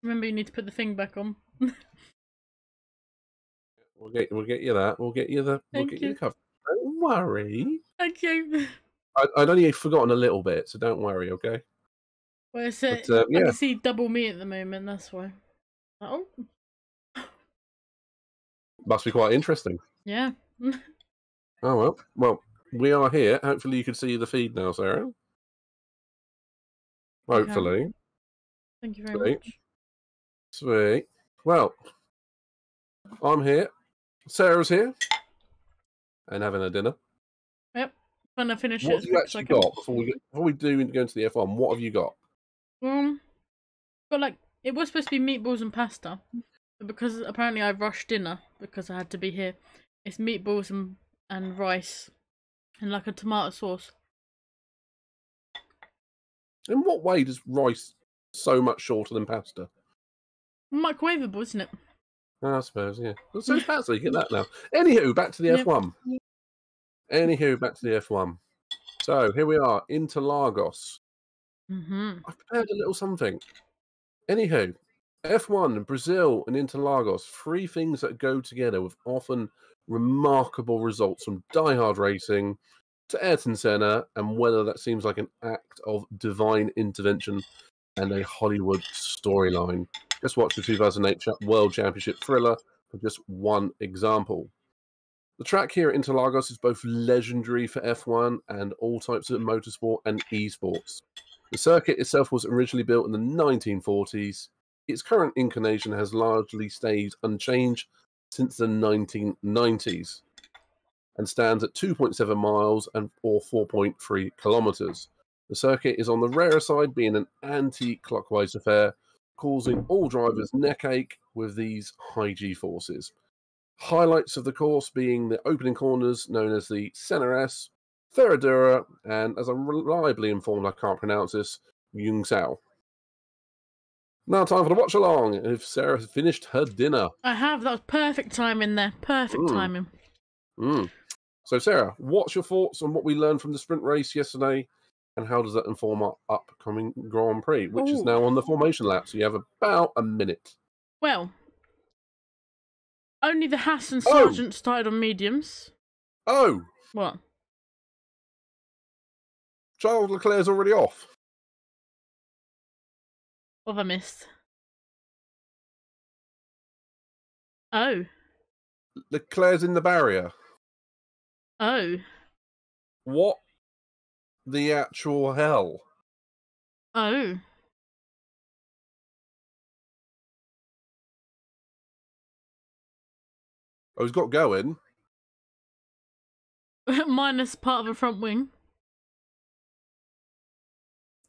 Remember, you need to put the thing back on. We'll get you that. We'll get you the cover. Don't worry. Thank you. I'd only forgotten a little bit, so don't worry, okay? Well, so I can see double me at the moment, that's why. Oh. Must be quite interesting. Yeah. Oh, well. Well, we are here. Hopefully you can see the feed now, Sarah. Hopefully. Okay. Thank you very much. Sweet. Well, I'm here. Sarah's here. And having a dinner. Yep. When I finish what have you actually got before we do go into the F1? What have you got? Got like, it was supposed to be meatballs and pasta, but because apparently I rushed dinner because I had to be here, it's meatballs and rice and like a tomato sauce. In what way does rice so much shorter than pasta? Microwavable, isn't it? I suppose, yeah. So it's pasta, you get that now. Anywho, back to the F1. Anywho, back to the F1. So here we are, Interlagos. I've prepared a little something. Anywho, F1, Brazil, and Interlagos, three things that go together with often remarkable results from die-hard racing to Ayrton Senna, and whether that seems like an act of divine intervention and a Hollywood storyline. Just watch the 2008 World Championship thriller for just one example. The track here at Interlagos is both legendary for F1 and all types of motorsport and esports. The circuit itself was originally built in the 1940s. Its current incarnation has largely stayed unchanged since the 1990s and stands at 2.7 miles or 4.3 kilometers. The circuit is on the rarer side, being an anti-clockwise affair, causing all drivers neck ache with these high G-forces. Highlights of the course being the opening corners known as the Senna S, Ferradura, and as I'm reliably informed I can't pronounce this, Yungsao. Now time for the watch along. If Sarah has finished her dinner. I have. That was perfect timing there. Perfect timing. So Sarah, what's your thoughts on what we learned from the sprint race yesterday, and how does that inform our upcoming Grand Prix, which is now on the formation lap? So you have about a minute. Well, only the Haas and Sargent started on mediums. Oh! What? Charles Leclerc's already off. What have I missed? Oh. Leclerc's in the barrier. Oh. What the actual hell? Oh. Oh, he's got going. Minus part of a front wing.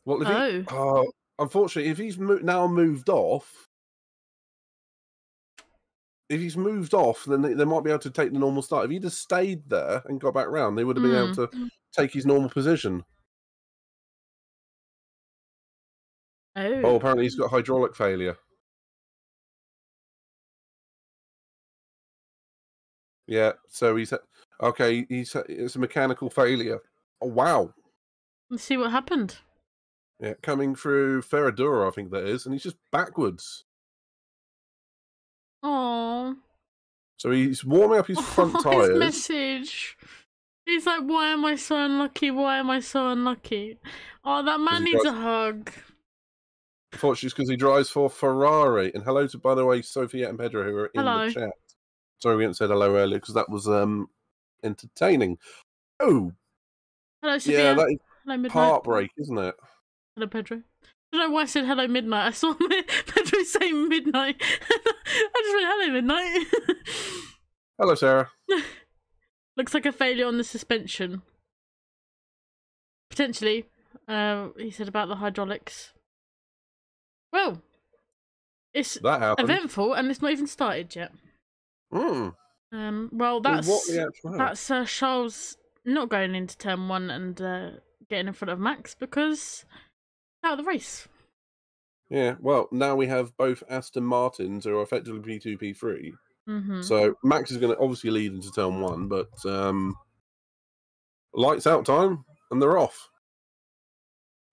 Well, if unfortunately, if he's now moved off, then they might be able to take the normal start. If he'd have stayed there and got back round, they would have been able to take his normal position. Oh, apparently he's got hydraulic failure. Yeah, so it's a mechanical failure. Oh, wow. Let's see what happened. Yeah, coming through Ferradura, I think that is, and he's just backwards. Aww. So he's warming up his front tyres. His message. He's like, why am I so unlucky? Why am I so unlucky? Oh, that man needs a hug. Unfortunately, it's because he drives for Ferrari. And hello to, by the way, Sophia and Pedro, who are in the chat. Sorry we hadn't said hello earlier, because that was entertaining. Oh! Hello, Sophia. Yeah, that is hello, heartbreak, isn't it? Hello, Pedro. I don't know why I said hello midnight. I saw Pedro saying midnight. I just went hello midnight. Hello, Sarah. Looks like a failure on the suspension. Potentially. He said about the hydraulics. Well, it's eventful and it's not even started yet. Well, that's Charles not going into turn 1 and getting in front of Max because out of the race. Yeah, well, now we have both Aston Martins who are effectively P2, P3. So Max is going to obviously lead into turn 1, but lights out time and they're off.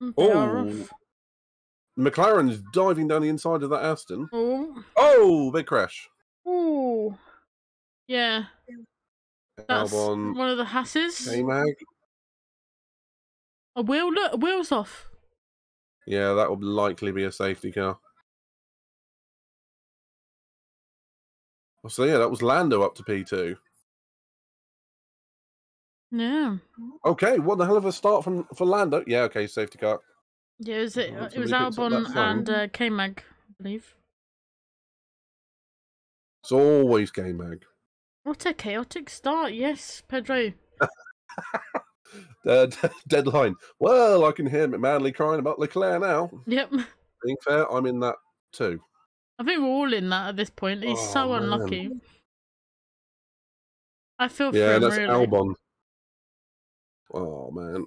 They are off. McLaren's diving down the inside of that Aston. Oh. Oh, big crash. Oh. Yeah. That's Albon, one of the Hasses. K-Mag. A wheel, look, a wheel's off. Yeah, that would likely be a safety car. So yeah, that was Lando up to P2. Yeah. Okay, what the hell of a start for Lando? Yeah, okay, safety car. Yeah, it was Somebody picks up that Albon phone. and K-Mag, I believe. It's always K-Mag. What a chaotic start, yes, Pedro. Deadline. Well, I can hear McManley crying about Leclerc now. Yep. Being fair, I'm in that too. I think we're all in that at this point. He's so unlucky. I feel for him, that's really. Albon. Oh, man.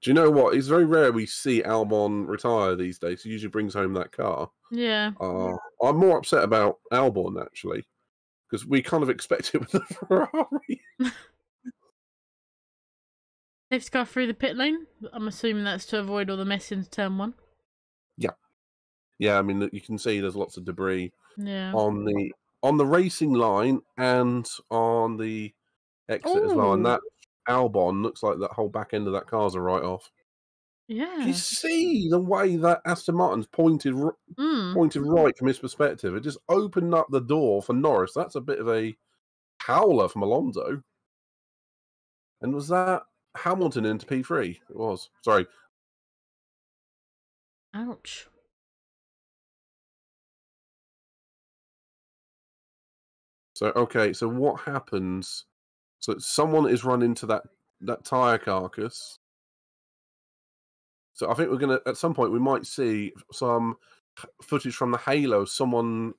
Do you know what? It's very rare we see Albon retire these days. He usually brings home that car. Yeah. I'm more upset about Albon, actually, because we kind of expect it with the Ferrari. Safety car through the pit lane. I'm assuming that's to avoid all the mess into turn 1. Yeah. Yeah, I mean, you can see there's lots of debris Yeah. on the racing line and on the exit as well. And that Albon looks like that whole back end of that car's a write-off. Yeah. You see the way that Aston Martin's pointed right from his perspective. It just opened up the door for Norris. That's a bit of a howler from Alonso. And was that Hamilton into P3? It was. Sorry. Ouch. So, okay, so what happens? So someone is run into that tyre carcass. So I think we're going to, at some point, we might see some footage from the Halo, someone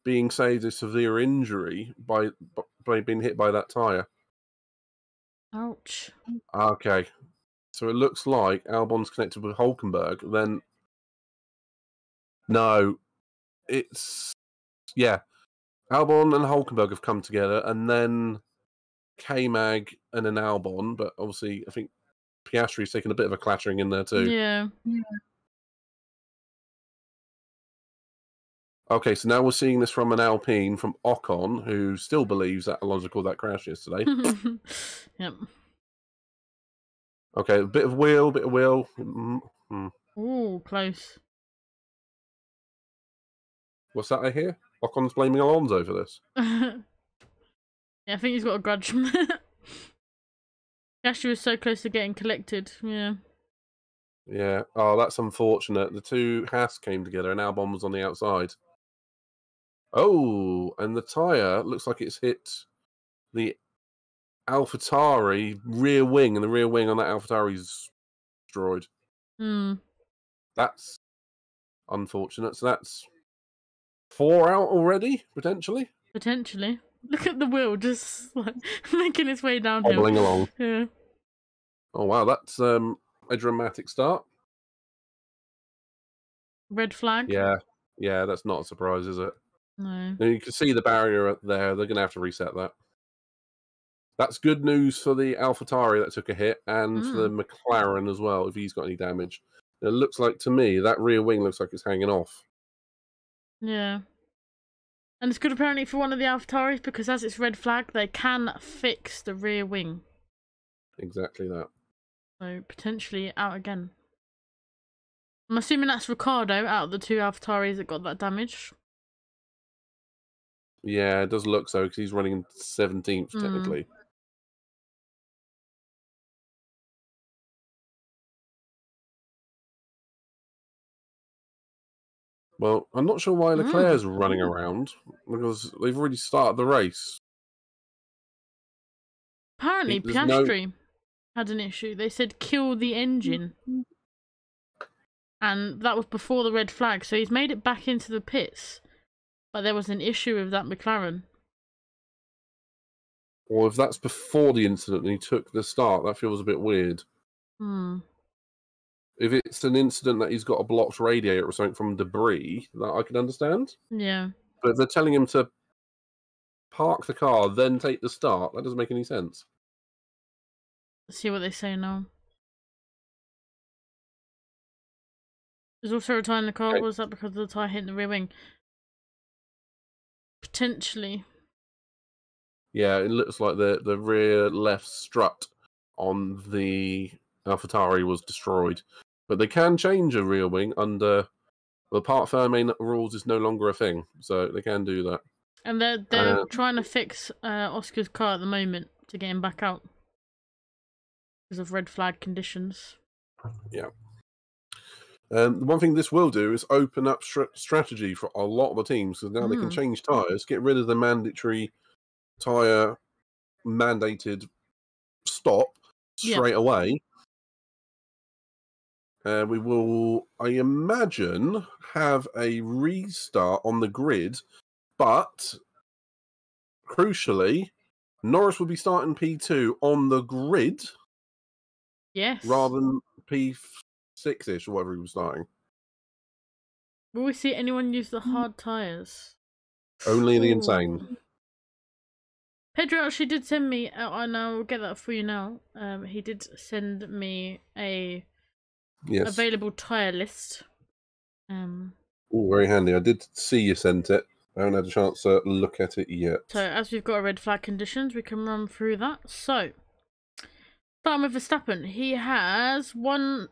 being saved a severe injury by being hit by that tyre. Ouch. Okay. So it looks like Albon's connected with Hulkenberg. Then, no, it's, yeah. Albon and Hulkenberg have come together, and then K-Mag and then Albon. But obviously, I think Piastri's taken a bit of a clattering in there too. Yeah. Okay, so now we're seeing this from an Alpine, from Ocon, who still believes that Alonso called that crash yesterday. Yep. Okay, bit of wheel. Mm-hmm. Ooh, close. What's that I hear? Ocon's blaming Alonso for this. Yeah, I think he's got a grudge from it. Piastri was so close to getting collected. Yeah. Yeah. Oh, that's unfortunate. The two Haas came together and Albon was on the outside. Oh, and the tyre looks like it's hit the AlphaTauri rear wing, and the rear wing on that AlphaTauri is destroyed. That's unfortunate. So that's 4 out already, potentially? Potentially. Look at the wheel just like making its way downhill. Hobbling along. Yeah. Oh, wow, that's a dramatic start. Red flag? Yeah, that's not a surprise, is it? No. And you can see the barrier there. They're going to have to reset that. That's good news for the AlphaTauri that took a hit, and for the McLaren as well, if he's got any damage. It looks like, to me, that rear wing looks like it's hanging off. Yeah. And it's good apparently for one of the AlphaTauris, because as it's red flag, they can fix the rear wing. Exactly that. So potentially out again. I'm assuming that's Ricciardo out of the two AlphaTauris that got that damage. Yeah, it does look so, because he's running 17th, technically. Well, I'm not sure why Leclerc's running around, because they've already started the race. Apparently, Piastri had an issue. They said kill the engine. And that was before the red flag, so he's made it back into the pits. But there was an issue with that McLaren. Or if that's before the incident and he took the start, that feels a bit weird. If it's an incident that he's got a blocked radiator or something from debris, that I can understand. Yeah. But if they're telling him to park the car, then take the start, that doesn't make any sense. Let's see what they say now. There's also a tyre in the car. Okay. Was that because of the tyre hitting the rear wing? Potentially. Yeah, it looks like the rear left strut on the AlphaTauri was destroyed. But they can change a rear wing under the part Fairmain rules is no longer a thing, so they can do that. And they're trying to fix Oscar's car at the moment to get him back out because of red flag conditions. Yeah. The one thing this will do is open up strategy for a lot of the teams, because now they can change tyres, get rid of the mandatory tyre mandated stop straight away. We will, I imagine, have a restart on the grid, but crucially, Norris will be starting P2 on the grid. Yes. Rather than P6-ish or whatever he was starting. Will we see anyone use the hard tyres? Only the insane. Pedro actually did send me, and I'll get that for you now. He did send me a available tyre list. Oh, very handy. I did see you sent it. I haven't had a chance to look at it yet. So, as we've got a red flag conditions, we can run through that. So, starting with Verstappen, he has 1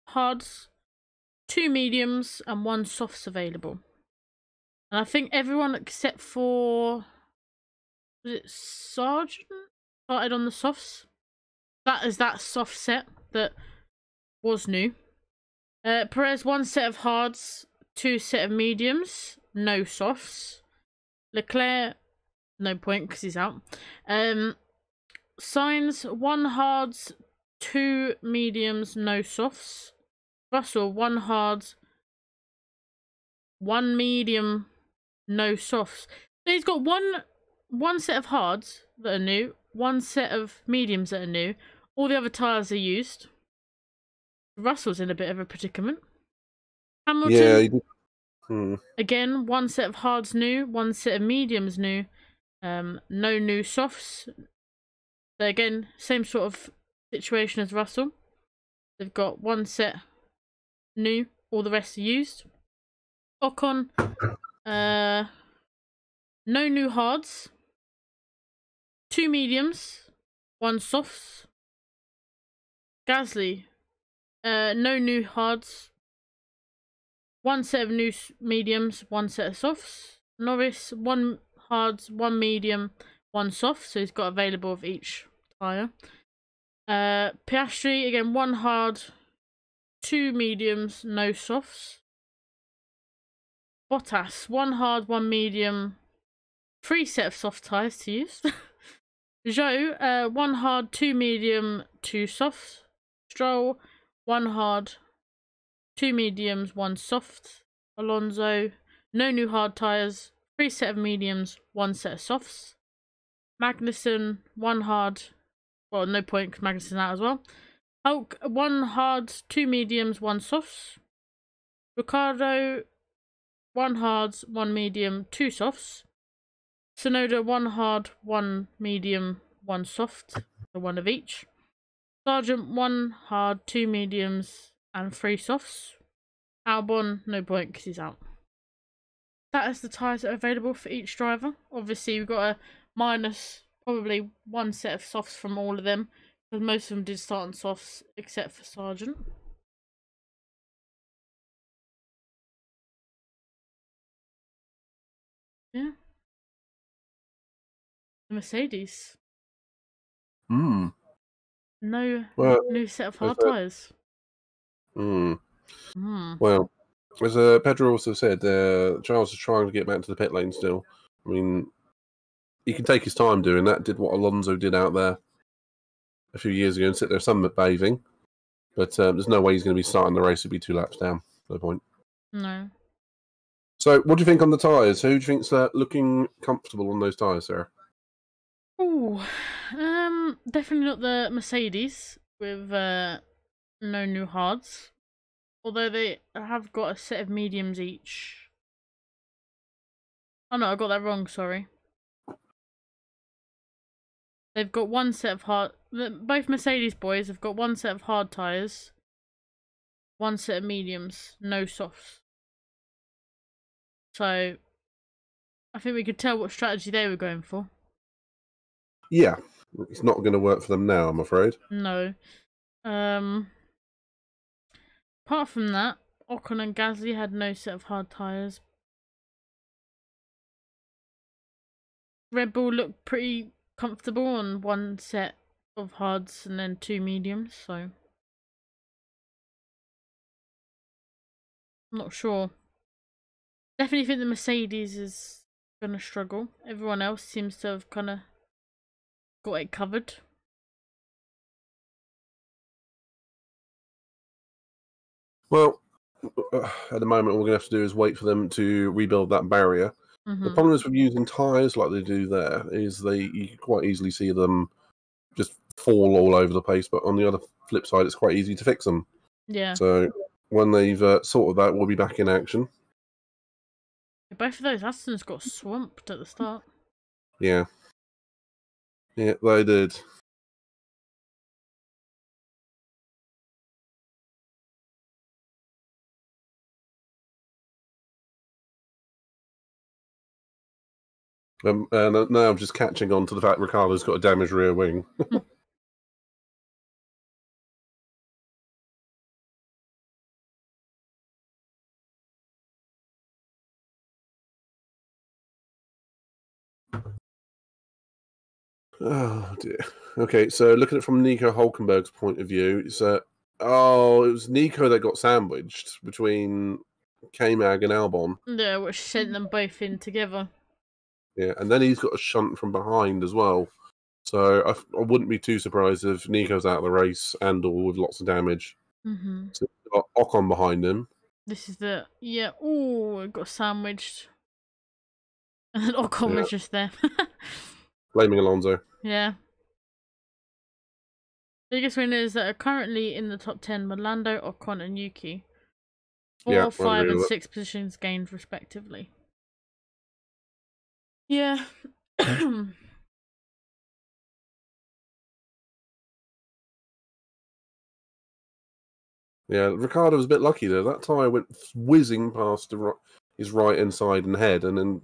hards, 2 mediums, and 1 softs available. And I think everyone except for, was it Sargent, started on the softs. That is that soft set that was new. Perez 1 set of hards, 2 set of mediums, no softs. Leclerc, no point because he's out. Sainz 1 hards, 2 mediums, no softs. Russell 1 hards, 1 medium, no softs. So he's got one set of hards that are new, 1 set of mediums that are new. All the other tyres are used. Russell's in a bit of a predicament. Hamilton, again, 1 set of hards new, 1 set of mediums new, no new softs. So again, same sort of situation as Russell. They've got 1 set new, all the rest are used. Ocon, no new hards, 2 mediums, 1 softs. Gasly, no new hards, 1 set of new mediums, 1 set of softs. Norris, 1 hards, 1 medium, 1 soft, so he's got available of each tyre. Piastri, again, 1 hard, 2 mediums, no softs. Bottas, 1 hard, 1 medium, 3 set of soft tyres to use. Zhou, 1 hard, 2 medium, 2 softs. Stroll, 1 hard, 2 mediums, 1 soft. Alonso, no new hard tyres, 3 set of mediums, 1 set of softs. Magnussen, 1 hard, well, no point because Magnussen's out as well. Hulk, 1 hard, 2 mediums, 1 softs. Ricciardo, 1 hard, 1 medium, 2 softs. Tsunoda, 1 hard, 1 medium, 1 soft, so 1 of each. Sargent, 1 hard, 2 mediums, and 3 softs. Albon, no point because he's out. That is the tyres that are available for each driver. Obviously, we've got a minus probably 1 set of softs from all of them, because most of them did start on softs except for Sargent. Yeah. The Mercedes. No new set of hard tyres. Well, as Pedro also said, Charles is trying to get back to the pit lane still. I mean, he can take his time doing that. Did what Alonso did out there a few years ago and sit there sunbathing. But there's no way he's going to be starting the race. He'd be 2 laps down. No point. No. So, what do you think on the tyres? Who do you think's looking comfortable on those tyres, Sarah? Oh, definitely not the Mercedes with no new hards. Although they have got a set of mediums each. Oh no, I got that wrong, sorry. They've got 1 set of hard... Both Mercedes boys have got 1 set of hard tyres. 1 set of mediums, no softs. So I think we could tell what strategy they were going for. Yeah, it's not going to work for them now, I'm afraid. No. Apart from that, Ocon and Gasly had no set of hard tyres. Red Bull looked pretty comfortable on 1 set of hards and then 2 mediums, so I'm not sure. Definitely think the Mercedes is gonna struggle. Everyone else seems to have kind of got it covered. Well, at the moment, all we're going to have to do is wait for them to rebuild that barrier. The problem is with using tyres like they do there is you can quite easily see them just fall all over the place, but on the other flip side, it's quite easy to fix them. Yeah. So when they've sorted that, we'll be back in action. Both of those Astons got swamped at the start. Yeah. Yeah, they did. And now I'm just catching on to the fact Ricciardo's got a damaged rear wing. Oh dear. Okay, so looking at it from Nico Hulkenberg's point of view, it's it was Nico that got sandwiched between K-Mag and Albon. Yeah, which sent them both in together. Yeah, and then he's got a shunt from behind as well. So I wouldn't be too surprised if Nico's out of the race and or with lots of damage. So got Ocon behind him. This is it got sandwiched. And then Ocon was just there. Blaming Alonso. Yeah. Biggest winners that are currently in the top 10 were Lando, Ocon, and Yuki. 4, 5, and 6 positions gained, respectively. Yeah. Yeah, Ricciardo was a bit lucky there. That tyre went whizzing past his right hand side and head, and then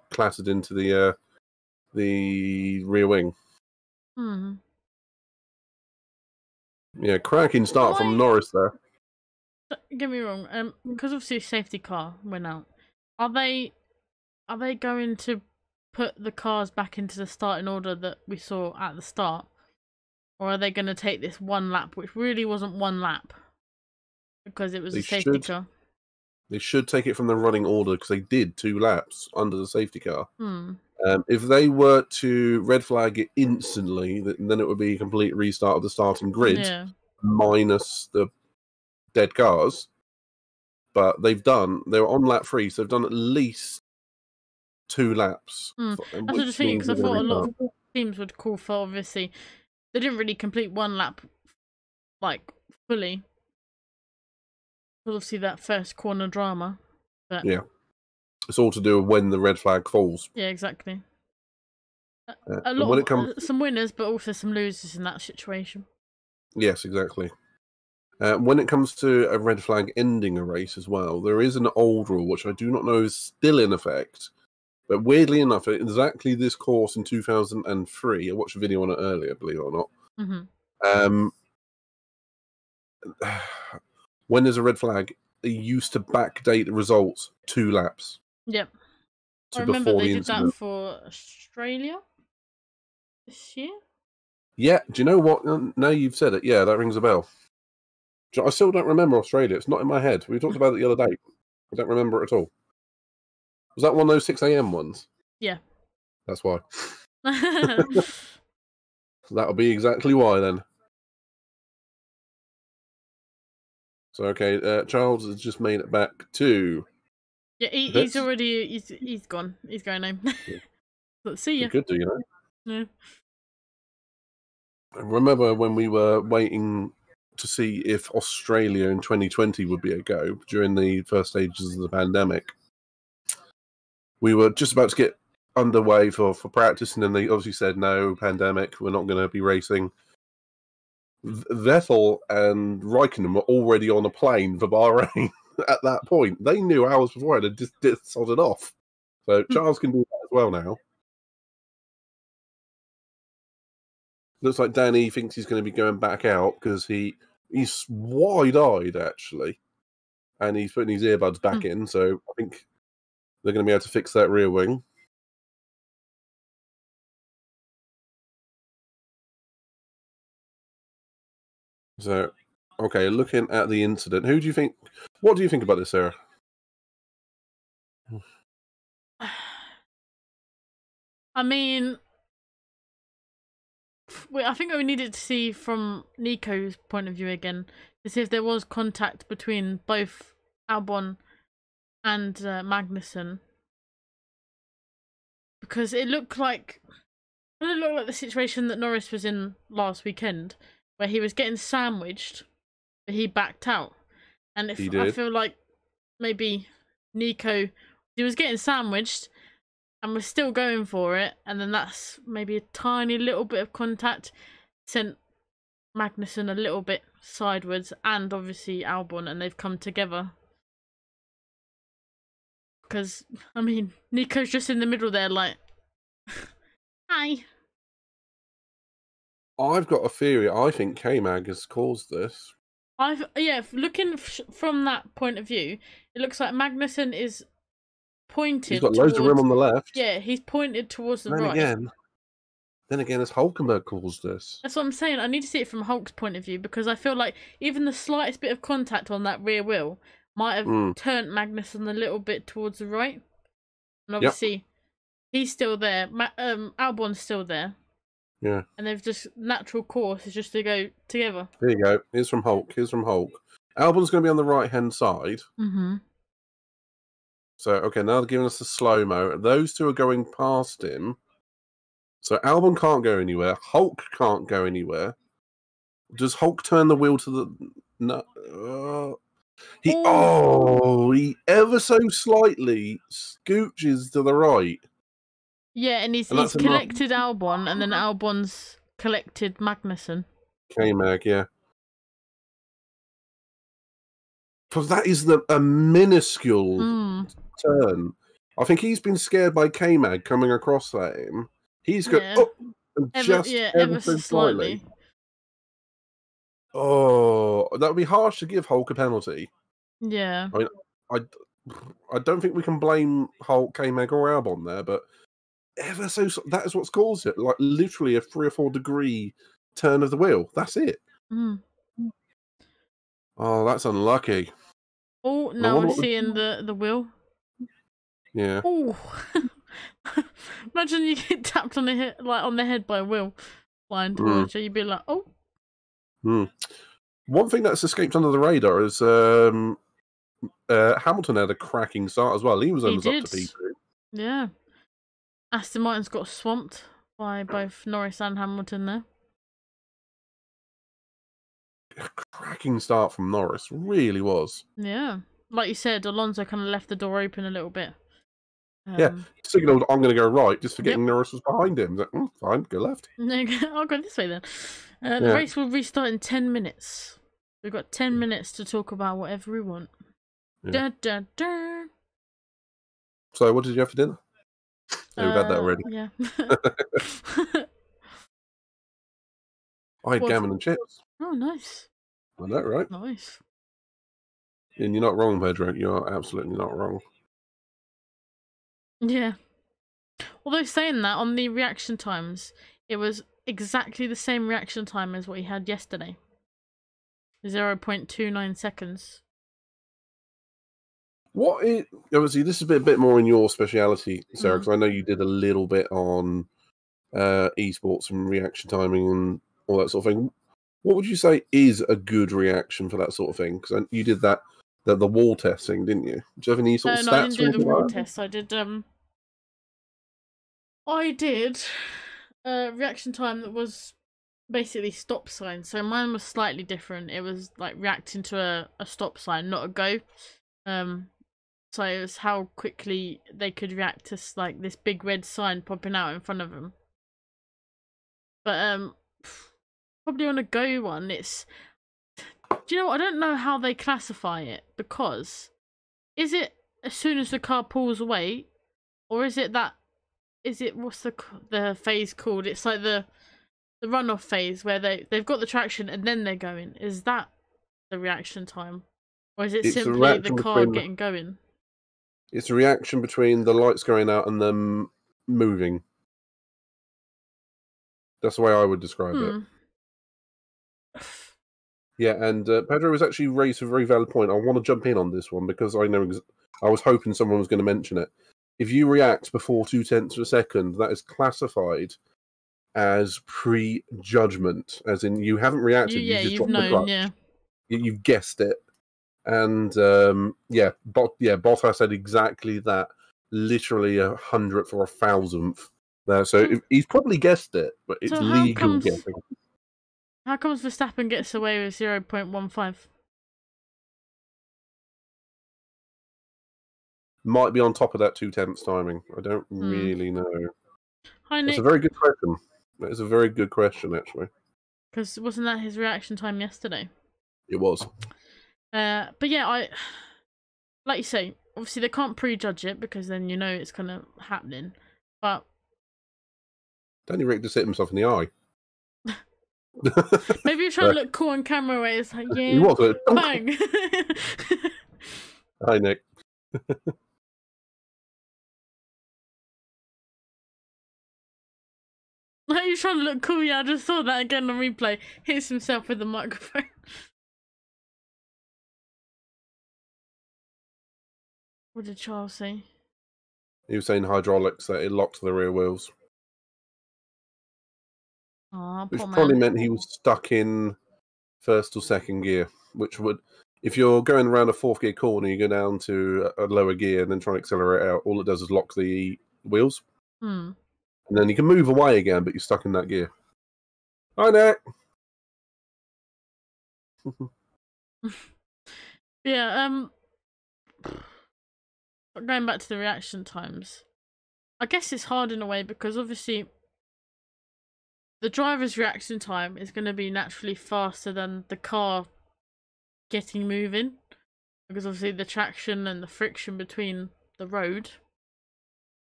clattered into the rear wing. Yeah, cracking start from Norris there. Don't get me wrong, because obviously a safety car went out. Are they going to put the cars back into the starting order that we saw at the start? Or are they going to take this 1 lap, which really wasn't 1 lap? Because it was a safety car. They should take it from the running order because they did 2 laps under the safety car. If they were to red flag it instantly, then it would be a complete restart of the starting grid, minus the dead cars. But they were on lap 3, so they've done at least 2 laps. That's what I was thinking, because I thought a lot of teams would call for, obviously, they didn't really complete 1 lap, like, fully. Obviously, that first corner drama. But yeah. It's all to do with when the red flag falls. Yeah, exactly. A lot of some winners, but also some losers in that situation. Yes, exactly. When it comes to a red flag ending a race as well, there is an old rule, which I do not know is still in effect. But weirdly enough, exactly this course in 2003, I watched a video on it earlier, believe it or not. When there's a red flag, they used to backdate the results 2 laps. Yep. I remember they did that for Australia this year. Yeah, do you know what? Now you've said it, yeah, that rings a bell. I still don't remember Australia. It's not in my head. We talked about it the other day. I don't remember it at all. Was that one of those 6 a.m. ones? Yeah. That's why. That'll be exactly why then. So okay, Charles has just made it back to. Yeah, he's already he's gone. He's going home. Let's see you. Good, do you know? Yeah. I remember when we were waiting to see if Australia in 2020 would be a go during the first stages of the pandemic. We were just about to get underway for practice, and then they obviously said, no, pandemic, we're not going to be racing. Vettel and Raikkonen were already on a plane for Bahrain at that point. They knew hours before and just sodded off. So Charles can do that as well now. Looks like Danny thinks he's going to be going back out because he's wide-eyed, actually. And he's putting his earbuds back in, so I think they're going to be able to fix that rear wing. So, okay, looking at the incident, what do you think about this, Sarah? I mean, I think we needed to see from Nico's point of view again to see if there was contact between both Albon and Magnussen, because it looked like the situation that Norris was in last weekend, where he was getting sandwiched, but he backed out, and I feel like maybe Nico, he was getting sandwiched and was still going for it, and then that's maybe a tiny little bit of contact sent Magnussen a little bit sideways, and obviously Albon, and they've come together. Because, I mean, Nico's just in the middle there like, hi. I've got a theory. I think K-Mag has caused this. Looking from that point of view, it looks like Magnussen is pointed. He's got loads of room on the left. Yeah, he's pointed towards the right. Then again, has Hulkenberg caused this? That's what I'm saying. I need to see it from Hulk's point of view, because I feel like even the slightest bit of contact on that rear wheel might have turned Magnussen a little bit towards the right. And obviously, he's still there. Albon's still there. Yeah. And they've just, natural course is just to go together. There you go. Here's from Hulk. Albon's going to be on the right-hand side. Mm-hmm. So, okay, now they're giving us the slow-mo. Those two are going past him. So Albon can't go anywhere. Hulk can't go anywhere. Does Hulk turn the wheel to the... No. He ever so slightly scooches to the right. Yeah, and he's collected Albon, and then Albon's collected Magnussen. K-Mag, yeah. Because that is a minuscule turn. I think he's been scared by K-Mag coming across at him. He's got ever so slightly. Oh, that would be harsh to give Hulk a penalty. Yeah. I mean, I don't think we can blame Hulk, K-Mag, or Albon there, but ever so that is what's caused it. Like literally a 3 or 4 degree turn of the wheel. That's it. Oh, that's unlucky. Oh, now we're seeing the wheel. Yeah. Oh. Imagine you get tapped on the head, on the head by a wheel flying towards you. You'd be like, oh. One thing that's escaped under the radar is Hamilton had a cracking start as well. He was almost up to P2. Yeah. Aston Martin's got swamped by both Norris and Hamilton there. A cracking start from Norris, really was. Yeah. Like you said, Alonso kind of left the door open a little bit. Signalled, I'm going to go right, just forgetting Norris was behind him. Like, fine, go left. No, I'll go this way then. The race will restart in 10 minutes. We've got 10 minutes to talk about whatever we want. Yeah. Da, da, da. So, what did you have for dinner? We've had that already. Yeah. I had gammon and chips. Oh, nice. I know, right? Nice. And you're not wrong, Pedro. You're absolutely not wrong. Yeah. Although saying that, on the reaction times, it was exactly the same reaction time as what he had yesterday. 0.29 seconds. Obviously, this is a bit more in your speciality, Sarah, because I know you did a little bit on esports and reaction timing and all that sort of thing. What would you say is a good reaction for that sort of thing? Because you did the wall testing, didn't you? Do you have any sort of stats? No, I didn't do the wall test. I did reaction time that was basically stop sign. So mine was slightly different. It was like reacting to a stop sign, not a go. So it was how quickly they could react to like this big red sign popping out in front of them. But probably on a go one. It's, do you know what? I don't know how they classify it, because is it as soon as the car pulls away, or is it what's the phase called? It's like the runoff phase where they've got the traction and then they're going. Is that the reaction time, or is it simply the car getting going? It's a reaction between the lights going out and them moving. That's the way I would describe it. Yeah, and Pedro has actually raised a very valid point. I want to jump in on this one because I know I was hoping someone was going to mention it. If you react before 0.2 of a second, that is classified as pre-judgment, as in you haven't reacted. You've known, yeah. You've guessed it. And Bottas said exactly that, literally 100th or 1,000th there. So he's probably guessed it, but it's legal guessing. How comes Verstappen gets away with 0.15? Might be on top of that 0.2 timing. I don't really know. Hi, Nick. It's a very good question. That is a very good question, actually. Because wasn't that his reaction time yesterday? It was. But yeah, like you say, obviously they can't prejudge it because then you know it's kind of happening. But Danny Rick just hit himself in the eye. Maybe you're trying to look cool on camera where it's like, yeah, he was bang. Hi, Nick. Like you're trying to look cool. Yeah, I just saw that again on replay. Hits himself with the microphone. What did Charles say? He was saying hydraulics, that it locked the rear wheels. Oh, which probably meant he was stuck in first or second gear, which would, if you're going around a fourth gear corner, you go down to a lower gear and then try and accelerate out, all it does is lock the wheels. And then you can move away again, but you're stuck in that gear. Hi, Nick! Yeah, going back to the reaction times, I guess it's hard in a way because obviously the driver's reaction time is going to be naturally faster than the car getting moving, because obviously the traction and the friction between the road.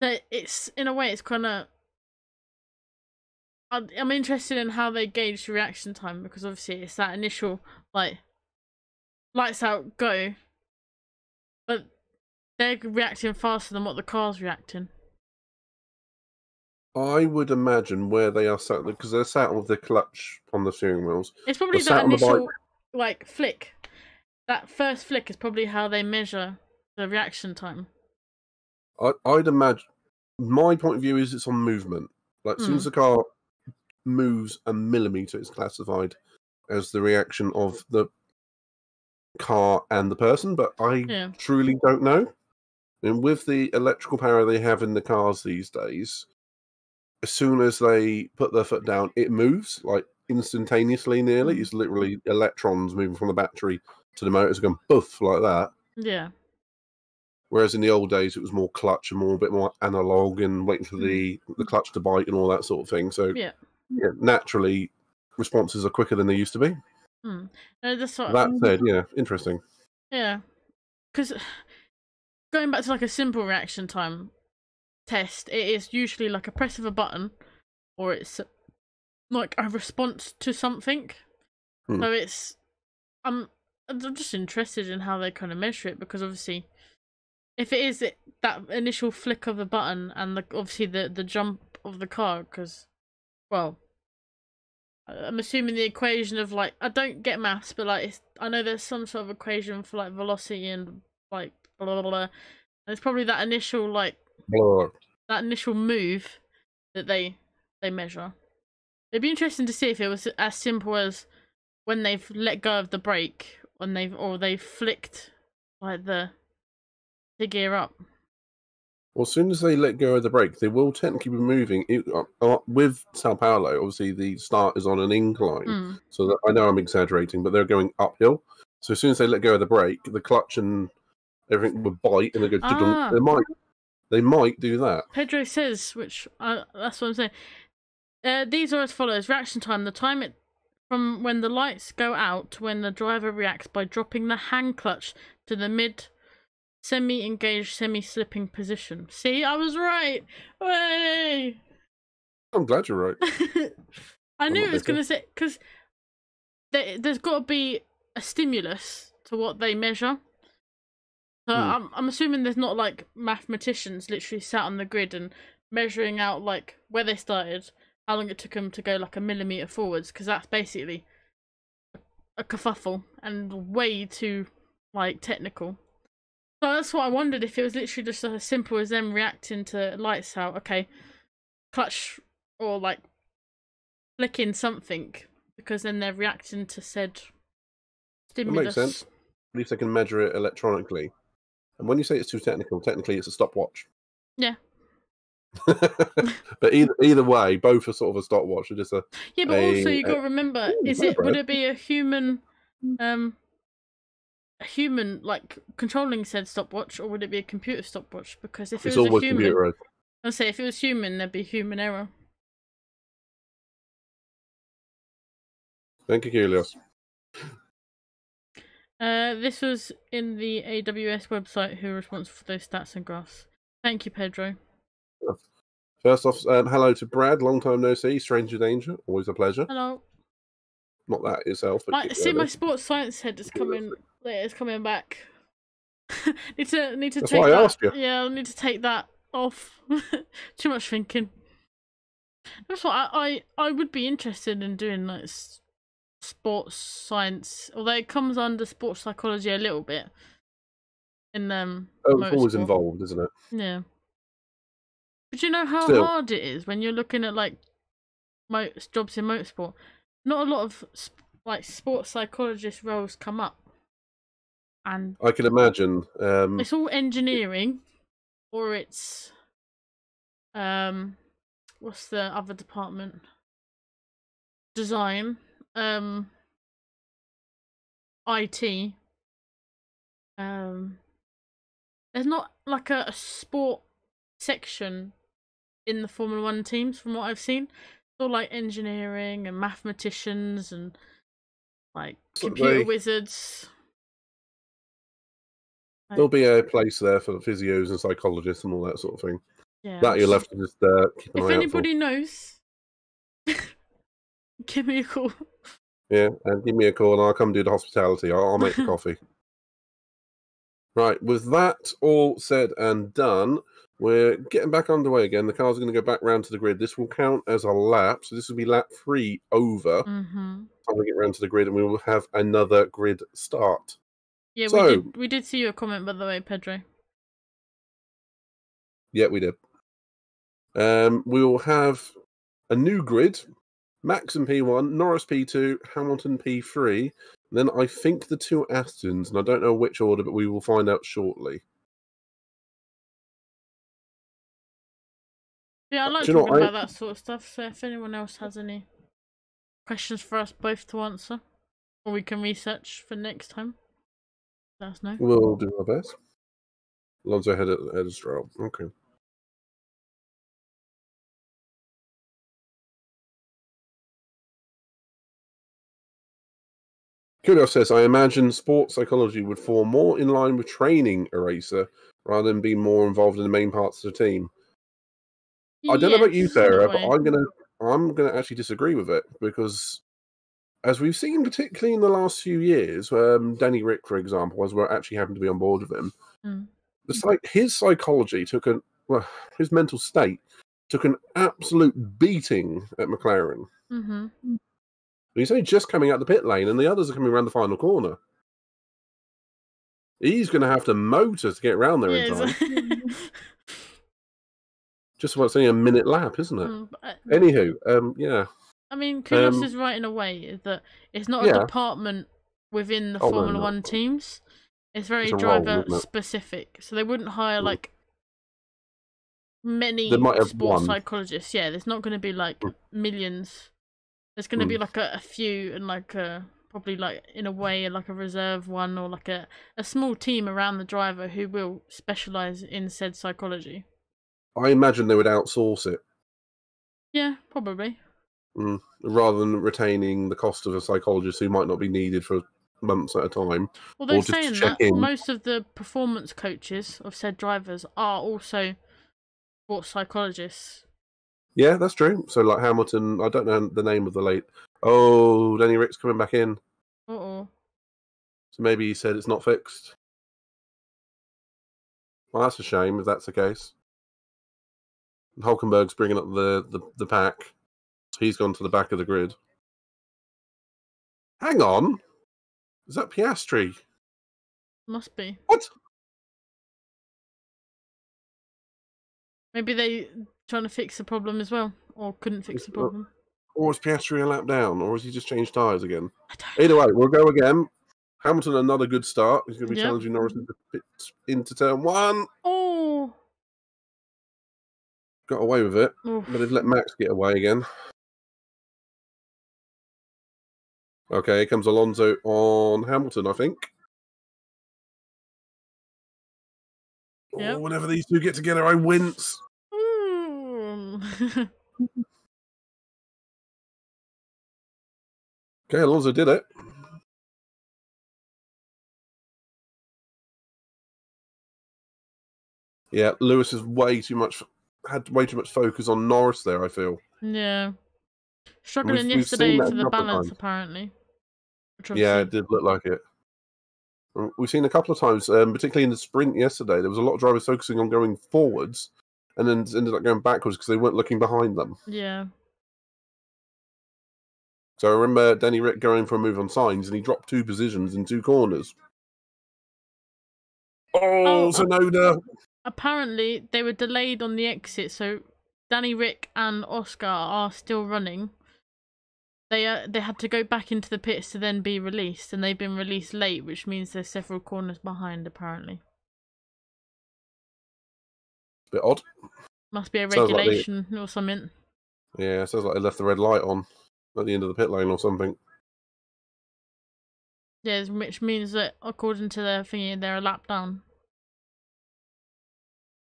So it's, in a way, it's kind of, I'm interested in how they gauge the reaction time, because obviously it's that initial, like, lights out, go, but they're reacting faster than what the car's reacting. I would imagine where they are sat, because they're sat with the clutch on the steering wheels. It's probably that initial, like, flick. That first flick is probably how they measure the reaction time. I'd imagine, my point of view is it's on movement. Like, as soon as the car moves a millimetre, it's classified as the reaction of the car and the person, but I truly don't know. And with the electrical power they have in the cars these days, as soon as they put their foot down, it moves, like, instantaneously nearly. It's literally electrons moving from the battery to the motors going poof, like that. Yeah. Whereas in the old days, it was more clutch and a bit more analog and waiting for the clutch to bite and all that sort of thing. So, yeah, naturally, responses are quicker than they used to be. That said, yeah, interesting. Yeah. Because going back to, like, a simple reaction time test, it is usually like a press of a button, or it's like a response to something. So it's, I'm just interested in how they kind of measure it, because obviously if it is that initial flick of the button and obviously the jump of the car, because, well, I'm assuming the equation of, like, I don't get maths, but, like, I know there's some sort of equation for, like, velocity and, like, blah blah blah, and it's probably that initial, like, that initial move that they measure. It'd be interesting to see if it was as simple as when they've let go of the brake, when they've flicked, like, the gear up. Well, as soon as they let go of the brake, they will technically be moving. With Sao Paulo, obviously the start is on an incline, so that, I know I'm exaggerating, but they're going uphill. So as soon as they let go of the brake, the clutch and everything would bite, and they go. They might do that. Pedro says, which that's what I'm saying. These are as follows: reaction time. The time it from when the lights go out to when the driver reacts by dropping the hand clutch to the mid semi-engaged, semi-slipping position. See, I was right. Way. I'm glad you're right. I knew it was going to say, because there's got to be a stimulus to what they measure. So I'm assuming there's not like mathematicians literally sat on the grid and measuring out like where they started, how long it took them to go like a millimetre forwards, because that's basically a kerfuffle and way too like technical. So that's what I wondered, if it was literally just as simple as them reacting to lights out, okay, clutch, or like flicking something, because then they're reacting to said stimulus. That makes sense. At least they can measure it electronically. And when you say it's too technical, technically it's a stopwatch. Yeah. But either way, both are sort of a stopwatch. They're just yeah, but also you got to remember, would it be a human like controlling said stopwatch, or would it be a computer stopwatch? Because if it was a human, I'll say if it was human, there'd be human error. Thank you, Kulios. This was in the AWS website who are responsible for those stats and graphs. Thank you, Pedro. First off, hello to Brad, long time no see, stranger danger, always a pleasure. Hello. Not that itself. But see, my sports science head is coming. It's coming back. need to That's take why that. I asked you. Yeah, I need to take that off. Too much thinking. That's what I would be interested in doing, like sports science, although it comes under sports psychology a little bit. In it's always involved, isn't it? Yeah. But you know how hard it is when you're looking at like most jobs in motorsport. Not a lot of like sports psychologist roles come up, and I can imagine it's all engineering, or it's what's the other department? Design, IT. There's not like a sport section in the Formula 1 teams from what I've seen. It's all like engineering and mathematicians and like computer wizards. There'll be a place there for the physios and psychologists and all that sort of thing. Yeah, that you'll have to just keep an eye out for. If anybody knows, give me a call. Yeah, and give me a call and I'll come do the hospitality. I'll make the coffee. Right, with that all said and done, we're getting back underway again. The cars are going to go back round to the grid. This will count as a lap, so this will be lap 3 over. Time to get round to the grid, and we will have another grid start. Yeah, we did see your comment, by the way, Pedro. Yeah, we did. We will have a new grid. Max in P1, Norris P2, Hamilton P3. Then I think the 2 Astons, and I don't know which order, but we will find out shortly. Yeah, I like talking about that sort of stuff, so if anyone else has any questions for us both to answer, or we can research for next time, let us know. We'll do our best. Alonso head of Stroll. Okay. Kudos says, I imagine sports psychology would fall more in line with training a racer rather than being more involved in the main parts of the team. I don't know about you, Sarah, but I'm gonna actually disagree with it, because as we've seen, particularly in the last few years, Danny Rick, for example, as we're actually happen to be on board with him, it's like his psychology his mental state took an absolute beating at McLaren. He's only just coming out the pit lane, and the others are coming around the final corner. He's going to have to motor to get around there in time. Just about saying a minute lap, isn't it? Anywho, yeah. I mean, Kudos is right in a way that it's not a department within the Formula 1 teams. It's very driver specific, so they wouldn't hire like many sports psychologists. Yeah, there's not going to be like millions. There's going to be like a few, and like probably like in a way like a reserve one, or like a small team around the driver who will specialize in said psychology. I imagine they would outsource it. Yeah, probably. Rather than retaining the cost of a psychologist who might not be needed for months at a time. Well, they're or just saying check that in. most of the performance coaches of said drivers are also sports psychologists. Yeah, that's true. So, like Hamilton, I don't know the name of the late. Oh, Danny Rick's coming back in. Uh-oh. So maybe he said it's not fixed. Well, that's a shame if that's the case. Hulkenberg's bringing up the pack. So he's gone to the back of the grid. Hang on. Is that Piastri? Must be. What? Maybe they trying to fix the problem as well, or couldn't fix the problem. Or is Piastri a lap down, or has he just changed tyres again? I don't know. Either way, we'll go again. Hamilton, another good start. He's going to be challenging Norris into turn 1. Oh! Got away with it, Oof. but they've let Max get away again. Okay, here comes Alonso on Hamilton, I think. Yep. Oh, whenever these two get together, I wince. Okay, Alonso did it. Yeah, Lewis has had way too much focus on Norris there, I feel. Yeah. Struggling yesterday for the balance, apparently. Yeah, it did look like it. We've seen a couple of times, particularly in the sprint yesterday, there was a lot of drivers focusing on going forwards and then ended up going backwards because they weren't looking behind them. Yeah. So I remember Danny Rick going for a move on Sainz and he dropped 2 positions in 2 corners. Oh, Tsunoda! Apparently, they were delayed on the exit, so Danny Rick and Oscar are still running. They had to go back into the pits to then be released, and they've been released late, which means they're several corners behind, apparently. Bit odd. Must be a regulation or something. Yeah, it sounds like they left the red light on at the end of the pit lane or something. Yeah, which means that, according to their thingy, they're a lap down.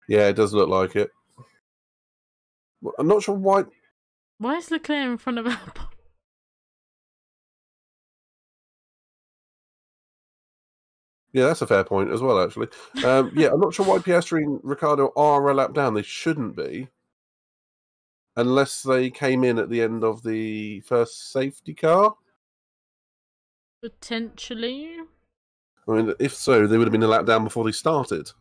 Yeah, it does look like it. I'm not sure why... Why is Leclerc in front of Albon? Yeah, that's a fair point as well, actually. Yeah, I'm not sure why Piastri and Ricciardo are a lap down. They shouldn't be. Unless they came in at the end of the first safety car? Potentially. I mean, if so, they would have been a lap down before they started.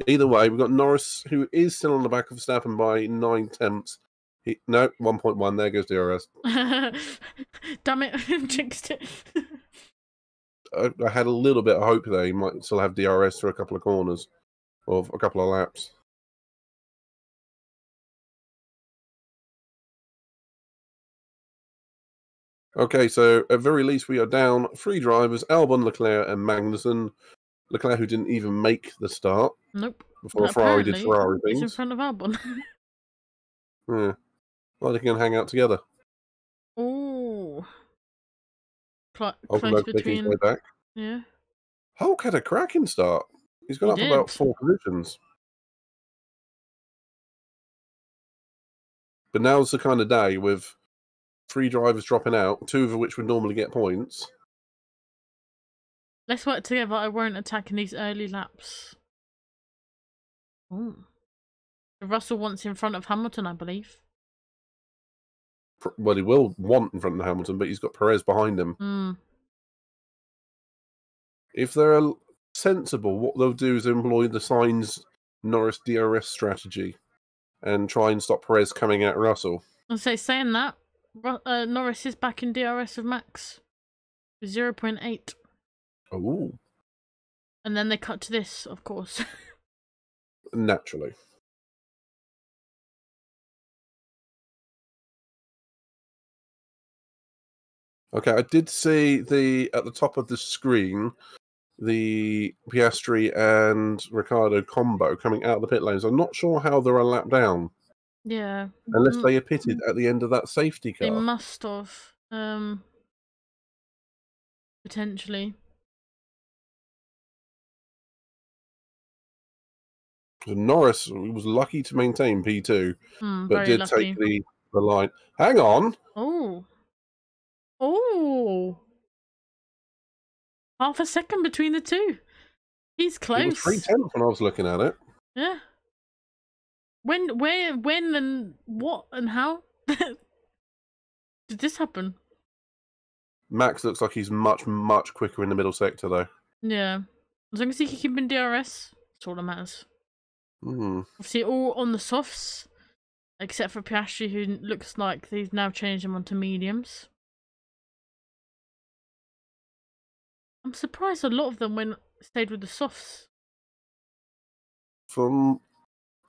Either way, we've got Norris, who is still on the back of Verstappen by 9 tenths. No, 1.1. There goes DRS. Damn it, jinxed it. I had a little bit of hope there. He might still have DRS for a couple of corners or a couple of laps. Okay, so at very least we are down 3 drivers, Albon, Leclerc and Magnussen. Leclerc, who didn't even make the start. Nope. Before Ferrari did Ferrari things. He's in front of Albon. Yeah. Well, they can hang out together. Oh. Close making his way back. Yeah. Hulk had a cracking start. He's gone up about 4 positions. But now's the kind of day with 3 drivers dropping out, 2 of which would normally get points. Let's work together. I won't attack in these early laps. Oh. Russell wants in front of Hamilton, I believe. Well, he will want in front of Hamilton, but he's got Perez behind him. If they're sensible, what they'll do is employ the Sainz Norris DRS strategy and try and stop Perez coming at Russell. I'll say, saying that, Norris is back in DRS of Max. 0.8. Oh. And then they cut to this, of course. Naturally. Okay, I did see at the top of the screen the Piastri and Ricciardo combo coming out of the pit lanes. I'm not sure how they're a lap down. Yeah. Unless they are pitted at the end of that safety car. They must have. Potentially. Norris was lucky to maintain P2, but did take the line. Hang on. Oh. Oh. Half a second between the two. He's close. It was 3/10 when I was looking at it. Yeah. When, where, when, and what, and how did this happen? Max looks like he's much, much quicker in the middle sector, though. Yeah. As long as he can keep in DRS, that's all that matters. Obviously, all on the softs, except for Piastri, who looks like he's now changed them onto mediums. I'm surprised a lot of them stayed with the softs.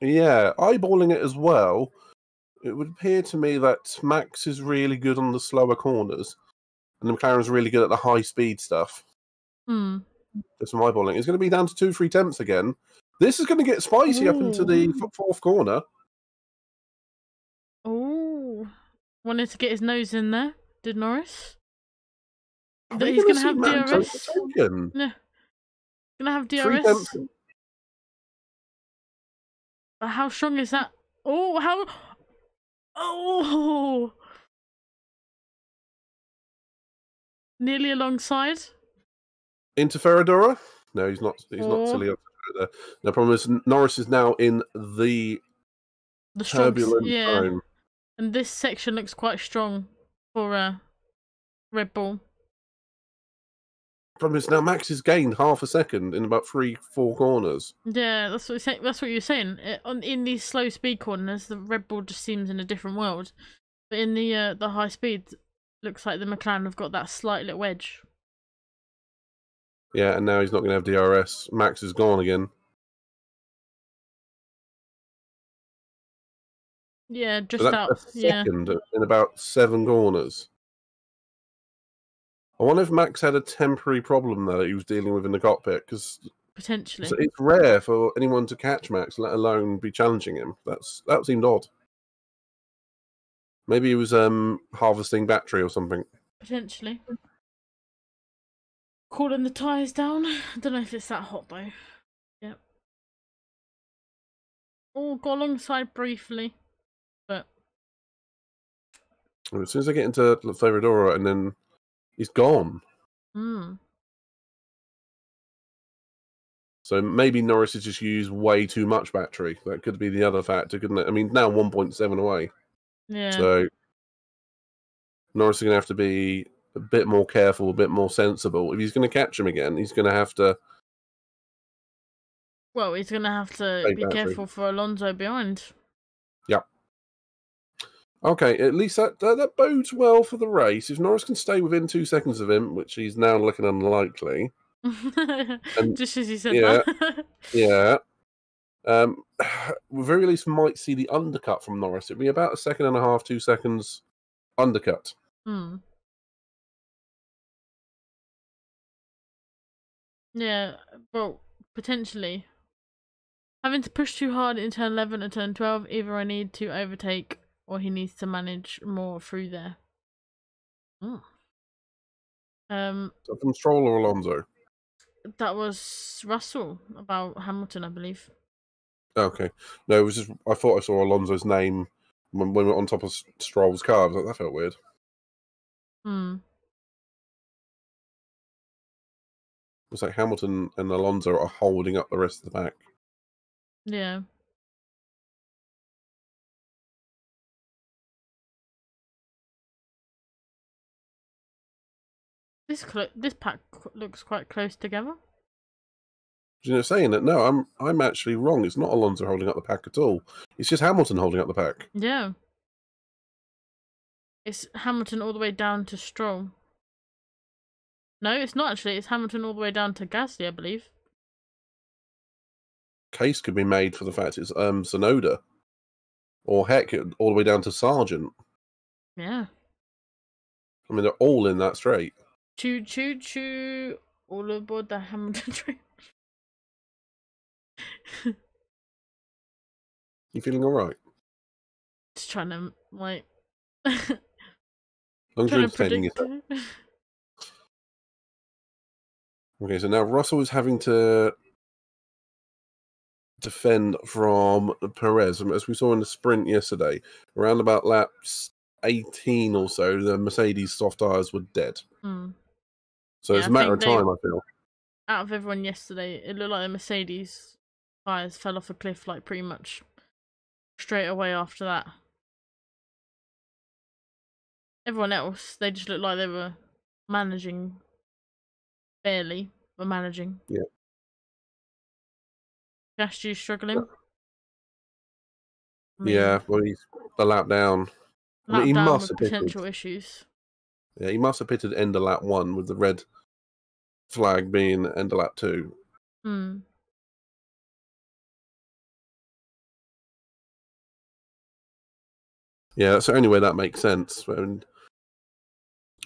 Yeah, eyeballing it as well, it would appear to me that Max is really good on the slower corners, and the McLaren's really good at the high-speed stuff. Just from eyeballing. It's going to be down to 2-3 tenths again. This is going to get spicy up into the fourth corner. Oh, wanted to get his nose in there, did Norris? He's going to have DRS. Yeah, going to have DRS. But how strong is that? Oh, how? Oh, nearly alongside. Into Ferradura? No, he's not. He's not silly up there. The problem is Norris is now in the turbulent zone. And this section looks quite strong for Red Bull. Problem is now Max has gained half a second in about 3-4 corners. Yeah, that's what you're saying. In these slow speed corners, the Red Bull just seems in a different world. But in the high speed, looks like the McLaren have got that slight little edge. Yeah, and now he's not going to have DRS. Max is gone again. Yeah, just out. A second in about 7 corners. I wonder if Max had a temporary problem there that he was dealing with in the cockpit, because potentially it's rare for anyone to catch Max, let alone be challenging him. That seemed odd. Maybe he was harvesting battery or something. Potentially. Cooling the tyres down. I don't know if it's that hot though. Yep. Oh, go alongside briefly, but as soon as I get into Ferradura, and then he's gone. So maybe Norris has just used way too much battery. That could be the other factor, couldn't it? I mean, now 1.7 away. Yeah. So Norris is going to have to be a bit more careful, a bit more sensible. If he's going to catch him again, he's going to have to... Well, he's going to have to be careful for Alonso behind. Yep. Okay, at least that bodes well for the race. If Norris can stay within 2 seconds of him, which he's now looking unlikely... Just as you said that. Yeah. We very least might see the undercut from Norris. It'd be about 1.5 seconds, 2 seconds undercut. Yeah, well, potentially. Having to push too hard in turn 11 and turn 12, either I need to overtake or he needs to manage more through there. So from Stroll or Alonso? That was Russell about Hamilton, I believe. Okay. No, it was just I thought I saw Alonso's name when we were on top of Stroll's car. I was like, that felt weird. It's like Hamilton and Alonso are holding up the rest of the pack. Yeah. This pack looks quite close together. You know, saying that no, I'm actually wrong. It's not Alonso holding up the pack at all. It's just Hamilton holding up the pack. Yeah. It's Hamilton all the way down to Stroll. No, it's not actually. It's Hamilton all the way down to Gasly, I believe. Case could be made for the fact it's Tsunoda, or heck, all the way down to Sargent. Yeah. I mean, they're all in that straight. Choo choo choo! All aboard the Hamilton train. You feeling all right? Just trying to like. Long as you're entertaining yourself. Okay, so now Russell is having to defend from Perez. As we saw in the sprint yesterday, around about laps 18 or so, the Mercedes soft tyres were dead. So it's a matter of time, I feel. Out of everyone yesterday, it looked like the Mercedes tyres fell off a cliff like pretty much straight away after that. Everyone else, they just looked like they were managing barely, but managing. Yeah. Piastri's struggling. Yeah, well, he's a lap down. Lap down with potential issues. Yeah, he must have pitted end of lap 1 with the red flag being end of lap 2. Yeah, that's the only way that makes sense. And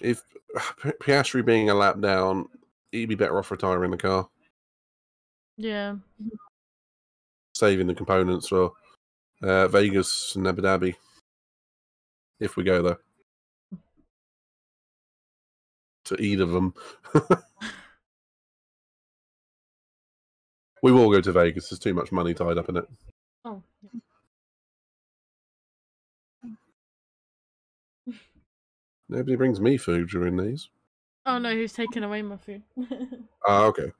if Piastri being a lap down, he'd be better off retiring the car. Yeah. Saving the components for Vegas and Abu Dhabi, if we go there. To either of them. We will go to Vegas. There's too much money tied up in it. Oh. Nobody brings me food during these. Oh no, who's taking away my food? Okay.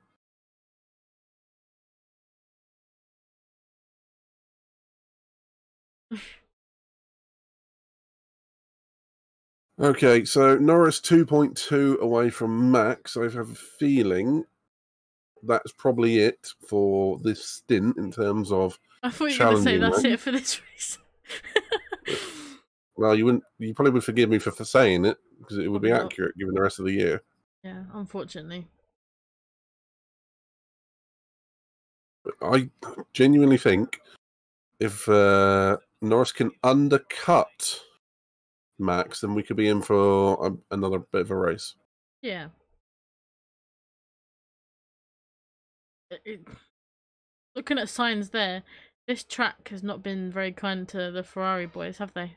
Okay, so Norris 2.2 away from Max. I have a feeling that's probably it for this stint in terms of. I thought you were going to say that's it for this race. Well, you probably would forgive me for saying it because it would be accurate given the rest of the year. Yeah, unfortunately. But I genuinely think if Norris can undercut Max, then we could be in for another bit of a race. Yeah. Looking at signs there, this track has not been very kind to the Ferrari boys, have they?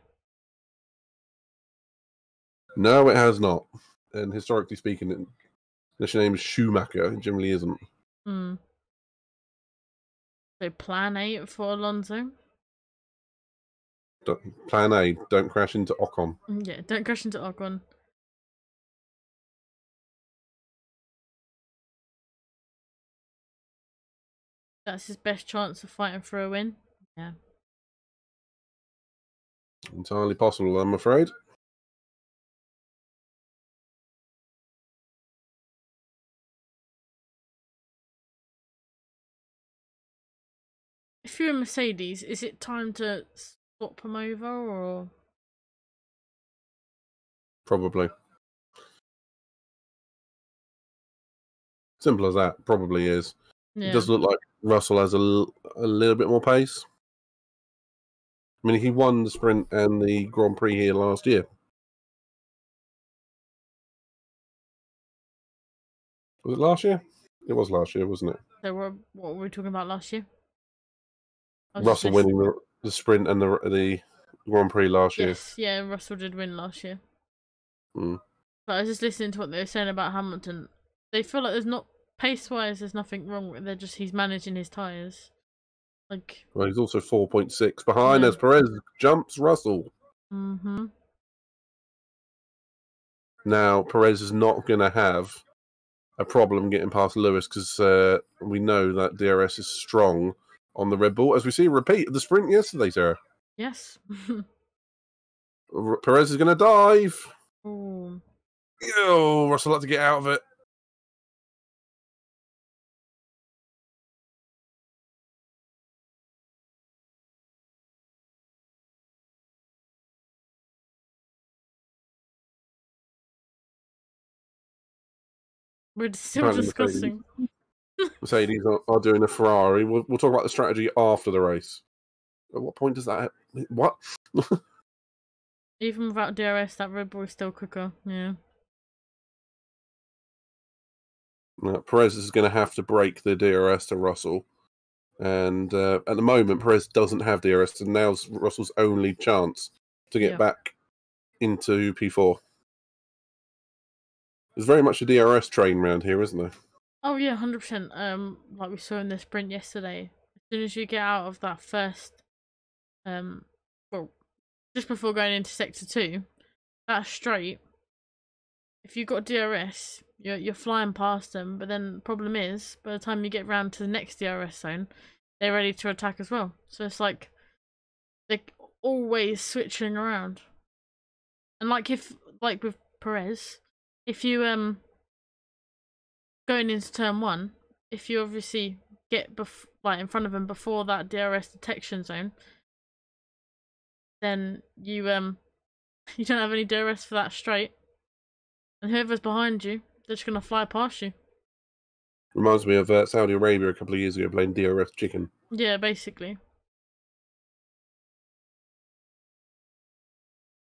No, it has not. And historically speaking, unless your name is Schumacher, it generally isn't. So plan 8 for Alonso? Plan A, don't crash into Ocon. Yeah, don't crash into Ocon. That's his best chance of fighting for a win. Yeah. Entirely possible, I'm afraid. If you're a Mercedes, is it time to swap them over, or...? Probably. Simple as that. Probably is. Yeah. It does look like Russell has a little bit more pace. I mean, he won the sprint and the Grand Prix here last year. Was it last year? It was last year, wasn't it? So what were we talking about last year? Russell winning the sprint and the Grand Prix last year. Yes, yeah, Russell did win last year. But I was just listening to what they were saying about Hamilton. They feel like there's not, pace-wise, there's nothing wrong with it. He's managing his tyres. Well, he's also 4.6 behind as Perez jumps Russell. Now, Perez is not going to have a problem getting past Lewis because we know that DRS is strong on the Red Bull. As we see a repeat of the sprint yesterday, Sarah. Yes. Perez is going to dive. Oh, Russell had to get out of it. we're still discussing. Mercedes are doing a Ferrari. We'll talk about the strategy after the race. At what point does that happen? What? Even without DRS, that Red Bull is still quicker. Yeah. Perez is going to have to break the DRS to Russell. And at the moment, Perez doesn't have DRS, and now's Russell's only chance to get back into P4. There's very much a DRS train around here, isn't there? Oh yeah, 100%. Like we saw in the sprint yesterday, soon as you get out of that first, well, just before going into sector 2, that straight, if you've got DRS, you're flying past them, but then the problem is, by the time you get round to the next DRS zone, they're ready to attack as well. So it's like, they're always switching around. And like with Perez, if you, going into turn 1, if you obviously get in front of him before that DRS detection zone, then you you don't have any DRS for that straight, and whoever's behind you, they're just gonna fly past you. Reminds me of Saudi Arabia a couple of years ago playing DRS chicken. Yeah, basically.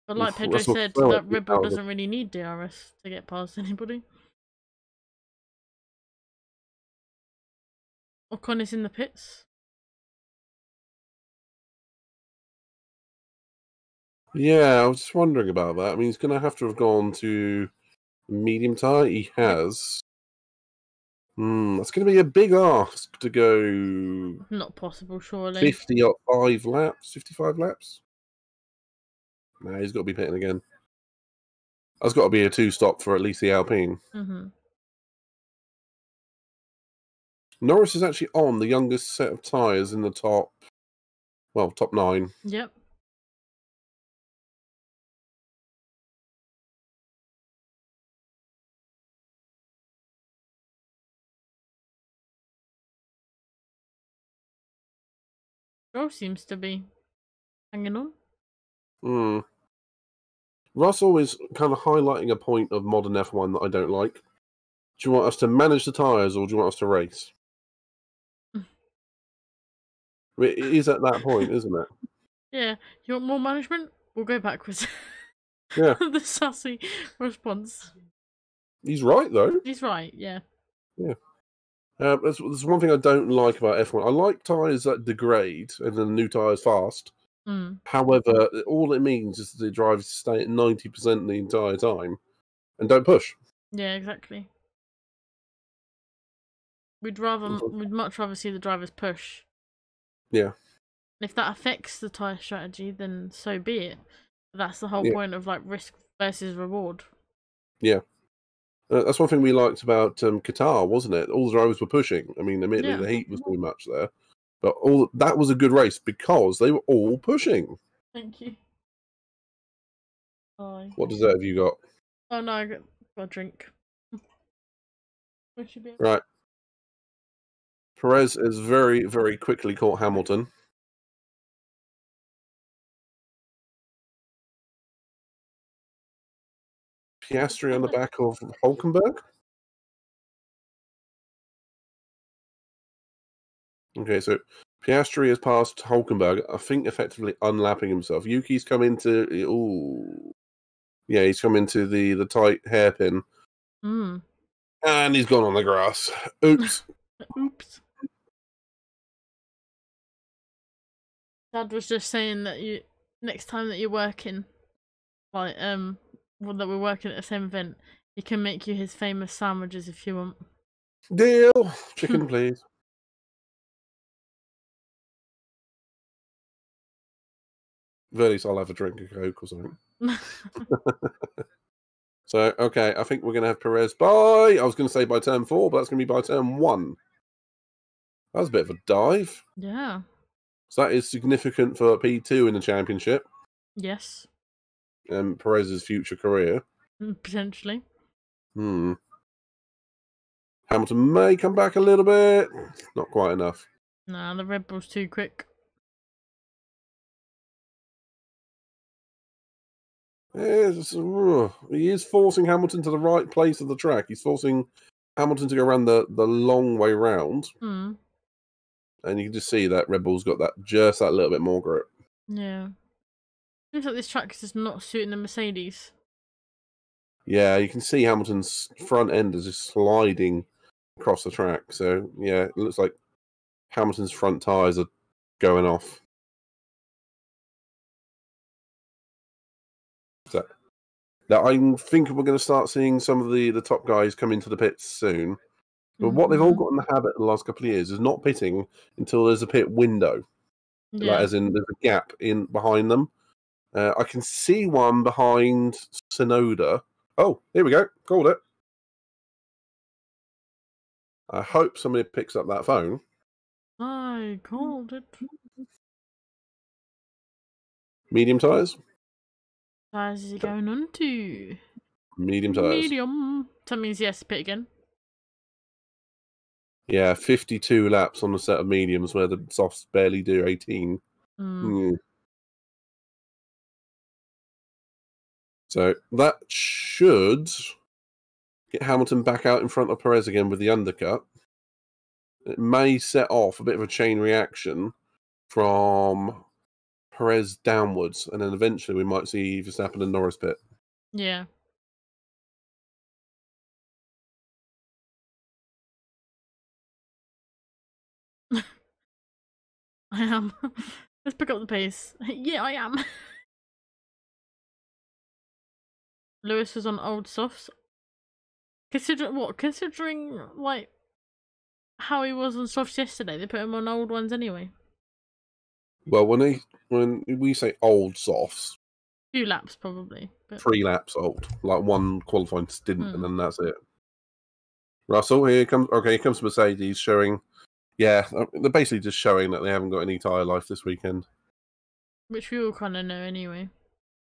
But like Pedro said, that Red Bull doesn't really need DRS to get past anybody. Ocon is in the pits. Yeah, I was just wondering about that. I mean, he's going to have to have gone to medium tyre. He has. Yep. That's going to be a big ask to go. Not possible, surely. 55 laps. No, he's got to be pitting again. That's got to be a 2-stop for at least the Alpine. Norris is actually on the youngest set of tyres in the top 9. Yep. Stroll seems to be hanging on. Russell is kind of highlighting a point of modern F1 that I don't like. Do you want us to manage the tyres or do you want us to race? It is at that point, isn't it? Yeah. You want more management? We'll go backwards. Yeah. The sassy response. He's right, though. He's right, yeah. Yeah. There's one thing I don't like about F1. I like tyres that degrade and then the new tyres fast. However, all it means is that the drivers stay at 90% the entire time and don't push. Yeah, exactly. We'd much rather see the drivers push. Yeah. If that affects the tyre strategy, then so be it. But that's the whole point of like risk versus reward. Yeah. That's one thing we liked about Qatar, wasn't it? All the drivers were pushing. I mean, admittedly, the heat was too much there. But that was a good race because they were all pushing. Thank you. Bye. What dessert have you got? Oh no, I got a drink. Right. Perez has very, very quickly caught Hamilton. Piastri on the back of Hulkenberg. Okay, so Piastri has passed Hulkenberg, I think effectively unlapping himself. Yuki's come into... Yeah, he's come into the tight hairpin. And he's gone on the grass. Oops. Oops. Dad was just saying that next time that you're working, like, that we're working at the same event, he can make you his famous sandwiches if you want. Deal. Chicken, please. Very least I'll have a drink of Coke or something. So, okay, I think we're going to have Perez I was going to say by turn 4, but that's going to be by turn 1. That was a bit of a dive. Yeah. So that is significant for P2 in the championship. Yes. And Perez's future career. Potentially. Hamilton may come back a little bit. Not quite enough. Nah, the Red Bull's too quick. He is forcing Hamilton to the right place of the track. He's forcing Hamilton to go around the long way round. And you can just see that Red Bull's got just that little bit more grip. Yeah. Seems like this track is just not suiting the Mercedes. Yeah, you can see Hamilton's front end is just sliding across the track. So, yeah, it looks like Hamilton's front tyres are going off. So, now I think we're going to start seeing some of the top guys come into the pits soon. But what they've all got in the habit in the last couple of years is not pitting until there's a pit window. Yeah. Like, as in there's a gap in behind them. I can see one behind Sonoda. Oh, here we go. Called it. I hope somebody picks up that phone. I called it. Medium tyres? Tyres is he going on to? Medium tyres. Medium. That means yes, pit again. Yeah, 52 laps on a set of mediums where the softs barely do 18. So that should get Hamilton back out in front of Perez again with the undercut. It may set off a bit of a chain reaction from Perez downwards, and then eventually we might see Verstappen and Norris pit. Yeah. I am. Let's pick up the pace. Yeah, I am. Lewis was on old softs. Considering like how he was on softs yesterday, they put him on old ones anyway. Well, when we say old softs, 2 laps probably. But... 3 laps old, like one qualifying stint, and then that's it. Russell, here comes Mercedes showing. Yeah, they're basically just showing that they haven't got any tyre life this weekend. Which we all kind of know anyway.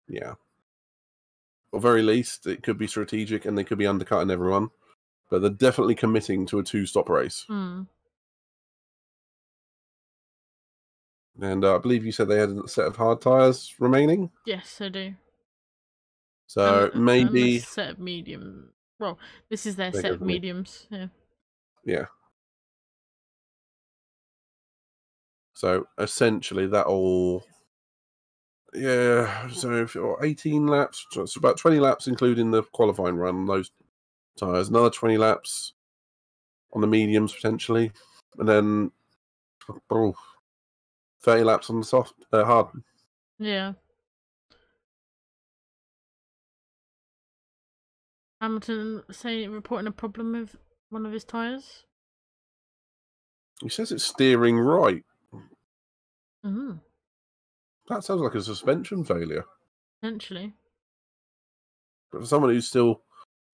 Yeah. At very least, it could be strategic and they could be undercutting everyone. But they're definitely committing to a 2-stop race. And I believe you said they had a set of hard tyres remaining? Yes, I do. So maybe... a set of medium. Well, this is their set of mediums. Yeah. Yeah. So essentially that'll... Yeah, so 18 laps, so it's about 20 laps including the qualifying run on those tyres. Another 20 laps on the mediums potentially. And then 30 laps on the hard. Yeah. Hamilton reporting a problem with one of his tyres. He says it's steering right. That sounds like a suspension failure. Potentially. But for someone who's still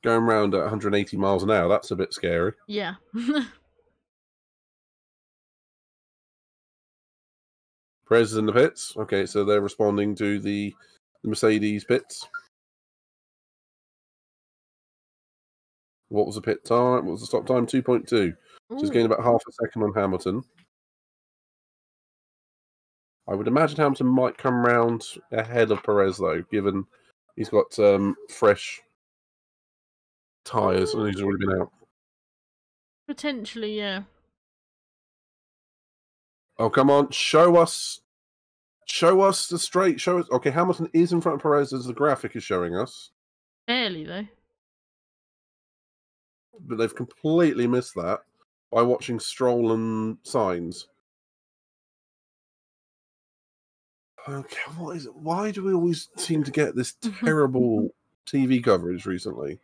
going around at 180 miles an hour, that's a bit scary. Yeah. Perez is in the pits. Okay, so they're responding to the Mercedes pits. What was the pit time? What was the stop time? 2.2. Just gained about half a second on Hamilton. I would imagine Hamilton might come round ahead of Perez, though, given he's got fresh tyres and he's already been out. Potentially, yeah. Oh, come on. Show us the straight. Show us. Okay, Hamilton is in front of Perez as the graphic is showing us. Barely, though. But they've completely missed that by watching Stroll and Sainz. Okay, what is it? Why do we always seem to get this terrible TV coverage recently?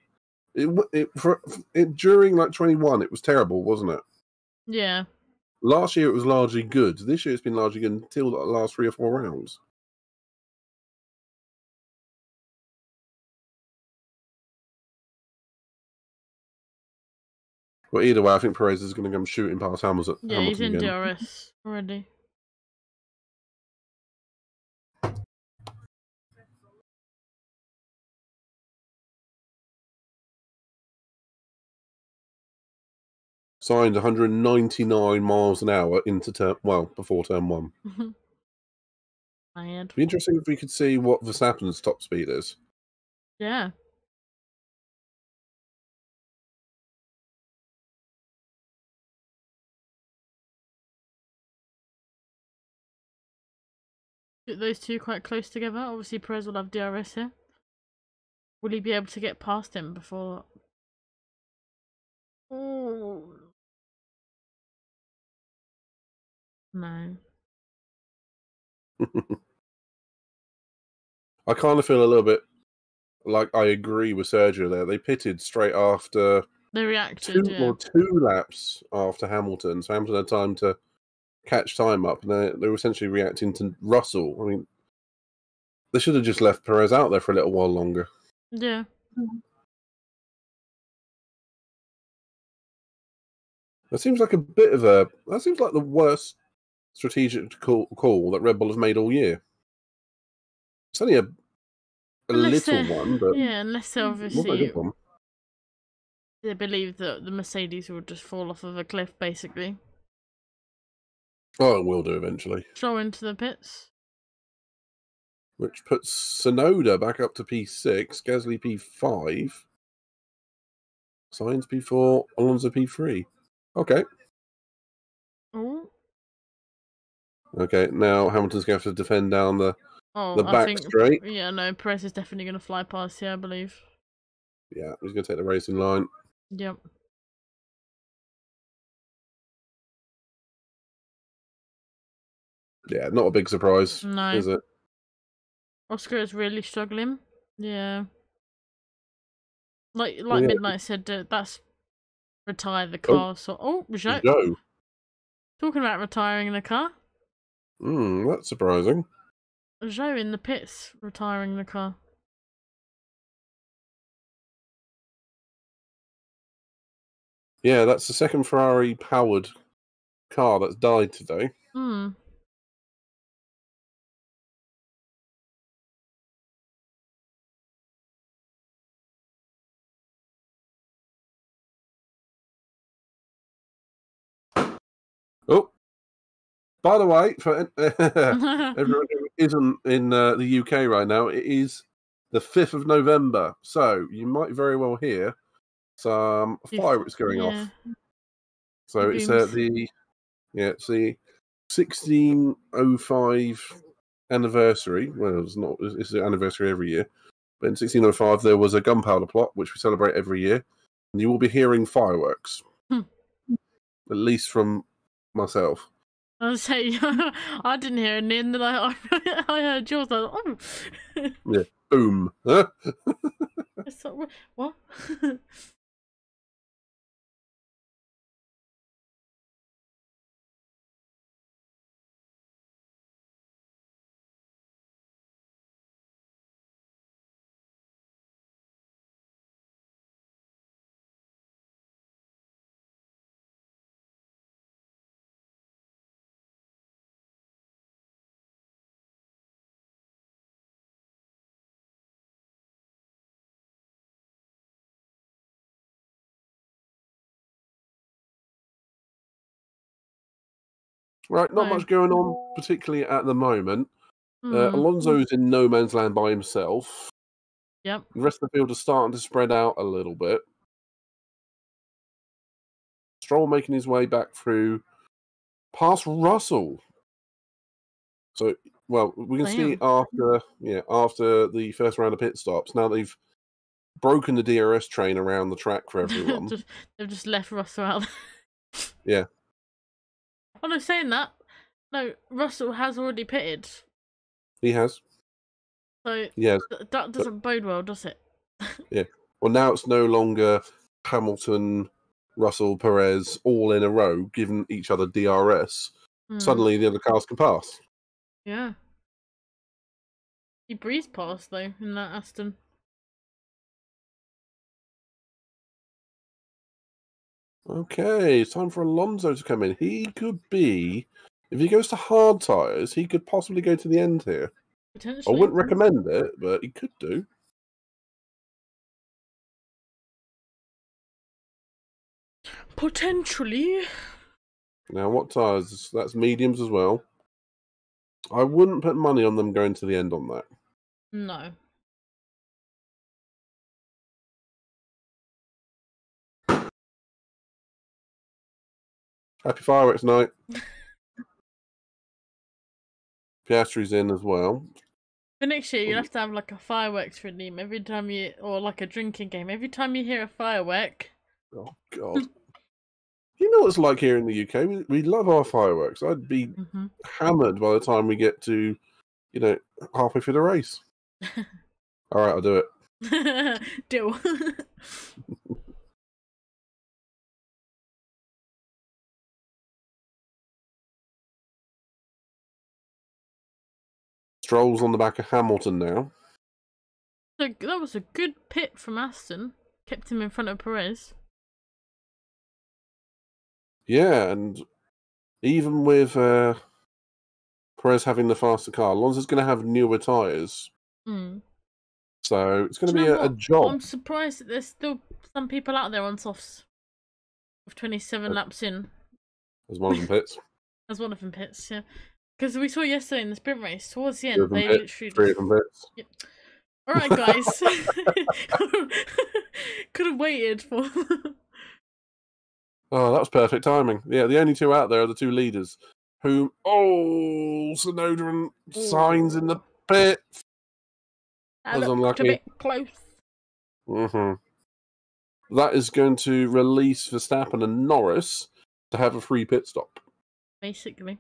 During like 21, it was terrible, wasn't it? Yeah. Last year it was largely good. This year it's been largely good until the last 3 or 4 rounds. Well, either way, I think Perez is going to come shooting past Hamilton. Yeah, he's in again. DRS already. Signed 199 miles an hour into before turn 1. It'd be interesting if we could see what Verstappen's top speed is. Yeah. Get those two quite close together. Obviously, Perez will have DRS here. Will he be able to get past him before? Oh. No. I kind of feel a little bit like I agree with Sergio there. They pitted straight after They reacted, two laps after Hamilton, so Hamilton had time to catch time up, and they were essentially reacting to Russell. I mean, they should have just left Perez out there for a little while longer. Yeah. That seems like that seems like the worst strategic call that Red Bull have made all year. It's only a little one, but yeah, unless they obviously a good one. They believe that the Mercedes will just fall off of a cliff, basically. Oh, it will do eventually. Stroll into the pits. Which puts Tsunoda back up to P6, Gasly P5, Sainz P4, Alonso P3. Okay. Oh. Okay, now Hamilton's going to have to defend down the back straight. Yeah, no, Perez is definitely going to fly past here, I believe. Yeah, he's going to take the racing line. Yep. Yeah, not a big surprise, is it? Oscar is really struggling. Yeah. Like Midnight said, that's retire the car. Zhou. Talking about retiring the car. That's surprising. Zhou in the pits, retiring the car. Yeah, that's the second Ferrari-powered car that's died today. Oh, by the way, for everyone who isn't in the UK right now, it is the 5th of November, so you might very well hear some fireworks going off. So it's the 1605 anniversary. Well, it's the anniversary every year, but in 1605 there was a gunpowder plot, which we celebrate every year, and you will be hearing fireworks, at least from myself. I was saying, I didn't hear any, and then I heard yours. I was like, oh. Yeah, boom. Huh? What? Right, not much going on, particularly at the moment. Alonso's in no man's land by himself. Yep. The rest of the field is starting to spread out a little bit. Stroll making his way back through past Russell. So, well, we can see after the first round of pit stops, now they've broken the DRS train around the track for everyone. They've just left Russell out. Yeah. Oh, no, saying that, no, Russell has already pitted. He has. So that doesn't bode well, does it? Yeah. Well, now it's no longer Hamilton, Russell, Perez all in a row giving each other DRS. Suddenly the other cars can pass. Yeah. He breezed past, though, in that Aston. Okay, it's time for Alonso to come in. He could be, if he goes to hard tyres, he could possibly go to the end here. Potentially. I wouldn't recommend it, but he could do. Potentially. Now, what tyres? That's mediums as well. I wouldn't put money on them going to the end on that. No. Happy fireworks night. Piastri's in as well. For next year, you'll have to have like a fireworks redeem every time or like a drinking game. Every time you hear a firework. Oh, God. You know what it's like here in the UK? We love our fireworks. I'd be hammered by the time we get to, halfway through the race. All right, I'll do it. Deal. Stroll's on the back of Hamilton now. So that was a good pit from Aston. Kept him in front of Perez. Yeah, and even with Perez having the faster car, Alonso's going to have newer tyres. So it's going to be a job. I'm surprised that there's still some people out there on softs with 27 laps in. As one of them pits. As one of them pits, yeah. Because we saw yesterday in the sprint race, towards the end, they literally... Three of them pits. Yep. Alright, guys. Could have waited for... Oh, that was perfect timing. Yeah, the only two out there are the two leaders. Who... Oh, Tsunoda and Sainz in the pit. That was unlucky. A bit close. That is going to release Verstappen and Norris to have a free pit stop. Basically.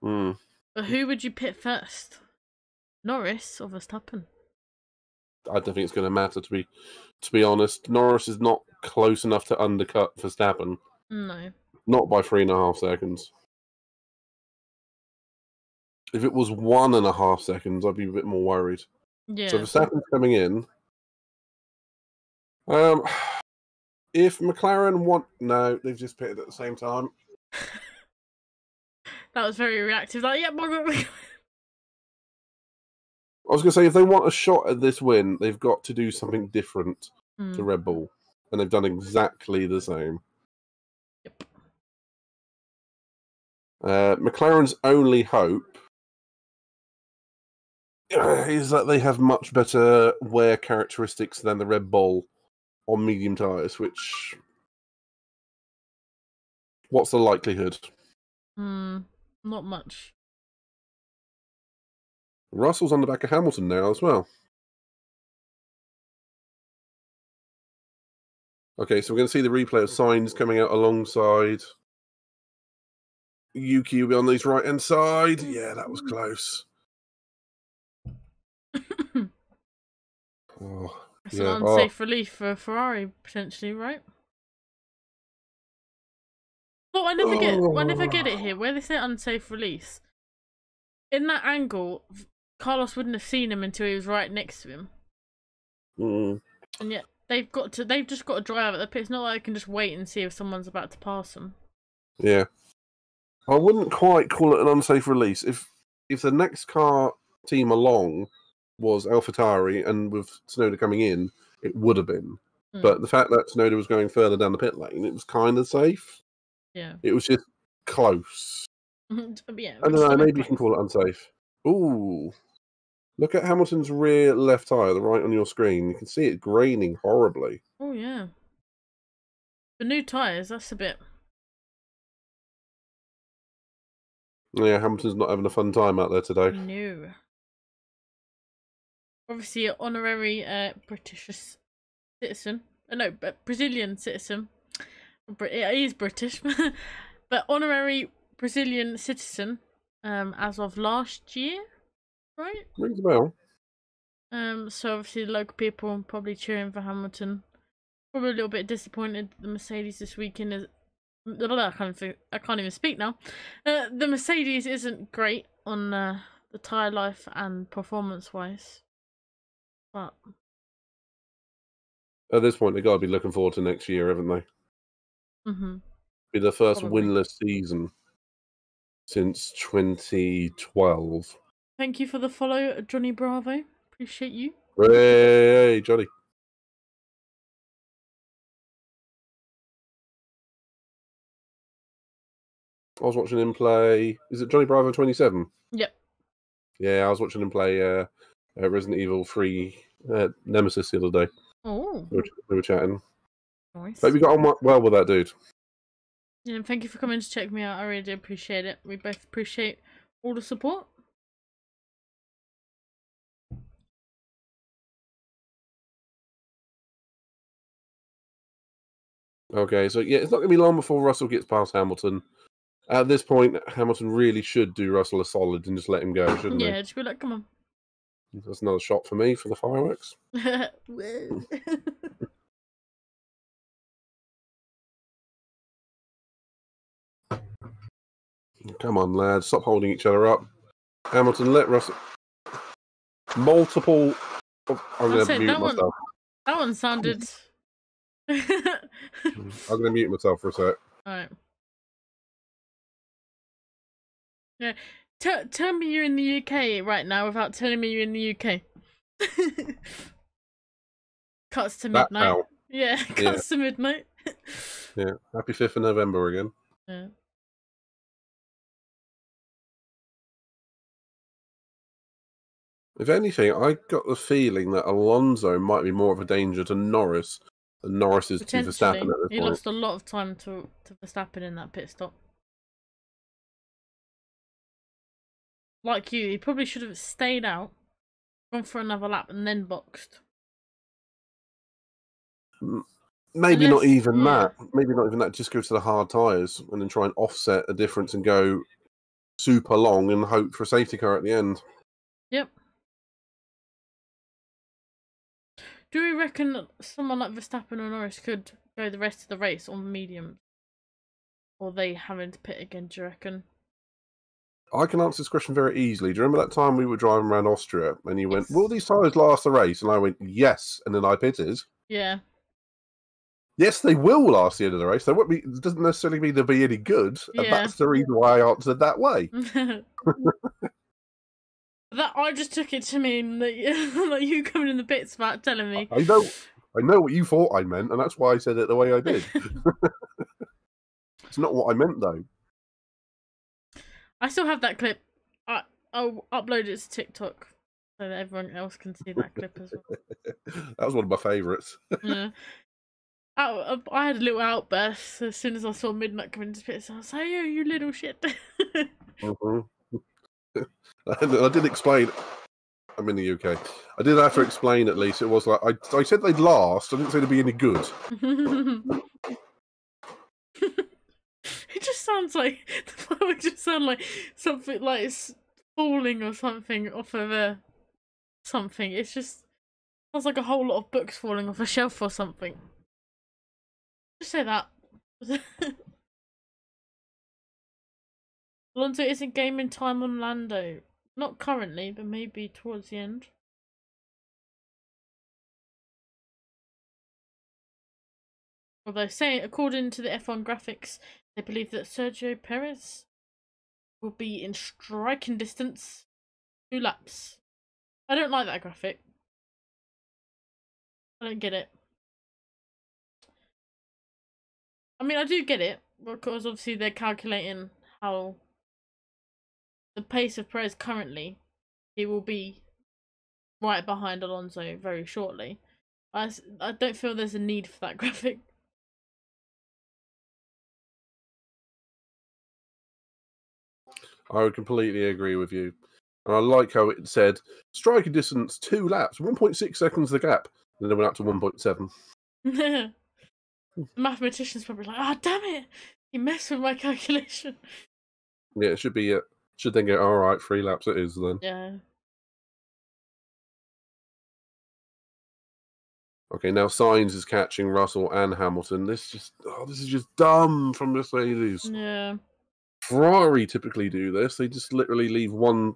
But who would you pit first? Norris or Verstappen? I don't think it's going to matter, to be honest. Norris is not close enough to undercut Verstappen. No. Not by 3.5 seconds. If it was 1.5 seconds, I'd be a bit more worried. Yeah. So Verstappen's coming in. If McLaren want... No, they've just pitted at the same time. That was very reactive. Like, yeah, I was going to say, if they want a shot at this win, they've got to do something different to Red Bull. And they've done exactly the same. Yep. McLaren's only hope is that they have much better wear characteristics than the Red Bull on medium tyres, which... What's the likelihood? Not much. Russell's on the back of Hamilton now as well. Okay, so we're going to see the replay of Sainz coming out alongside Yuki will be on his right-hand side. Yeah, that was close. That's an unsafe relief for Ferrari, potentially, right? Well, I never get it here. Where they say unsafe release, in that angle, Carlos wouldn't have seen him until he was right next to him. And yet they've just got to drive at the pit. It's not like they can just wait and see if someone's about to pass them. Yeah, I wouldn't quite call it an unsafe release. If the next car team along was AlphaTauri and with Tsunoda coming in, it would have been. But the fact that Tsunoda was going further down the pit lane, it was kind of safe. Yeah. It was just close. Yeah, I don't know, maybe you can call it unsafe. Ooh. Look at Hamilton's rear left tyre, the right on your screen. You can see it graining horribly. Oh, yeah. The new tyres, that's a bit... Yeah, Hamilton's not having a fun time out there today. No. Obviously, an honorary British citizen. No, Brazilian citizen. He is British, but honorary Brazilian citizen as of last year, right? Rings a bell. So obviously the local people probably cheering for Hamilton. Probably a little bit disappointed the Mercedes this weekend is... I can't even speak now. The Mercedes isn't great on the tyre life and performance-wise. But... At this point, they've got to be looking forward to next year, haven't they? Be the first winless season since 2012. Thank you for the follow, Johnny Bravo. Appreciate you. Hey, Johnny. I was watching him play... Is it Johnny Bravo 27? Yep. Yeah, I was watching him play Resident Evil 3 Nemesis the other day. Oh. We were chatting. Nice. Hope you got on well with that dude. Yeah, thank you for coming to check me out. I really do appreciate it. We both appreciate all the support. Okay, so yeah, it's not going to be long before Russell gets past Hamilton. At this point, Hamilton really should do Russell a solid and just let him go, shouldn't he? Yeah, just be like, come on. That's another shot for me for the fireworks. Come on, lads. Stop holding each other up. Hamilton, let Russell... multiple. Oh, I'm going to mute myself. That one sounded. I'm going to mute myself for a sec. All right. Yeah. Tell me you're in the UK right now without telling me you're in the UK. Cuts to midnight. Yeah, cuts to midnight. Yeah. Happy 5th of November again. Yeah. If anything, I got the feeling that Alonso might be more of a danger to Norris than Norris is to Verstappen at this point. He lost a lot of time to Verstappen in that pit stop. Like you, he probably should have stayed out, gone for another lap, and then boxed. Maybe not even that. Maybe not even that. Just go to the hard tyres and then try and offset a difference and go super long and hope for a safety car at the end. Yep. Do we reckon that someone like Verstappen or Norris could go the rest of the race on mediums? Or are they having to pit again, do you reckon? I can answer this question very easily. Do you remember that time we were driving around Austria and you went, will these tyres last the race? And I went, yes. And then I pitted. Yeah. Yes, they will last the end of the race. It doesn't necessarily mean they'll be any good. Yeah. And that's the reason why I answered that way. That I just took it to mean that you coming in the pits about telling me. I know what you thought I meant, and that's why I said it the way I did. It's not what I meant, though. I still have that clip. I'll upload it to TikTok so that everyone else can see that clip as well. That was one of my favourites. Yeah. I had a little outburst as soon as I saw Midnight come into the pits. I was like, "Oh, you little shit." I did explain. I'm in the UK. I did have to explain at least. It was like I said they'd last. I didn't say they'd be any good. It just sounds like the fireworks just sound like something like it's falling or something off of something. It's just sounds like a whole lot of books falling off a shelf or something. Just say that. Alonso isn't gaming time on Lando. Not currently, but maybe towards the end. Although, according to the F1 graphics, they believe that Sergio Perez will be in striking distance 2 laps. I don't like that graphic. I don't get it. I mean, I do get it, because obviously they're calculating how the pace of Perez currently, he will be right behind Alonso very shortly. I don't feel there's a need for that graphic. I would completely agree with you. And I like how it said, striking distance 2 laps, 1.6 seconds the gap. And then it went up to 1.7. The mathematician's probably like, oh, damn it! You messed with my calculation. Yeah, it should be, should then go, alright, 3 laps it is then. Yeah. Okay, now Sainz is catching Russell and Hamilton. This is just dumb from Mercedes. Yeah. Ferrari typically do this. They just literally leave one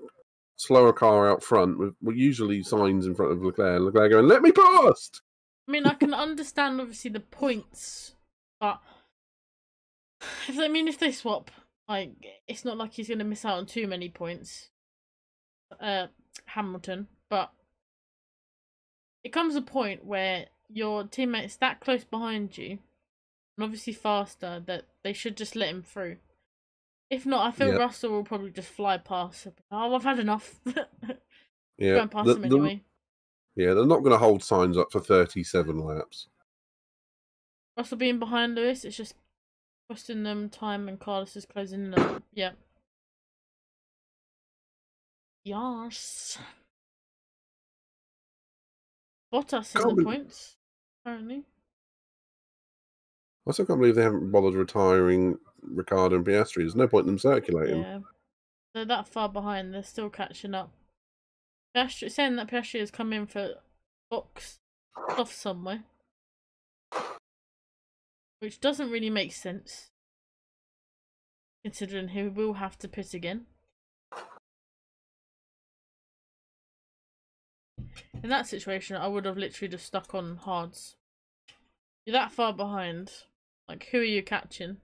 slower car out front with usually Sainz in front of Leclerc. And Leclerc going, let me past! I mean, I can understand obviously the points, but if they swap, like, it's not like he's going to miss out on too many points. Hamilton, but it comes a point where your teammate's that close behind you, and obviously faster, that they should just let him through. If not, I feel Russell will probably just fly past. Oh, I've had enough. Yeah, going past him anyway. Yeah, they're not going to hold Sainz up for 37 laps. Russell being behind Lewis, it's just costing them time, and Carlos is closing them. Yeah. Yes. Bottas in the points, apparently. I still can't believe they haven't bothered retiring Ricciardo and Piastri. There's no point in them circulating. Yeah. They're that far behind, they're still catching up. Piastri, saying that Piastri has come in for box off somewhere, which doesn't really make sense, considering he will have to pit again. In that situation, I would have literally just stuck on hards. You're that far behind. Like, who are you catching?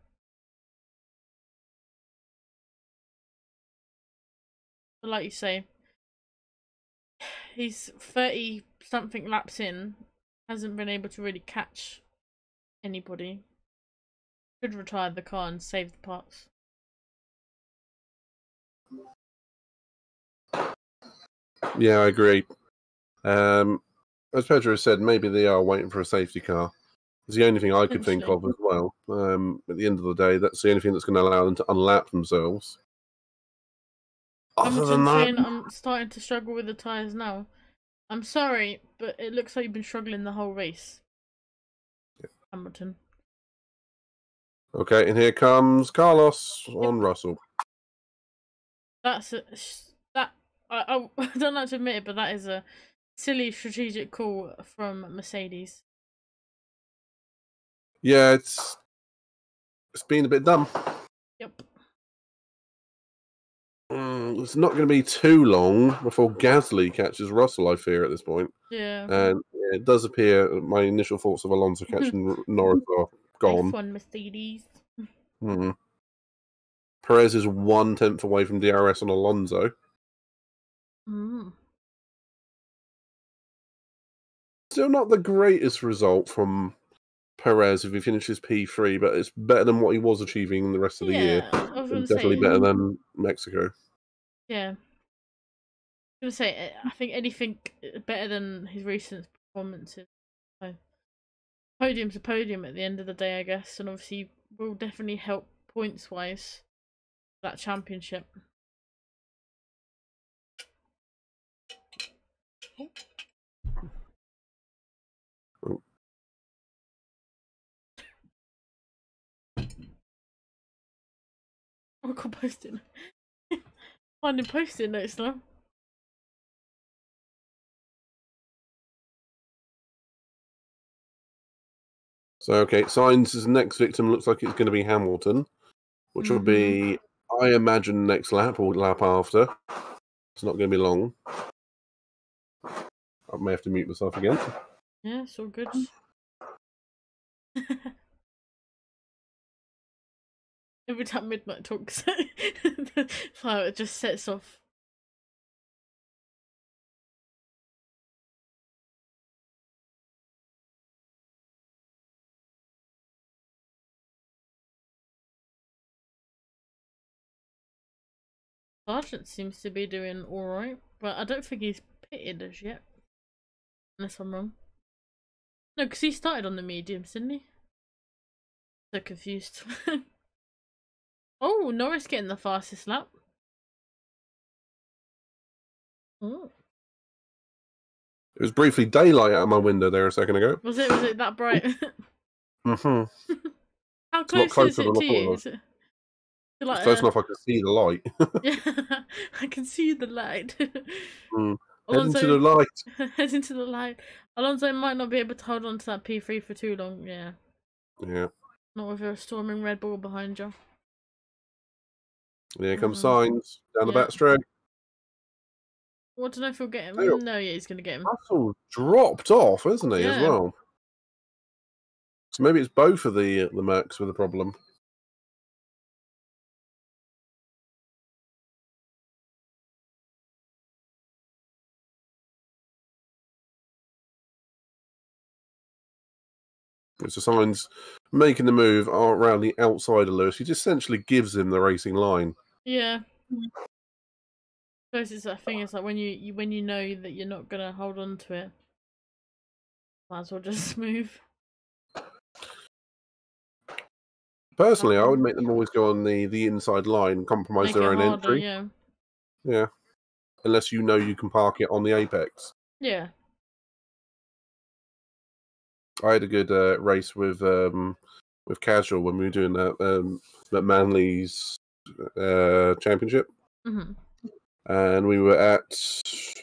But like you say, he's 30-something laps in, hasn't been able to really catch anybody. Should retire the car and save the parts. Yeah, I agree. As Pedro said, maybe they are waiting for a safety car. It's the only thing I could think of as well. At the end of the day, that's the only thing that's going to allow them to unlap themselves. Other than that, saying I'm starting to struggle with the tyres now. I'm sorry, but it looks like you've been struggling the whole race. Yeah. Hamilton. Okay, and here comes Carlos on Russell. That's I don't like to admit it, but that is a silly strategic call from Mercedes. Yeah, it's been a bit dumb. Yep. It's not going to be too long before Gasly catches Russell, I fear, at this point. Yeah. And it does appear my initial thoughts of Alonso catching Norris are gone. F1 Mercedes. Perez is 1/10 away from DRS on Alonso. Still not the greatest result from Perez if he finishes P3, but it's better than what he was achieving in the rest of the year. And definitely better than Mexico. Yeah. I was going to say, I think anything better than his recent performances. So, podium's a podium at the end of the day, I guess, and obviously will definitely help points-wise that championship. I got post-it. Finding post-it notes now. So, okay, Sainz's next victim looks like it's going to be Hamilton, which will be, I imagine, next lap or lap after. It's not going to be long. I may have to mute myself again. Yeah, it's all good. Every time Midnight talks, the fire just sets off. Sargent seems to be doing alright, but I don't think he's pitted as yet. Unless I'm wrong. No, because he started on the mediums, didn't he? So confused. Oh, Norris getting the fastest lap. Oh. It was briefly daylight out of my window there a second ago. Was it that bright? How close is it to you? Is it like it's close enough I can see the light. Yeah, I can see the light. Head into the light. Head into the light. Alonso might not be able to hold on to that P3 for too long. Yeah. Yeah. Not with a storming Red Bull behind you. Here comes Sainz down the back straight. Well, I don't know if he'll get him. No, yeah, he's going to get him. Russell dropped off, isn't he, as well? So maybe it's both of the Mercs with a problem. So Sainz making the move around the outside of Lewis. He just essentially gives him the racing line. Yeah. Suppose it's that thing. It's like when you know that you're not gonna hold on to it, might as well just move. Personally, I would make them always go on the inside line and compromise their own entry. Yeah. Yeah. Unless you know you can park it on the apex. Yeah. I had a good race with Casual when we were doing that Manly's championship, and we were at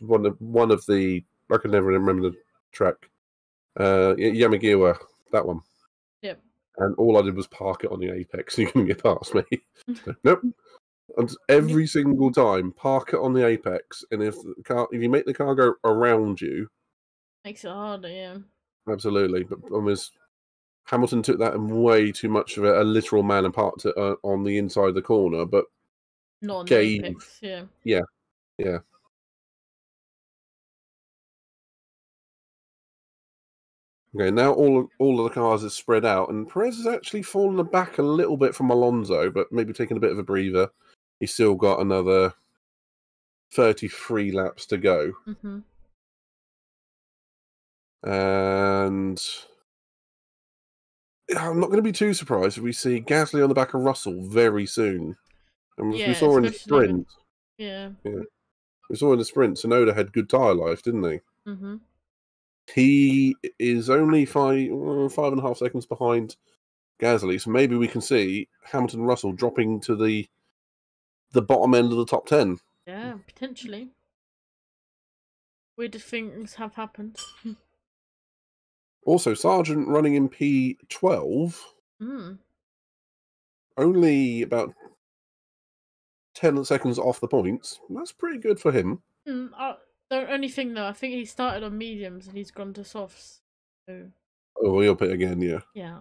one of the, I can never remember the track, Yamagiwa, that one. Yep. And all I did was park it on the apex. You couldn't get past me. So, nope. And every single time, park it on the apex, and if you make the car go around you, Makes it harder, yeah. Absolutely. But almost Hamilton took that in way too much of a literal man apart on the inside of the corner, but Not on the gave... apex, yeah. Yeah, yeah. Okay, now all of the cars are spread out, and Perez has actually fallen back a little bit from Alonso, but maybe taking a bit of a breather. He's still got another 33 laps to go. Mm-hmm. And I'm not going to be too surprised if we see Gasly on the back of Russell very soon. And as we saw in the sprint, yeah, we saw in the sprint, Tsunoda had good tyre life, didn't he? Mm-hmm. He is only 5.5 seconds behind Gasly, so maybe we can see Hamilton and Russell dropping to the bottom end of the top 10. Yeah, potentially. Weird things have happened. Also, Sargent running in P12, Mm. only about 10 seconds off the points. That's pretty good for him. The only thing, though, I think he started on mediums and he's gone to softs. So... Oh, he'll pit again, yeah. Yeah.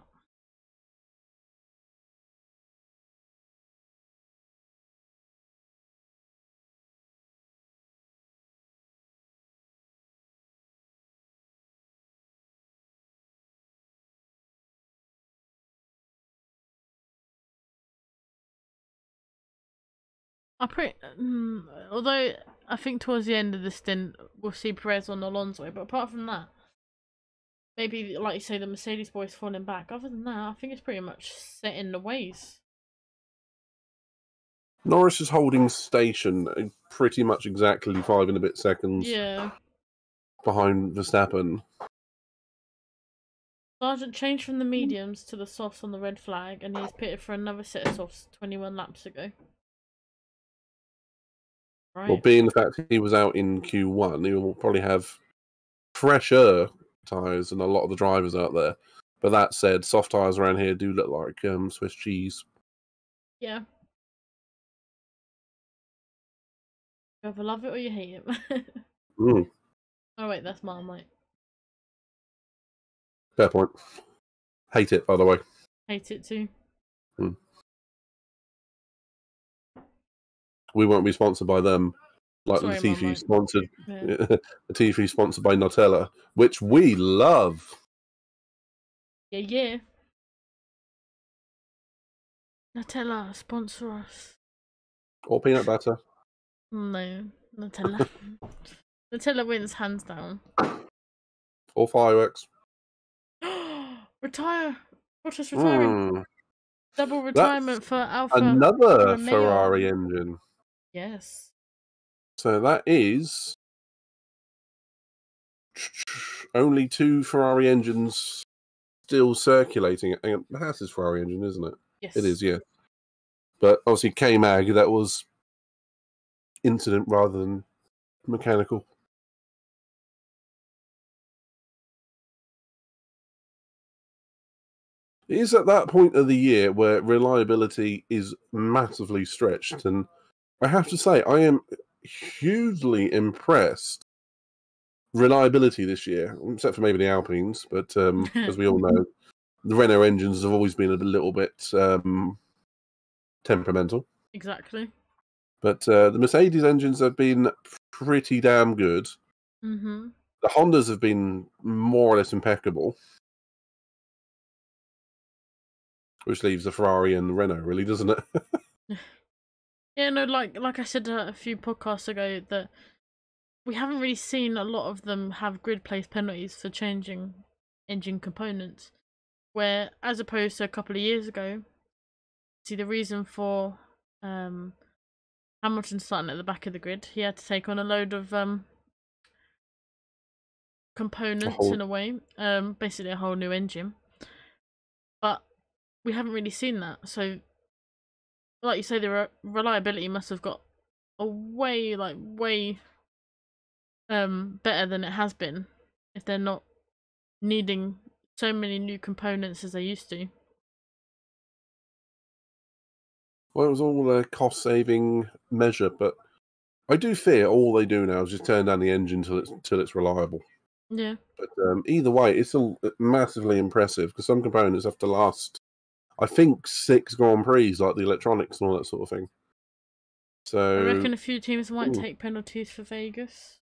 Although I think towards the end of the stint we'll see Perez on Alonso, but apart from that, maybe like you say, the Mercedes boys falling back. Other than that, I think it's pretty much set in the ways. Norris is holding station pretty much exactly 5 and a bit seconds behind Verstappen. Sargent changed from the mediums to the softs on the red flag, and he's pitted for another set of softs 21 laps ago. Right. Well, being the fact he was out in Q1, he will probably have fresher tyres than a lot of the drivers out there. But that said, soft tyres around here do look like Swiss cheese. Yeah. You either love it or you hate it. Oh wait, that's Marmite. Fair point. Hate it, by the way. Hate it too. We won't be sponsored by them, like Sorry, Latifi sponsored. Yeah. Latifi sponsored by Nutella, which we love. Yeah. Nutella, sponsor us. Or peanut butter. No, Nutella. Nutella wins hands down. Or fireworks. Retire! Bottas retiring. Double retirement for Alpha. Another Ferrari engine. Yes. So that is only 2 Ferrari engines still circulating. That's his Ferrari engine, isn't it? Yes. It is, yeah. But obviously K-Mag, that was incident rather than mechanical. It is at that point of the year where reliability is massively stretched, and I have to say, I am hugely impressed. Reliability this year, except for maybe the Alpines, but as we all know, the Renault engines have always been a little bit temperamental. Exactly. But the Mercedes engines have been pretty damn good. Mm-hmm. The Hondas have been more or less impeccable. Which leaves the Ferrari and the Renault, really, doesn't it? Yeah, no, like I said a few podcasts ago, that we haven't really seen a lot of them have grid place penalties for changing engine components. Where, as opposed to a couple of years ago, see the reason for Hamilton starting at the back of the grid, he had to take on a load of components in a way, basically a whole new engine. But we haven't really seen that, so like you say, the reliability must have got way better than it has been if they're not needing so many new components as they used to. Well, it was all a cost-saving measure, but I do fear all they do now is just turn down the engine till it's reliable. Yeah. But either way, it's still massively impressive because some components have to last, I think, 6 Grand Prix, like the electronics and all that sort of thing. So I reckon a few teams might take penalties for Vegas.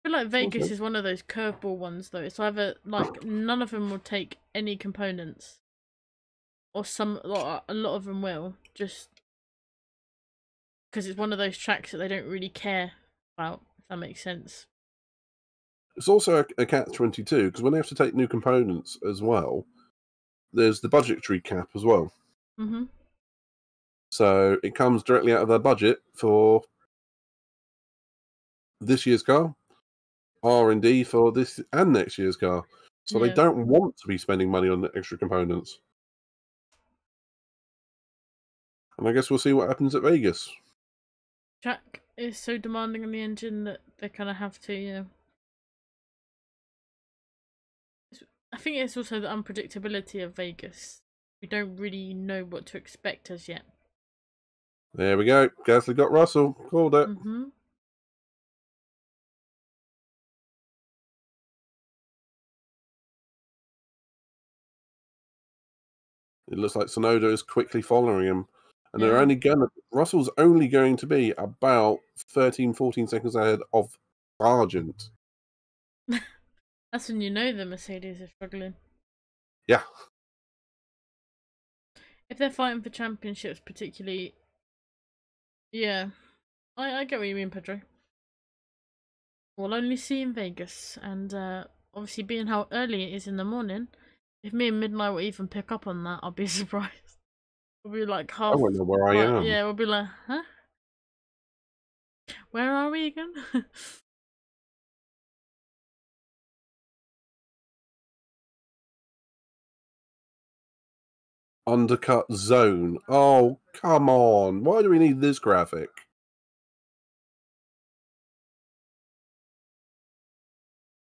I feel like Vegas is one of those curveball ones, though. It's either like none of them will take any components, or a lot of them will, just because it's one of those tracks that they don't really care about. If that makes sense. it's also a catch-22 because when they have to take new components as well, there's the budgetary cap as well. Mm-hmm. So it comes directly out of their budget for this year's car, R&D for this and next year's car. So they don't want to be spending money on the extra components. And I guess we'll see what happens at Vegas. Track is so demanding on the engine that they kind of have to, yeah. I think it's also the unpredictability of Vegas. We don't really know what to expect as yet. There we go. Gasly got Russell. Called it. Mm-hmm. It looks like Tsunoda is quickly following him. And they're only Russell's only going to be about 13, 14 seconds ahead of Sargent. That's when you know the Mercedes are struggling. Yeah. If they're fighting for championships, particularly, yeah, I get what you mean, Pedro. We'll only see in Vegas, and obviously, being how early it is in the morning, if me and Midnight will even pick up on that, I'll be surprised. We'll be like half. I won't know where I am. Yeah, we'll be like, huh? Where are we again? Undercut zone. Oh, come on. Why do we need this graphic?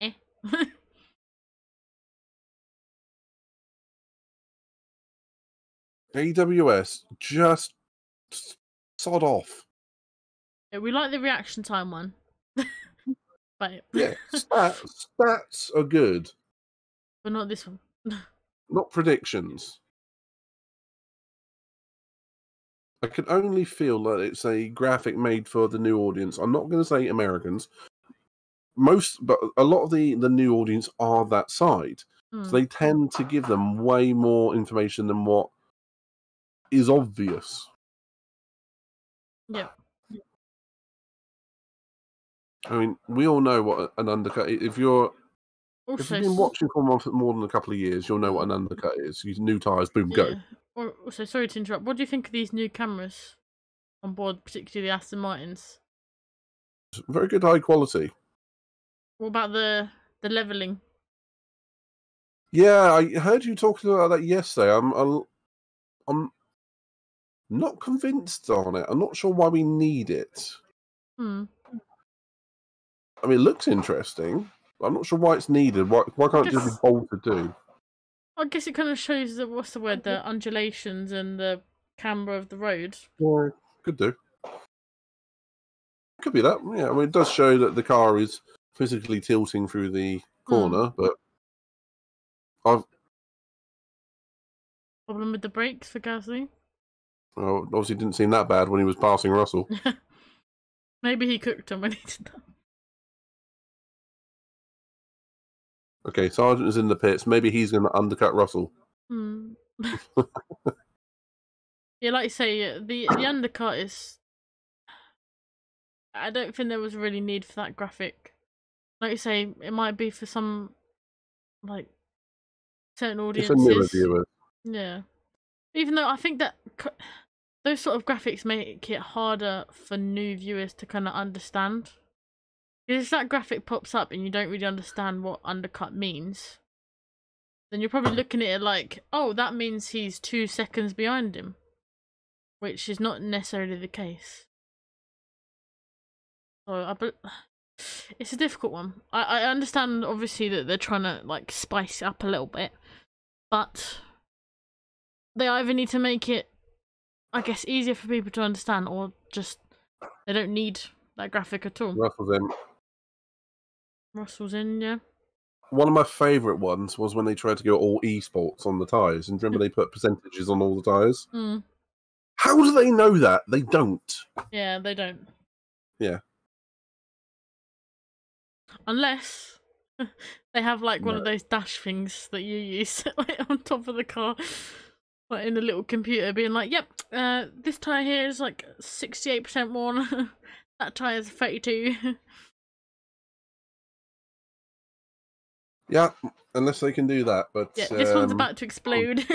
Eh. AWS, just sod off. Yeah, we like the reaction time one. But yeah, stats are good. But not this one. Not predictions. I can only feel that it's a graphic made for the new audience. I'm not going to say Americans. But a lot of the new audience are that side. So they tend to give them way more information than what is obvious. Yeah. I mean, we all know what an undercut is. If you've been watching for more than a couple of years, you'll know what an undercut is. You new tyres, boom, go. Also, sorry to interrupt. What do you think of these new cameras on board, particularly the Aston Martins? Very good, high quality. What about the leveling? Yeah, I heard you talking about that yesterday. I'm not convinced on it. I'm not sure why we need it. I mean, it looks interesting. I'm not sure why it's needed. Why can't it just be bolted to? I guess it kind of shows the the undulations and the camber of the road. Yeah, could do. Could be that. Yeah, I mean, it does show that the car is physically tilting through the corner, but problem with the brakes for Gasly. Well, obviously, it didn't seem that bad when he was passing Russell. Maybe he cooked him when he did that. Okay, Sargent is in the pits. Maybe he's going to undercut Russell. Yeah, like you say, the undercut is. I don't think there was really need for that graphic. Like you say, it might be for some, like, certain audiences. It's a newer viewer. Yeah. Even though I think that those sort of graphics make it harder for new viewers to kind of understand. Because if that graphic pops up and you don't really understand what undercut means, then you're probably looking at it like, oh, that means he's 2 seconds behind him. Which is not necessarily the case. So it's a difficult one. I understand, obviously, that they're trying to, like, spice it up a little bit. But they either need to make it, I guess, easier for people to understand, or just they don't need that graphic at all. Russell's in. Russell's in, yeah. One of my favourite ones was when they tried to go all esports on the tyres. And remember they put percentages on all the tyres? Mm. How do they know that? They don't. Yeah, they don't. Yeah. Unless they have like one of those dash things that you use like on top of the car. Like in a little computer being like, yep, this tyre here is like 68% worn. That tyre is 32. Yeah, unless they can do that. But yeah, this one's about to explode.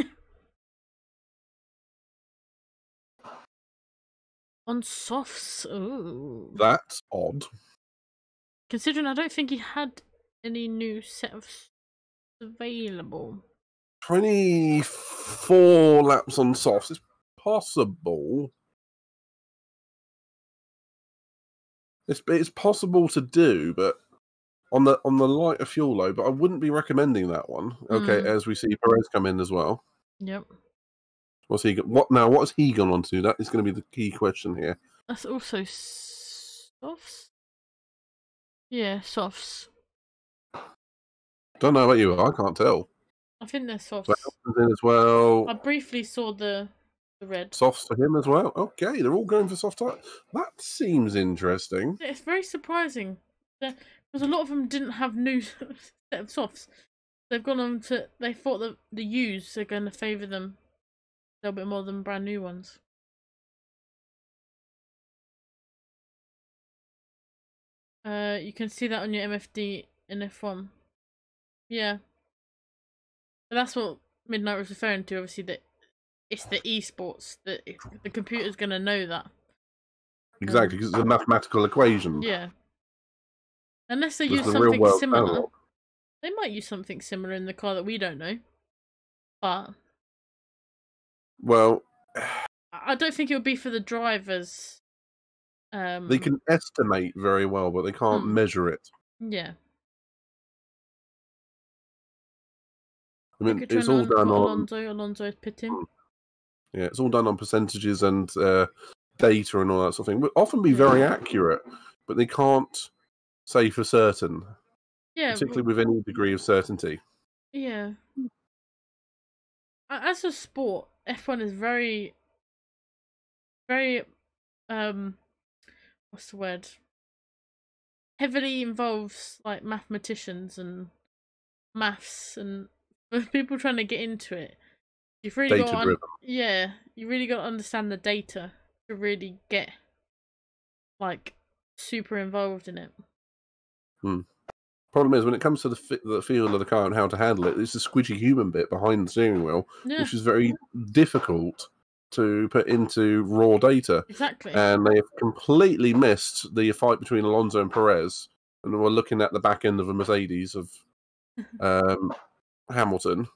On softs. Ooh. That's odd. Considering I don't think he had any new set of available. 24 laps on softs is possible. It's possible to do, but on the lighter fuel load. But I wouldn't be recommending that one. Okay, as we see Perez come in as well. Yep. What's he? What now? What has he gone on to? That is going to be the key question here. That's also softs. Yeah, softs. Don't know about you. I can't tell. I think they're softs. In as well. I briefly saw the red. Softs for him as well. Okay, they're all going for soft tyre. That seems interesting. It's very surprising because a lot of them didn't have new set of softs. They've gone on to. They thought that the used are going to favour them a little bit more than brand new ones. You can see that on your MFD in F1. Yeah. But that's what Midnight was referring to, obviously, that it's the esports, that the computer's going to know that. Exactly, because it's a mathematical equation. Yeah. Unless they use something similar. Analog. They might use something similar in the car that we don't know. But... well... I don't think it would be for the drivers. They can estimate very well, but they can't measure it. Yeah. I mean, it's all done on... Alonso's pitting. Yeah, it's all done on percentages and data and all that sort of thing. Would often be very accurate, but they can't say for certain. Yeah, particularly with any degree of certainty. Yeah. As a sport, F1 is very, very, what's the word? Heavily involves like mathematicians and maths and people trying to get into it. You've really got to, yeah, you really got to understand the data to really get like super involved in it. Problem is, when it comes to the feel of the car and how to handle it, it's the squidgy human bit behind the steering wheel, which is very difficult to put into raw data. Exactly. And they have completely missed the fight between Alonso and Perez, and we're looking at the back end of a Mercedes of Hamilton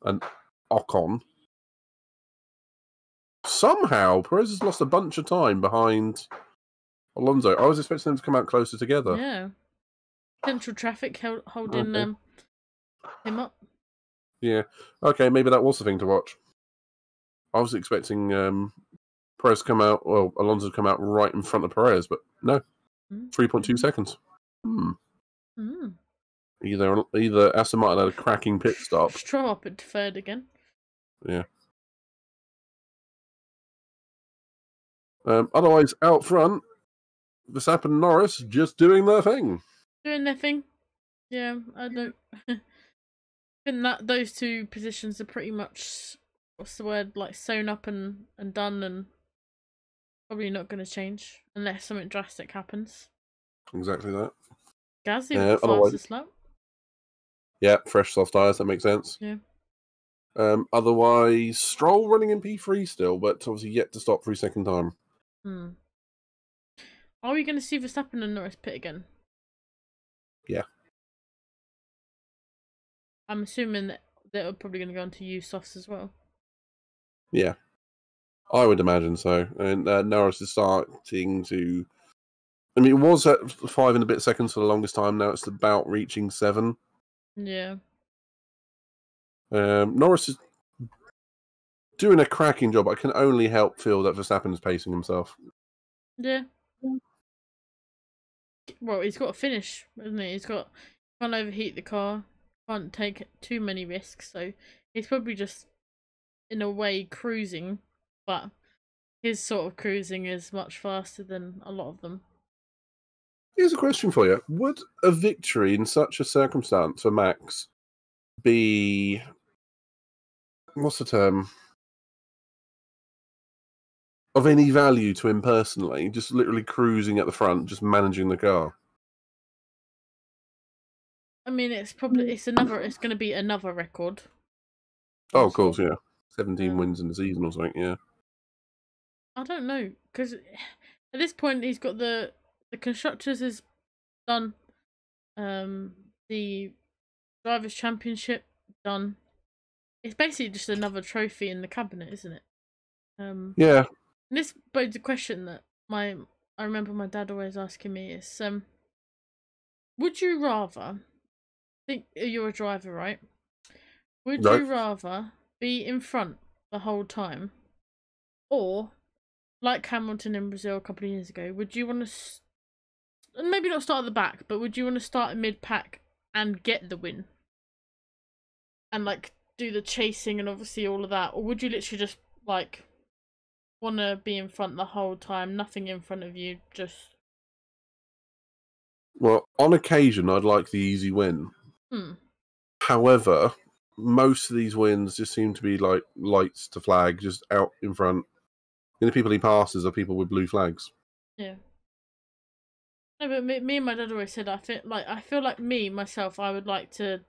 and Ocon. Somehow, Perez has lost a bunch of time behind Alonso. I was expecting them to come out closer together. Yeah. Central traffic holding him up. Yeah. Okay, maybe that was the thing to watch. I was expecting Perez to come out, well, Alonso to come out right in front of Perez, but no. 3.2 seconds. Either Aston Martin had a cracking pit stop. Stroll up at third again. Yeah. Otherwise, out front, Verstappen and Norris just doing their thing. Doing their thing. Yeah, I don't... I think that those two positions are pretty much, what's the word, like sewn up and done, and probably not going to change unless something drastic happens. Exactly that. Gasly fastest lap. Yeah, fresh soft tyres, that makes sense. Yeah. Otherwise, Stroll running in P3 still, but obviously yet to stop for his second time. Are we going to see Verstappen and Norris pit again? Yeah. I'm assuming that they're probably going to go on to use softs as well. Yeah. I would imagine so. And Norris is starting to... I mean, it was at 5 and a bit seconds for the longest time. Now it's about reaching 7. Yeah. Norris is doing a cracking job. I can only help feel that Verstappen is pacing himself. Yeah. well, he's got to finish, isn't he? Can't overheat the car, can't take too many risks, so he's probably just in a way cruising, but his sort of cruising is much faster than a lot of them. Here's a question for you. Would a victory in such a circumstance for Max be, what's the term, of any value to him personally? Just literally cruising at the front, just managing the car? I mean, it's going to be another record. Oh, of course, yeah. 17 wins in the season or something, yeah. I don't know, because at this point he's got the Constructors is done, the Drivers' Championship done. It's basically just another trophy in the cabinet, isn't it? Yeah. And this begs a question that I remember my dad always asking me is, would you rather, think you're a driver, right? Would you rather be in front the whole time, or like Hamilton in Brazil a couple of years ago, would you want to maybe not start at the back, but would you want to start mid-pack and get the win? And like do the chasing and obviously all of that, or would you literally just like want to be in front the whole time, nothing in front of you, just... Well, on occasion, I'd like the easy win. However, most of these wins just seem to be like lights to flag, just out in front. And the people he passes are people with blue flags. Yeah. No, but me and my dad always said, I feel like me, myself, I'd like to,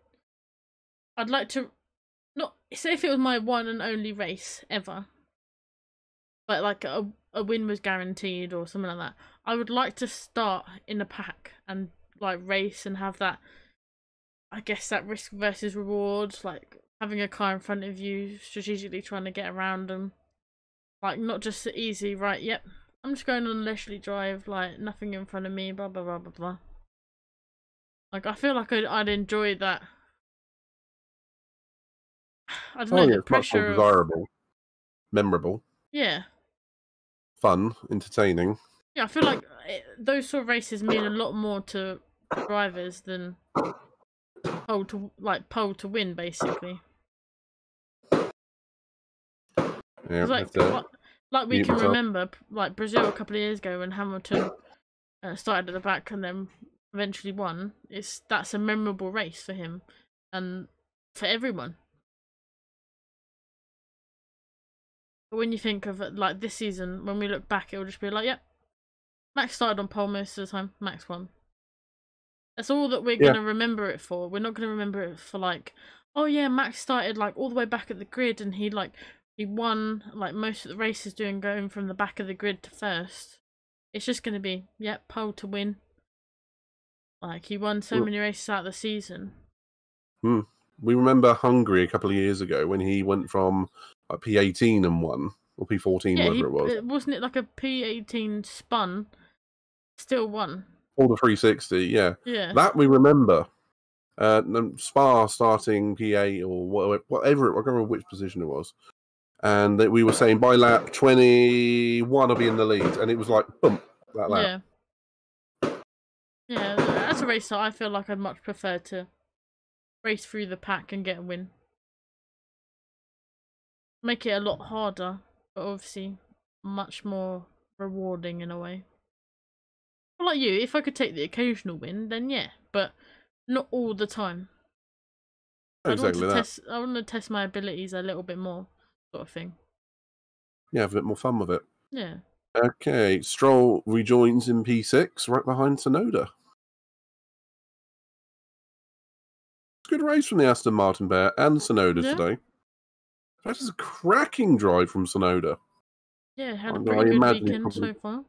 not, say if it was my one and only race ever, but like a win was guaranteed or something like that, I would like to start in a pack and like race and have that, I guess, that risk versus reward, like having a car in front of you, strategically trying to get around them. Like, not just the easy, right, yep, I'm just going on a leisurely drive, like, nothing in front of me, blah, blah, blah, blah, blah. Like, I feel like I'd enjoy that. I don't know, the pressure much more desirable, memorable. Yeah. Fun, entertaining. Yeah, I feel like those sort of races mean a lot more to drivers than pole to win, basically. Yeah, like we can remember, like Brazil a couple of years ago when Hamilton started at the back and then eventually won. That's a memorable race for him and for everyone. But when you think of it, like this season, when we look back, it'll just be like, yep, Max started on pole most of the time, Max won. That's all that we're gonna remember it for. We're not gonna remember it for like, oh yeah, Max started like all the way back at the grid and he won like most of the races going from the back of the grid to first. It's just gonna be, yep, pole to win. Like he won so many races out of the season. We remember Hungary a couple of years ago when he went from P18 and won, or P14, whatever it was. Wasn't it like a P18 spun? Still won. All the 360, yeah. Yeah. That we remember. Spa starting P8 or whatever, I can't remember which position it was. And we were saying by lap 21 I'll be in the lead. And it was like, boom, that lap. Yeah. Yeah, that's a race that I feel like I'd much prefer to race through the pack and get a win. Make it a lot harder, but obviously much more rewarding in a way. Well, like you, if I could take the occasional win, then yeah, but not all the time. Exactly I want to test my abilities a little bit more, sort of thing. Yeah, have a bit more fun with it. Yeah. Okay, Stroll rejoins in P6, right behind Tsunoda. Good race from the Aston Martin pair and Tsunoda today. That is a cracking drive from Tsunoda. Yeah, had a pretty good weekend so far.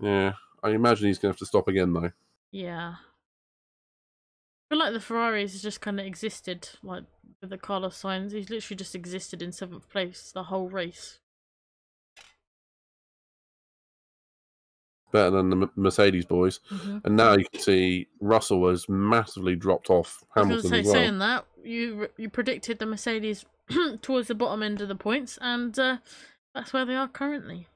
Yeah, I imagine he's going to have to stop again, though. Yeah. I feel like the Ferraris has just kind of existed, like, with the Carlos Sainz. He's literally just existed in 7th place the whole race. Better than the Mercedes boys. And now you can see Russell has massively dropped off Hamilton as well. Saying that, you predicted the Mercedes towards the bottom end of the points, and that's where they are currently.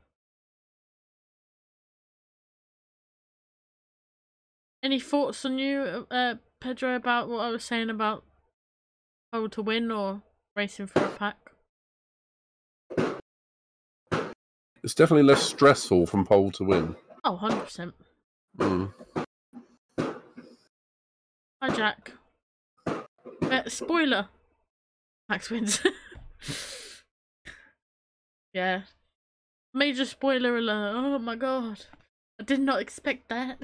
Any thoughts on you, Pedro, about what I was saying about pole to win or racing for a pack? It's definitely less stressful from pole to win. Oh, 100%. Hi, Jack. Spoiler. Max wins. Yeah. Major spoiler alert. Oh my god. I did not expect that.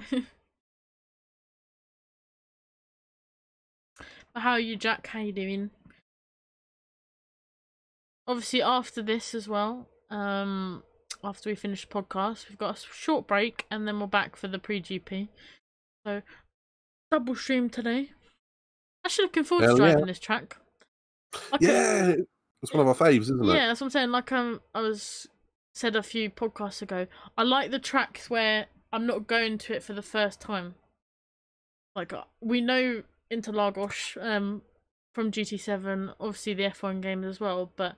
But how are you, Jack? How you doing? Obviously, after this as well, after we finish the podcast, we've got a short break and then we're back for the pre-GP. So, double stream today. Actually looking forward to driving this track. Yeah, it's one of our faves, isn't it? Yeah, that's what I'm saying. Like said a few podcasts ago, I like the tracks where I'm not going to it for the first time. Like, we know Interlagos from GT7, obviously the F1 games as well, but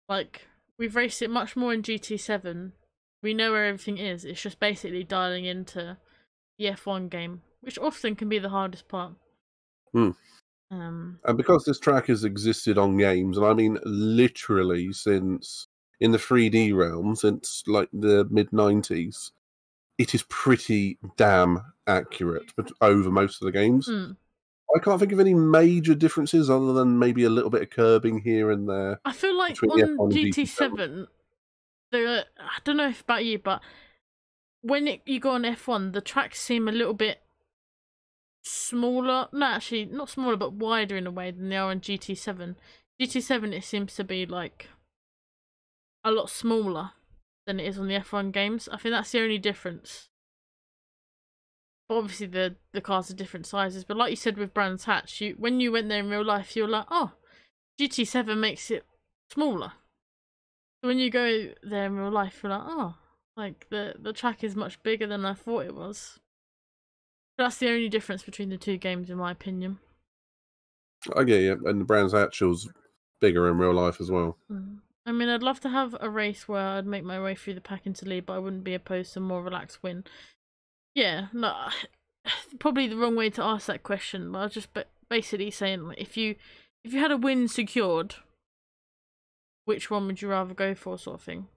like, we've raced it much more in GT7. We know where everything is. It's just basically dialing into the F1 game, which often can be the hardest part. And because this track has existed on games, and I mean literally since in the 3D realm, since like the mid-90s, it is pretty damn accurate over most of the games. I can't think of any major differences other than maybe a little bit of curbing here and there. I feel like on GT7, I don't know if about you, but when you go on F1, the tracks seem a little bit smaller. No, actually, not smaller, but wider in a way than they are on GT7. GT7, it seems to be like a lot smaller than it is on the F1 games. I think that's the only difference. But obviously, the cars are different sizes. But like you said with Brands Hatch, when you went there in real life, you were like, oh, GT7 makes it smaller. So when you go there in real life, you're like, oh, like the track is much bigger than I thought it was. That's the only difference between the two games, in my opinion. I get you, and the Brands Hatch was bigger in real life as well. I mean, I'd love to have a race where I'd make my way through the pack into lead, but I wouldn't be opposed to a more relaxed win. Yeah, no, probably the wrong way to ask that question, but I was just basically saying, like, if you had a win secured, which one would you rather go for, sort of thing?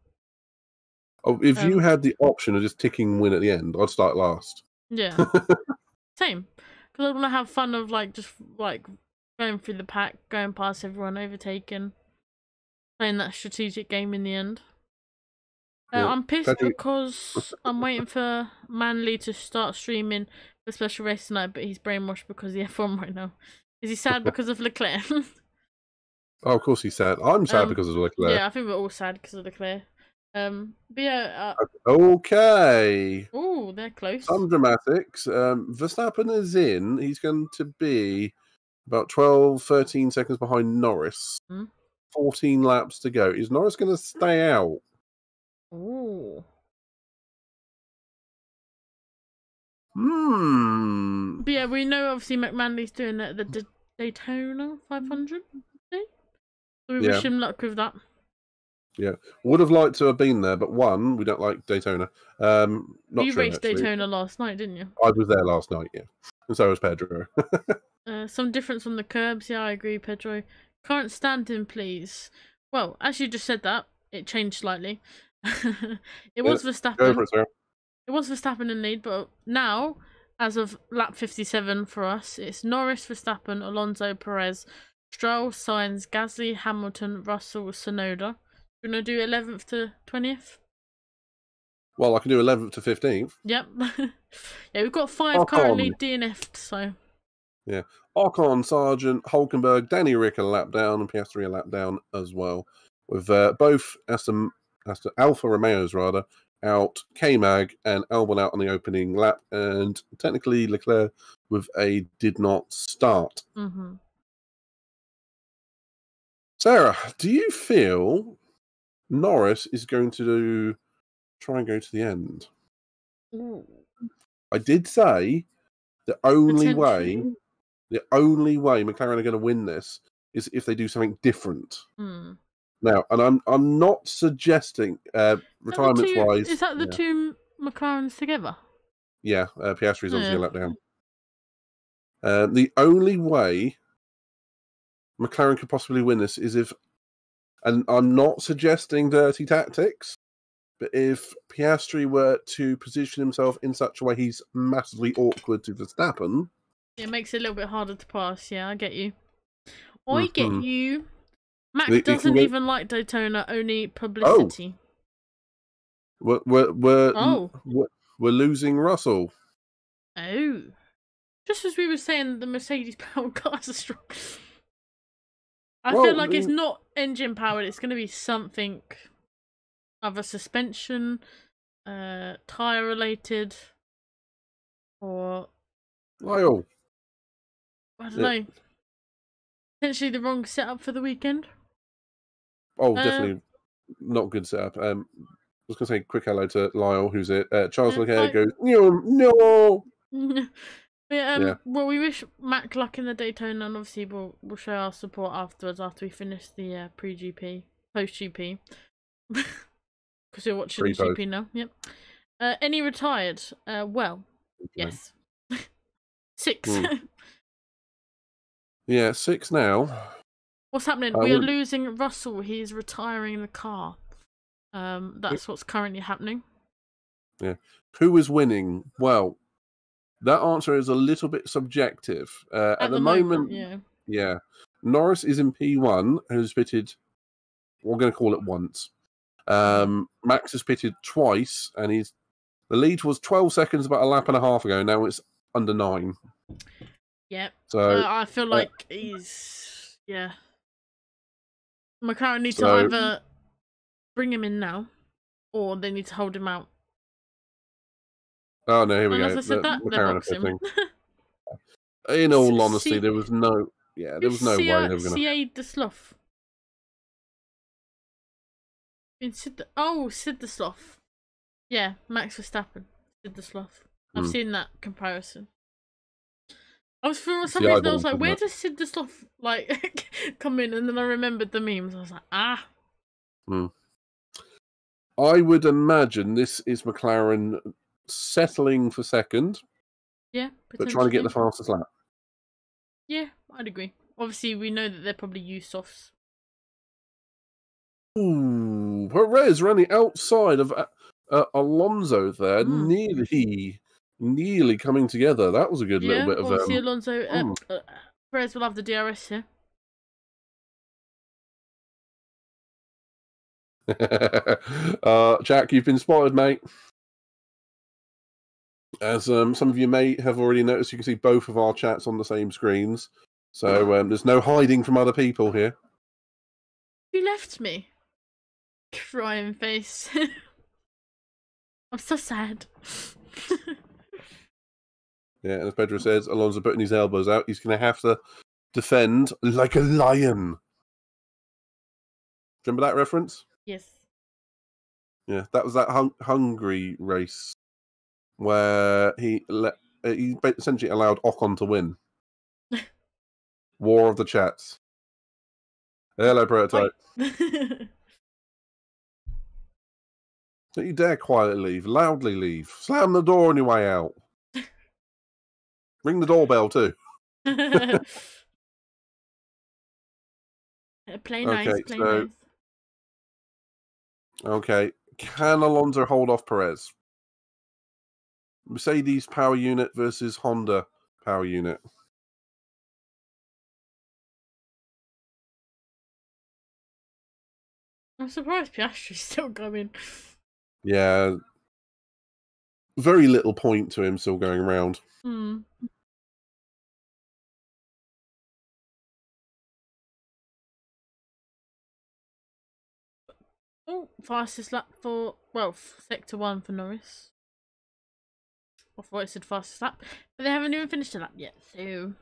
Oh, if you had the option of just ticking win at the end, I'd start last. Yeah, same. Because I want to have fun of just going through the pack, going past everyone, overtaking, playing that strategic game in the end. I'm pissed because I'm waiting for Manley to start streaming the special race tonight, but he's brainwashed because of the F1 right now. Is he sad because of Leclerc? Oh, of course he's sad. I'm sad because of Leclerc. Yeah, I think we're all sad because of Leclerc. But yeah. Okay. Oh, they're close. Some dramatics. Verstappen is in. He's going to be about 12, 13 seconds behind Norris. 14 laps to go. Is Norris going to stay out? Ooh. But yeah, we know obviously McManley's doing the Daytona 500. So we wish him luck with that. Yeah, would have liked to have been there, but one, we don't like Daytona. You raced Daytona last night, didn't you? I was there last night, yeah. And so was Pedro. Some difference on the curbs, yeah, I agree, Pedro. Current standing, please. Well, as you just said that, it changed slightly. It was Verstappen. Go for it, sir. It was Verstappen in lead, but now, as of lap 57 for us, it's Norris, Verstappen, Alonso, Perez, Stroll, Sainz, Gasly, Hamilton, Russell, Tsunoda. You want to do 11th to 20th? Well, I can do 11th to 15th. Yep. Yeah, we've got 5 currently DNF'd, so... Yeah. Ocon, Sargent, Hulkenberg, Danny Rick a lap down, and Piastri a lap down as well. With both Alfa Romeos, rather, out, K-Mag and Albon out on the opening lap, and technically Leclerc with a did not start. Sarah, do you feel Norris is going to try and go to the end? I did say the only way McLaren are going to win this is if they do something different. Now, and I'm not suggesting retirements wise. Is that the two McLarens together? Yeah, Piastri's obviously a lap down. The only way McLaren could possibly win this is if, and I'm not suggesting dirty tactics, but if Piastri were to position himself in such a way he's massively awkward to Verstappen. It makes it a little bit harder to pass, yeah, I get you. I get you. Mac doesn't even like Daytona, only publicity. We're losing Russell. Oh. Just as we were saying, the Mercedes powered cars are strong. I feel like it's not engine powered, it's going to be something other suspension, tyre related, or Lyle. I don't know. Potentially the wrong setup for the weekend. Oh, definitely not good setup. I was going to say quick hello to Lyle, who's it. Charles Leclerc goes, no. Yeah, well, we wish Mac luck in the Daytona, and obviously we'll show our support afterwards after we finish the pre-GP, post-GP. Because we're watching the GP now. Yep. Any retired? Well, yes. 6. Yeah, 6 now. What's happening? We are losing Russell. He's retiring the car. That's what's currently happening. Yeah. Who is winning? Well, that answer is a little bit subjective. At the moment, yeah. Norris is in P1, who's pitted, we're going to call it once. Max has pitted twice, and the lead was 12 seconds about a lap and a half ago. Now it's under 9. Yep. So I feel like he's McLaren need to either bring him in now, or they need to hold him out. Oh no, here we go. As I said that, they're boxing. In all honesty, there was no way they were going to. Sid the Sloth. Sid the Sloth. Yeah, Max Verstappen. Sid the Sloth. I've seen that comparison. I was for some reason I was like, where does Sid the Sloth come in? And then I remembered the memes. I was like, I would imagine this is McLaren settling for second. Yeah, but trying to get the fastest lap. Yeah, I'd agree. Obviously, we know that they're probably used softs. Ooh, Perez running outside of Alonso there, nearly coming together. That was a good little bit of. Obviously, Alonso, Perez will have the DRS here. Jack, you've been spotted, mate. As some of you may have already noticed, you can see both of our chats on the same screens. So there's no hiding from other people here. You left me. Crying face. I'm so sad. Yeah, and as Pedro says, Alonso putting his elbows out. He's going to have to defend like a lion. Remember that reference? Yes. Yeah, that was that Hungary race where he essentially allowed Ocon to win. War of the chats. Hello, prototype. Don't you dare quietly leave. Loudly leave. Slam the door on your way out. Ring the doorbell too. Play nice. Okay. Can Alonso hold off Perez? Mercedes power unit versus Honda power unit. I'm surprised Piastri's still going. Yeah. Very little point to him still going around. Oh, fastest lap for, sector 1 for Norris. I thought it said fastest lap, but they haven't even finished the lap yet, so...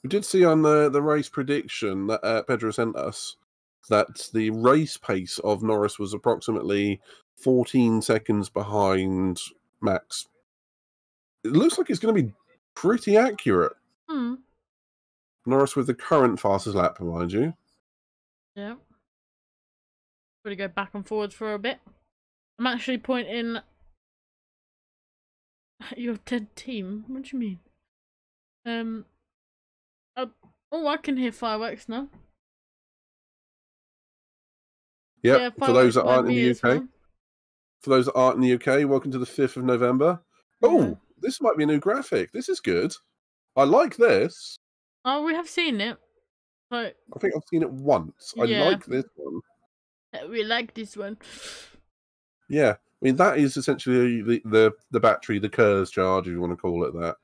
We did see on the race prediction that Pedro sent us that the race pace of Norris was approximately 14 seconds behind Max. It looks like it's going to be pretty accurate. Norris with the current fastest lap, mind you. Yeah. Got to go back and forwards for a bit. I'm actually pointing Your dead team? What do you mean? Oh, I can hear fireworks now. Yep. Yeah, For those that by aren't in me the as UK, well. for those that aren't in the UK, welcome to the 5th of November. Yeah. Oh, this might be a new graphic. This is good. I like this. Oh, we have seen it. So, I think I've seen it once. I yeah. like this one. We like this one. Yeah, I mean that is essentially the battery, the Kerr's charge, if you want to call it that,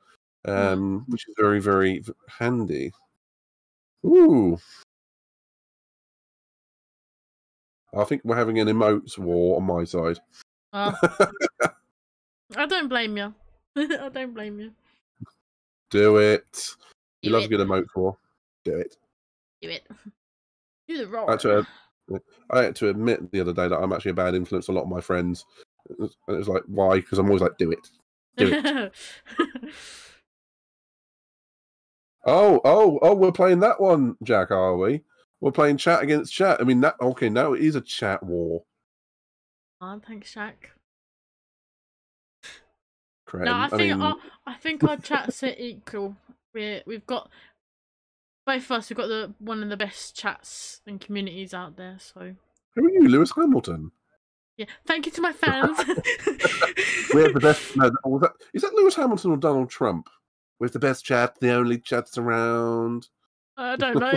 which is very, very handy. Ooh, I think we're having an emotes war on my side. Oh. I don't blame you. I don't blame you. Do it. Do You love it. a good emote war. Do it. Do it. Do the roar. I had to admit the other day that I'm actually a bad influence on a lot of my friends. And it was like, why? Because I'm always like, do it. Do it. Oh, we're playing that one, Jack, are we? We're playing chat against chat. I mean, that okay, now it is a chat war. Oh, thanks, Jack. Cred. No, I think our chats are equal. We've got both of us. We've got one of the best chats and communities out there. So who are you, Lewis Hamilton? Yeah, thank you to my fans. We have the best. No, is that Lewis Hamilton or Donald Trump? We have the best chat, the only chats around. I don't know.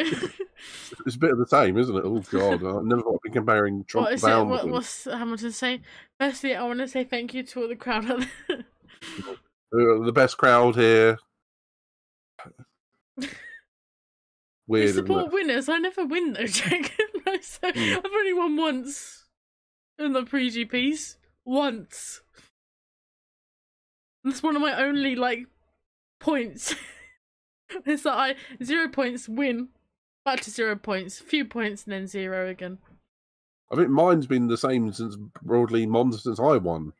It's a bit of the same, isn't it? Oh God, I never thought I'd be comparing Trump to Hamilton. What's Hamilton saying? Firstly, I want to say thank you to all the crowd out there. The best crowd here. Weird. We support winners. I never win though, Jack. So I've only won once in the pre-GPs. Once. That's one of my only points. It's that 0 points win, back to 0 points, few points, and then 0 again. I think mine's been the same since broadly since I won.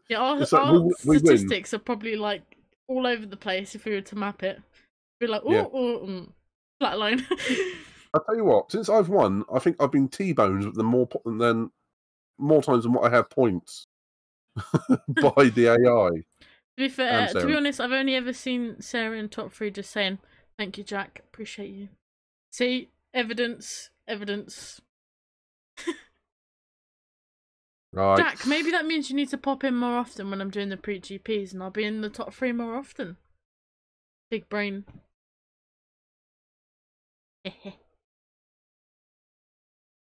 Yeah, our statistics are probably all over the place if we were to map it. Be like, flatline. I'll tell you what, since I've won, I think I've been T-boned more times than what I have points by the AI. To be fair, to be honest, I've only ever seen Sarah in top 3 just saying, thank you, Jack, appreciate you. See, evidence. Right. Jack, maybe that means you need to pop in more often when I'm doing the pre-GPs and I'll be in the top 3 more often. Big brain.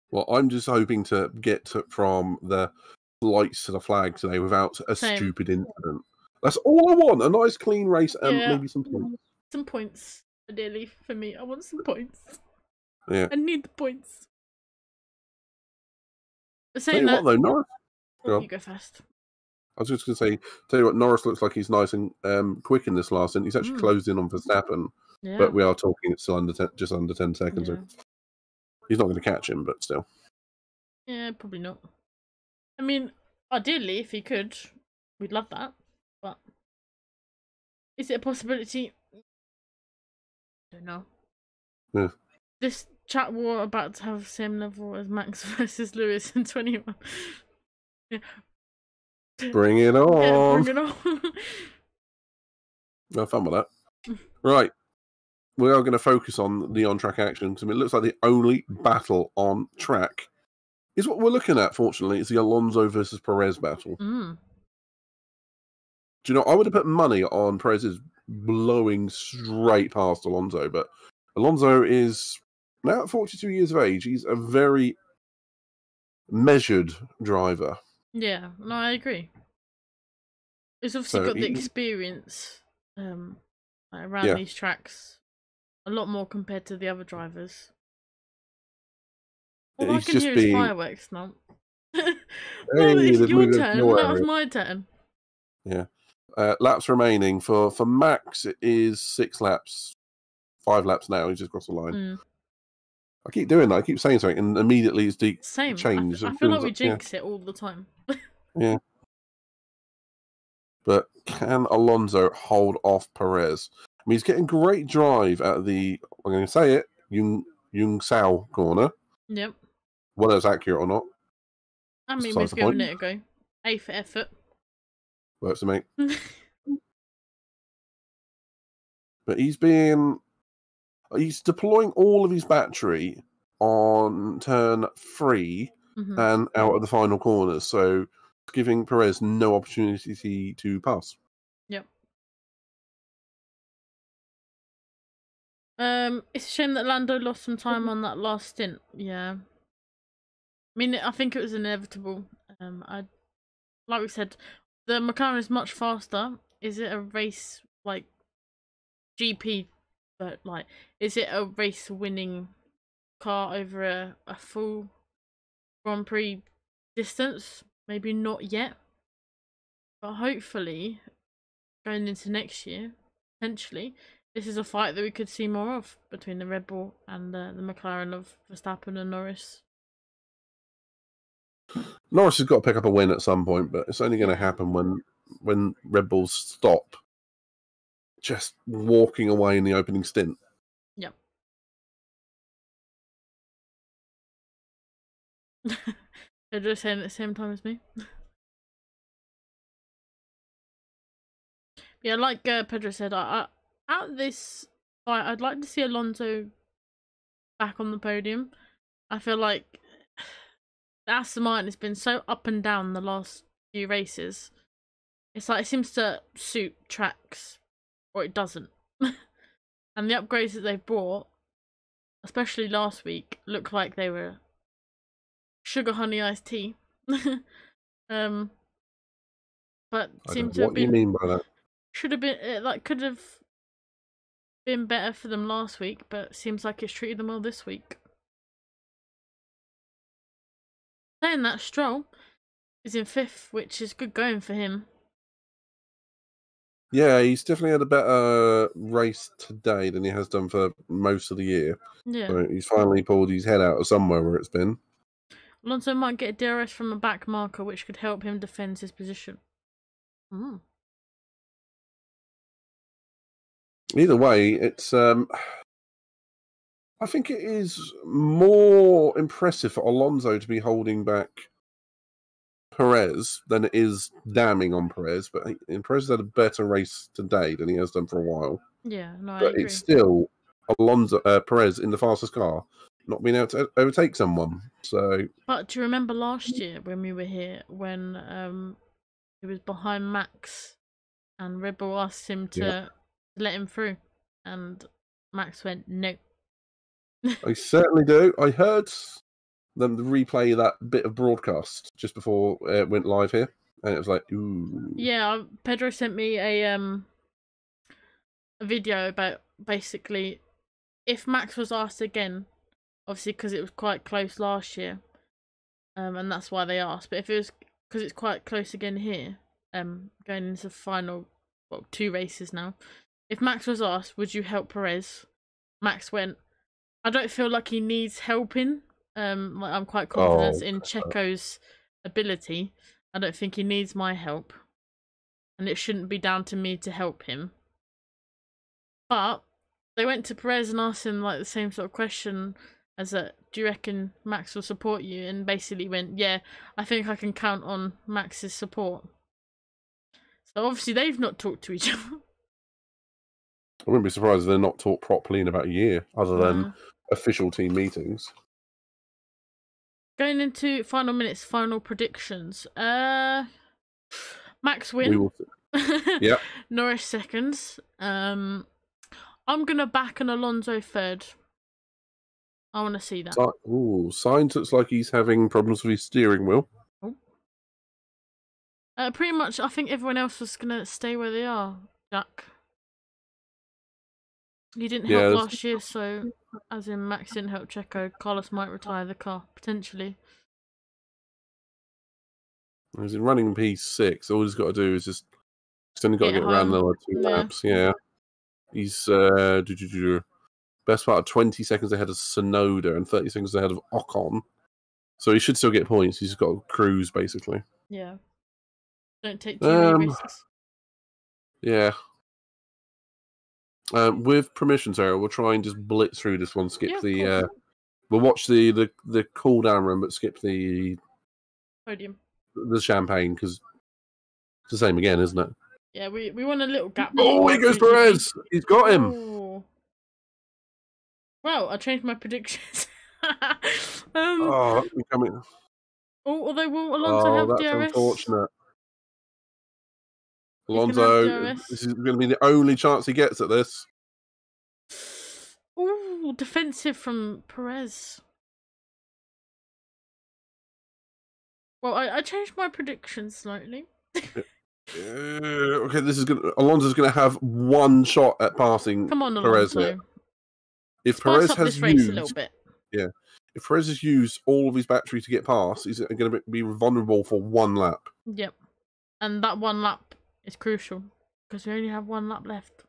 Well, I'm just hoping to get from the lights to the flag today without a stupid incident. That's all I want. A nice clean race and maybe some points. Some points, ideally, for me. I want some points. Yeah. I need the points. Tell you what, though, Norris... you go first. I was just going to say, tell you what, Norris looks like he's nice and quick in this last, and he's actually closed in on Verstappen. Yeah. But we are talking it's still just under 10 seconds. Yeah. So he's not going to catch him, but still. Yeah, probably not. I mean, ideally, if he could, we'd love that. But is it a possibility? I don't know. Yeah. This chat war about to have the same level as Max versus Lewis in 21. Yeah. Bring it on. Yeah, bring it on. Have fun with that. Right. We are going to focus on the on-track action because it looks like the only battle on track is what we're looking at, fortunately. It's the Alonso versus Perez battle. Do you know, I would have put money on Perez's blowing straight past Alonso, but Alonso is now at 42 years of age. He's a very measured driver. Yeah, no, I agree. He's obviously got the experience around these tracks. A lot more compared to the other drivers. All I can hear is fireworks now. Hey, it's your turn, now it's my turn. Yeah. Laps remaining. For Max, it is 6 laps. 5 laps now, he's just crossed the line. I keep doing that, I keep saying something, and immediately it's changed. I feel like we jinx it all the time. Yeah. But can Alonso hold off Perez? I mean, he's getting great drive at the, I'm going to say it, Yung Sao corner. Yep. Whether it's accurate or not. I mean, we've given it a go. A for effort. Works for me. But he's deploying all of his battery on turn 3 and out of the final corners, so giving Perez no opportunity to pass. Yep. It's a shame that Lando lost some time on that last stint. Yeah. I mean, I think it was inevitable. Like we said, the McLaren is much faster. Is it a race like GP? But like, is it a race-winning car over a full Grand Prix distance? Maybe not yet, but hopefully, going into next year, potentially, this is a fight that we could see more of between the Red Bull and the McLaren of Verstappen and Norris. Norris has got to pick up a win at some point, but it's only going to happen when Red Bulls stop just walking away in the opening stint. Yep. They're just saying at the same time as me. Yeah, like Pedro said, out of this fight, I'd like to see Alonso back on the podium. I feel like the Aston Martin has been so up and down the last few races. It's like it seems to suit tracks, or it doesn't. And the upgrades that they've brought, especially last week, look like they were sugar honey iced tea. But seem to have been. What do you mean by that? Should have been could have been better for them last week, but seems like it's treated them well this week. Saying that, Stroll is in 5th, which is good going for him. Yeah, he's definitely had a better race today than he has done for most of the year. Yeah. So he's finally pulled his head out of somewhere where it's been. Alonso might get a DRS from a back marker, which could help him defend his position. Either way, it's I think it is more impressive for Alonso to be holding back Perez than it is damning on Perez. But Perez has had a better race today than he has done for a while. Yeah, no, but I agree. It's still Perez in the fastest car, not being able to overtake someone. So, but do you remember last year when we were here when he was behind Max and Red Bull asked him to let him through, and Max went no. I certainly do. I heard them replay that bit of broadcast just before it went live here, and it was like, ooh. Yeah, Pedro sent me a video about basically if Max was asked again, obviously because it was quite close last year, and that's why they asked. But if it was because it's quite close again here, going into the final, 2 races now. If Max was asked, would you help Perez? Max went, I don't feel like he needs helping. I'm quite confident in Checo's ability. I don't think he needs my help. And it shouldn't be down to me to help him. But they went to Perez and asked him like the same sort of question as do you reckon Max will support you? And basically went, yeah, I think I can count on Max's support. So obviously they've not talked to each other. I wouldn't be surprised if they're not taught properly in about a year, other than official team meetings. Going into final minutes, final predictions. Max win. Yeah. Norris seconds. I'm gonna back an Alonso 3rd. I want to see that. Sainz looks like he's having problems with his steering wheel. Pretty much, I think everyone else was gonna stay where they are. Jack. He didn't help last year, so as in Max didn't help Checo, Carlos might retire the car, potentially. He's in running P6. All he's got to do is he's only got to get around another 2 laps. Yeah. He's best part of 20 seconds ahead of Tsunoda and 30 seconds ahead of Ocon. So he should still get points. He's got to cruise, basically. Yeah. Don't take too many risks. Yeah. With permission, Sarah, we'll try and just blitz through this one. Skip the. We'll watch the cool down run, but skip the podium. The champagne, because It's the same again, isn't it? Yeah, we want a little gap. Oh, here goes Perez. He's got him. Oh. Well, I changed my predictions. Oh, that's becoming... although will Alonso have that's DRS? Unfortunate. Alonso, this is going to be the only chance he gets at this. Ooh, defensive from Perez. Well, I changed my predictions slightly. Okay, Alonso's going to have one shot at passing Perez here. If Spice Perez up has this race a little bit. Yeah, if Perez has used all of his battery to get past, he's going to be vulnerable for one lap. Yep, and that one lap is crucial because we only have one lap left.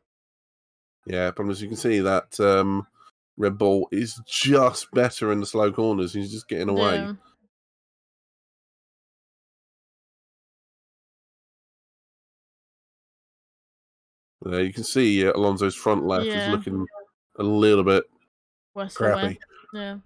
Yeah, but as you can see, that Red Bull is just better in the slow corners. He's just getting away. Yeah. You can see Alonso's front left is looking a little bit crappy. Yeah.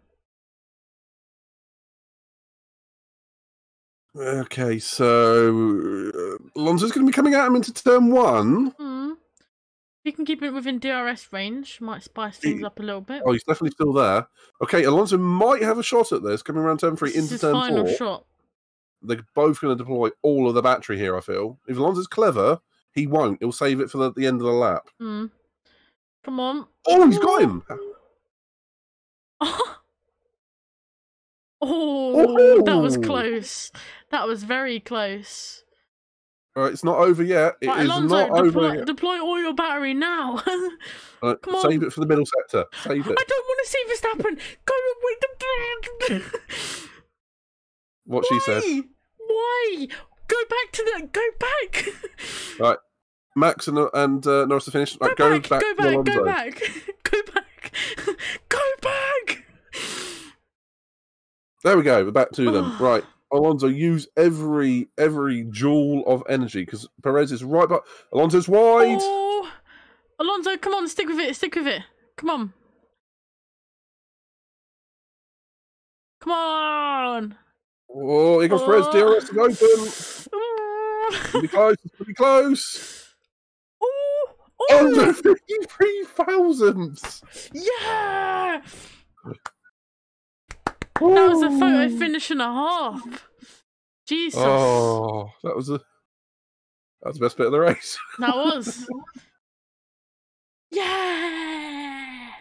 Okay, so Alonso's going to be coming at him into turn one. If you can keep it within DRS range, might spice things up a little bit. Oh, he's definitely still there. Okay, Alonso might have a shot at this coming around turn 3 into turn 4. Final shot. They're both going to deploy all of the battery here, I feel. If Alonso's clever, he won't. He'll save it for the end of the lap. Come on. Oh, he's got him! Oh, that was close. That was very close. All right, it's not over yet. It is Alonso, not over yet. Deploy all your battery now. Come on. Save it for the middle sector. Save it. I don't want to see this happen. Go away. What she said. Why? Go back to the. Go back. Right. Max and Norris to finish. Right, go back. Go back. There we go. We're back to them. Right. Alonso, use every joule of energy because Perez is right back. Alonso's wide. Oh, Alonso, come on, stick with it. Come on. Oh, here comes Perez. DRS is open. Pretty close. Under 53,000. Yeah. That was a photo finish and a half. Jesus. Oh, that was the best bit of the race. That was. Yeah.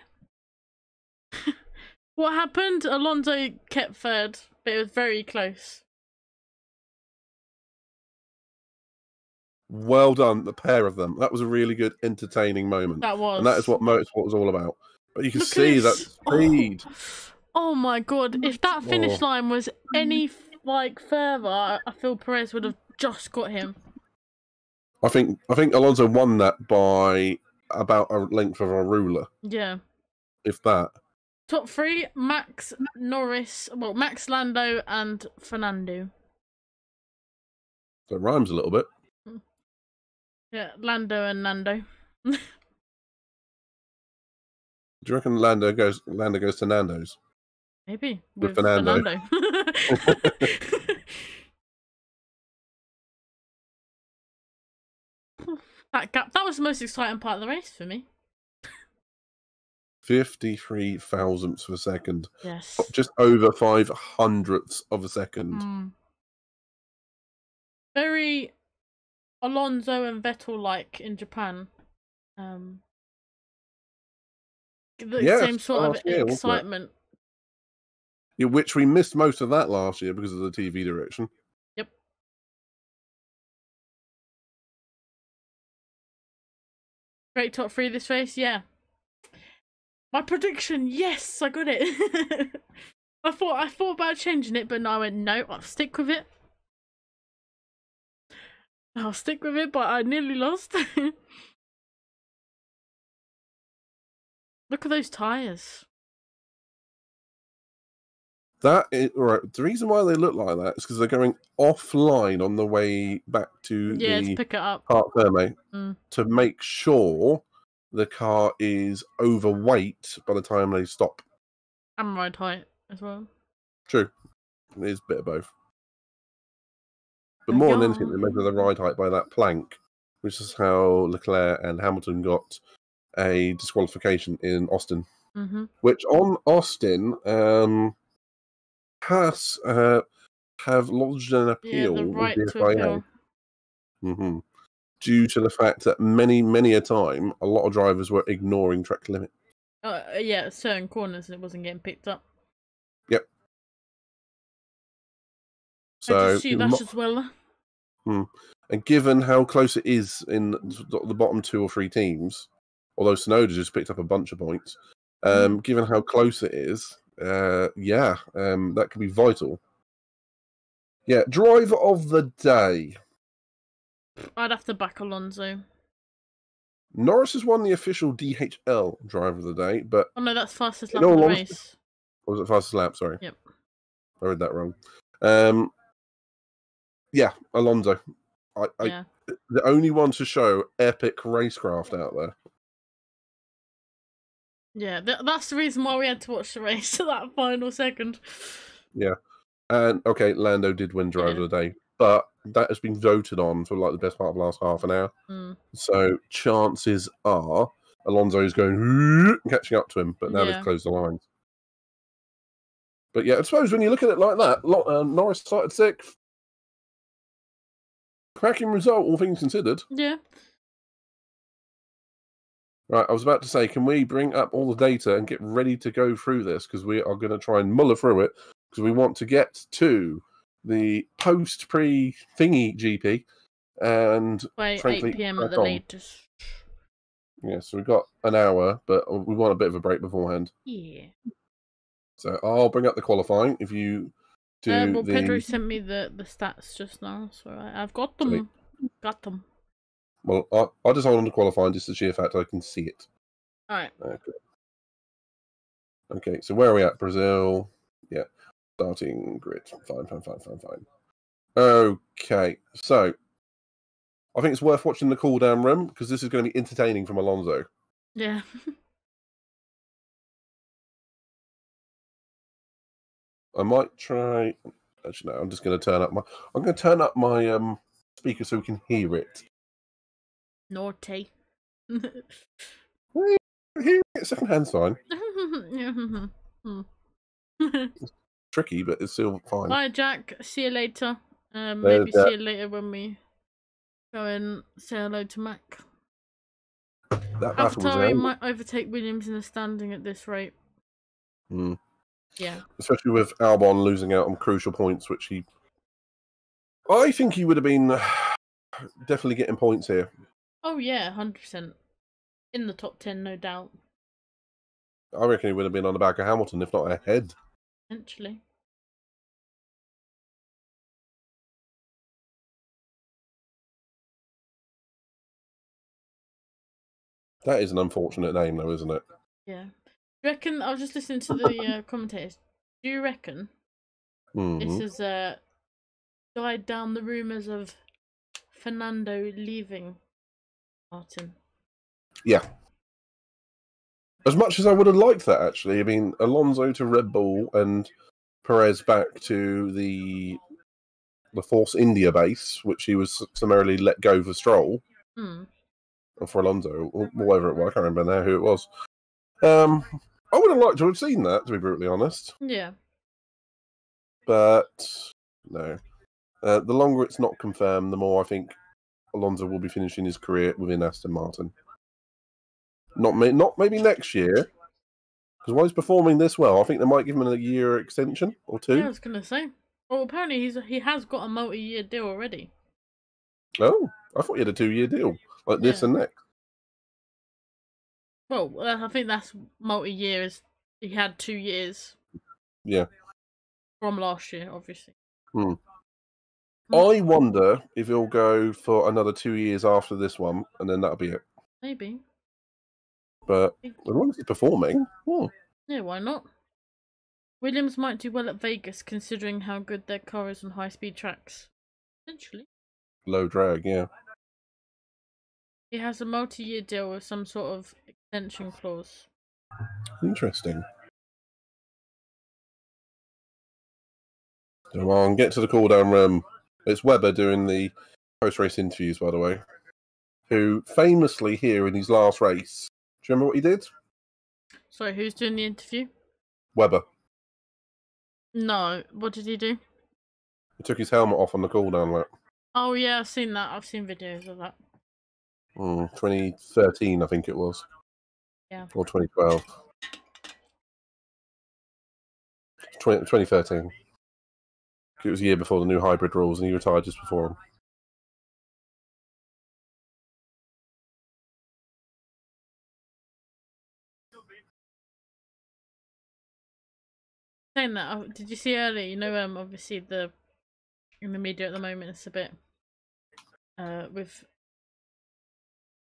What happened? Alonso kept third, but it was very close. Well done, the pair of them. That was a really good, entertaining moment. That was. And that is what motorsport was all about. But you can see that speed. Oh my god, if that finish line was any further, I feel Perez would have just got him. I think Alonso won that by about a length of a ruler. Yeah. If that. Top 3, Max, Norris, Max, Lando and Fernando. So it rhymes a little bit. Yeah, Lando and Nando. Do you reckon Lando goes to Nando's? Maybe with Fernando. That gap, that was the most exciting part of the race for me. 53 thousandths of a second. Yes. Just over 500ths of a second. Very Alonso and Vettel like in Japan. Same sort of excitement. Yeah, which we missed most of that last year because of the TV direction. Yep. Great top 3 this race, yeah. My prediction, yes, I got it. I thought about changing it, but no, I went no, I'll stick with it. But I nearly lost. Look at those tyres. That is right. The reason why they look like that is because they're going offline on the way back to to pick it up. Parc Ferme to make sure the car is overweight by the time they stop. And ride height as well. True. It is a bit of both. But more than anything, they measure the ride height by that plank, which is how Leclerc and Hamilton got a disqualification in Austin. Which on Austin has have lodged an appeal the right with the to FIA. appeal. Due to the fact that many a time, a lot of drivers were ignoring track limit. Yeah, certain corners it wasn't getting picked up. Yep. I So just see that as well. And given how close it is in the bottom 2 or 3 teams, although Tsunoda just picked up a bunch of points, given how close it is, that could be vital. Yeah, driver of the day. I'd have to back Alonso. Norris has won the official DHL driver of the day, but... Oh no, that's fastest lap of the race. Or was it fastest lap? Sorry. Yep. I read that wrong. Yeah, Alonso. The only one to show epic racecraft out there. Yeah, that's the reason why we had to watch the race at that final second. Yeah. And, okay, Lando did win driver of the day, but that has been voted on for, like, the best part of the last half an hour. So chances are Alonso is going and catching up to him, but now they've closed the lines. But yeah, I suppose when you look at it like that, Norris started 6th. Cracking result, all things considered. Yeah. Right, I was about to say, can we bring up all the data and get ready to go through this? Because we are going to try and muller through it, because we want to get to the post-pre-thingy GP. And by frankly, 8 PM at the latest. Yeah, so we've got an hour, but we want a bit of a break beforehand. Yeah. So I'll bring up the qualifying if you do well, Pedro sent me the stats just now, so I've got them. Got them. Well, I'll just hold on to qualifying just to sheer fact I can see it. Alright. Okay, so where are we at? Brazil. Yeah. Starting grid. Fine. Okay, so I think it's worth watching the cool down room because this is going to be entertaining from Alonso. Yeah. I might try. Actually, no. I'm just going to turn up my. I'm going to turn up my speaker so we can hear it. Naughty. Hearing it secondhand's fine. It's tricky, but it's still fine. Bye, Jack. See you later. Maybe see you later when we go and say hello to Mac. AlphaTauri might overtake Williams in the standing at this rate. Yeah. Especially with Albon losing out on crucial points, which I think he would have been definitely getting points here. Oh, yeah, 100%. In the top 10, no doubt. I reckon he would have been on the back of Hamilton, if not ahead. Potentially. That is an unfortunate name, though, isn't it? Yeah. Do you reckon, I was just listening to the commentators, do you reckon this has died down the rumours of Fernando leaving Martin? Yeah. As much as I would have liked that, actually. I mean, Alonso to Red Bull and Perez back to the Force India base, which he was summarily let go for Stroll. Or for Alonso, or whatever it was. I can't remember now who it was. I would have liked to have seen that, to be brutally honest. Yeah. But, no. The longer it's not confirmed, the more I think Alonso will be finishing his career within Aston Martin. Not maybe next year, because while he's performing this well, I think they might give him a year extension or 2. Yeah, I was going to say. Well, apparently he has got a multi-year deal already. Oh, I thought he had a 2-year deal, like this and next. Well, I think that's multi-year. He had 2 years. Yeah. From last year, obviously. I wonder if he'll go for another 2 years after this one, and then that'll be it. Maybe. But as long as he's performing, yeah, why not? Williams might do well at Vegas, considering how good their car is on high-speed tracks. Potentially. Low drag, yeah. He has a multi-year deal with some sort of extension clause. Interesting. Come on, get to the cool down room. It's Webber doing the post-race interviews, by the way, who famously here in his last race, do you remember what he did? Sorry, who's doing the interview? Webber. No, what did he do? He took his helmet off on the cool-down lap. Oh yeah, I've seen that. I've seen videos of that. 2013, I think it was. Yeah. Or 2012. 2013. It was a year before the new hybrid rules, and he retired just before them. Saying that, did you see earlier? You know, obviously in the media at the moment, it's a bit with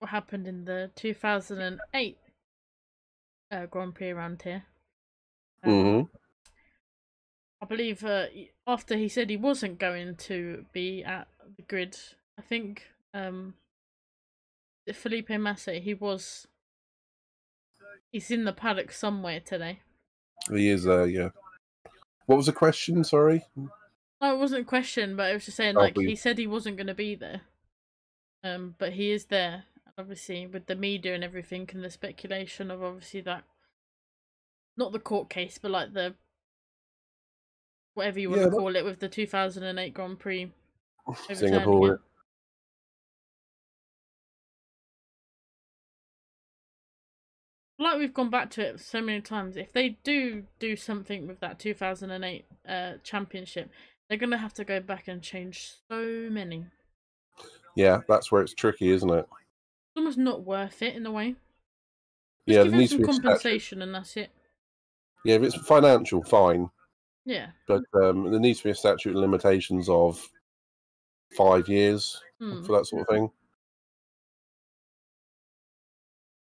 what happened in the 2008 Grand Prix around here. I believe after he said he wasn't going to be at the grid, I think Felipe Massa, he's in the paddock somewhere today. He is there, yeah. What was the question, sorry? No, it wasn't a question, but it was just saying, like, he said he wasn't going to be there. But he is there, obviously, with the media and everything, and the speculation of, obviously, that, not the court case, but, like, the, whatever you want to call it, with the 2008 Grand Prix. Singapore. It. Like we've gone back to it so many times, if they do something with that 2008 championship, they're going to have to go back and change so many. Yeah, that's where it's tricky, isn't it? It's almost not worth it in a way. Just give them some compensation and that's it. Yeah, if it's financial, fine. Yeah. But there needs to be a statute of limitations of 5 years for that sort of thing.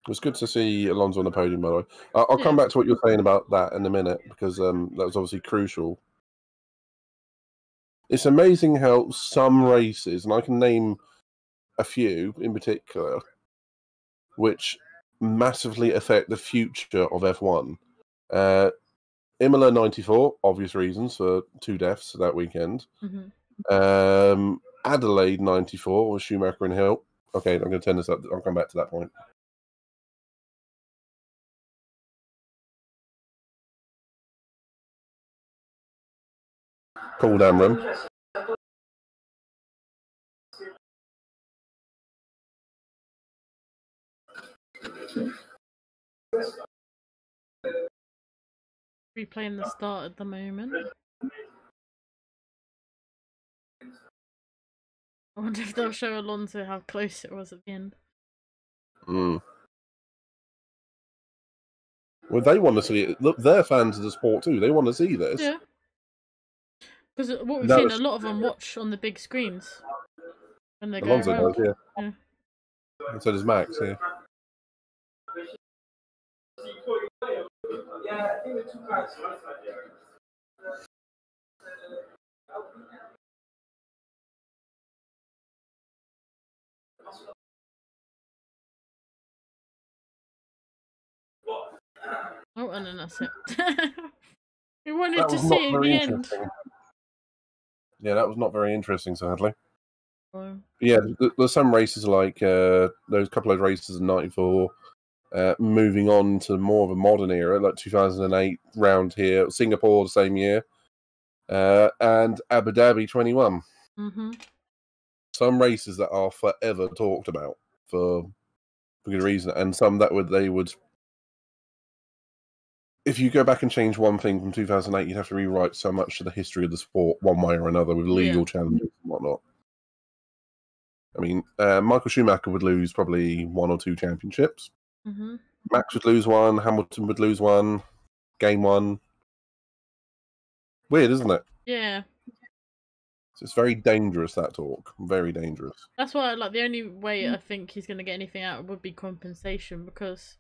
It was good to see Alonso on the podium, by the way. I'll come back to what you're saying about that in a minute, because that was obviously crucial. It's amazing how some races, and I can name a few in particular, which massively affect the future of F1. Imola 94, obvious reasons for 2 deaths that weekend. Adelaide 94 was Schumacher and Hill. Okay, I'm going to turn this up. I'll come back to that point. Cool down room. Replaying the start at the moment. I wonder if they'll show Alonso how close it was at the end. Well, they want to see it. Look, they're fans of the sport too. They want to see this. Yeah. Because what we've seen, a lot of them watch on the big screens when they go around. Does, yeah. And so does Max, yeah. Oh, and then that's it. We wanted to see it at the end. Yeah, that was not very interesting, sadly. Oh. Yeah, there's some races like those couple of races in '94. Moving on to more of a modern era, like 2008 round here, Singapore the same year, and Abu Dhabi 21. Some races that are forever talked about for good reason, and some that they would. If you go back and change one thing from 2008, you'd have to rewrite so much of the history of the sport one way or another with legal challenges and whatnot. I mean, Michael Schumacher would lose probably 1 or 2 championships. Max would lose 1. Hamilton would lose 1. Game 1. Weird, isn't it? Yeah. So it's very dangerous, that talk. Very dangerous. That's why, like, the only way I think he's going to get anything out would be compensation, because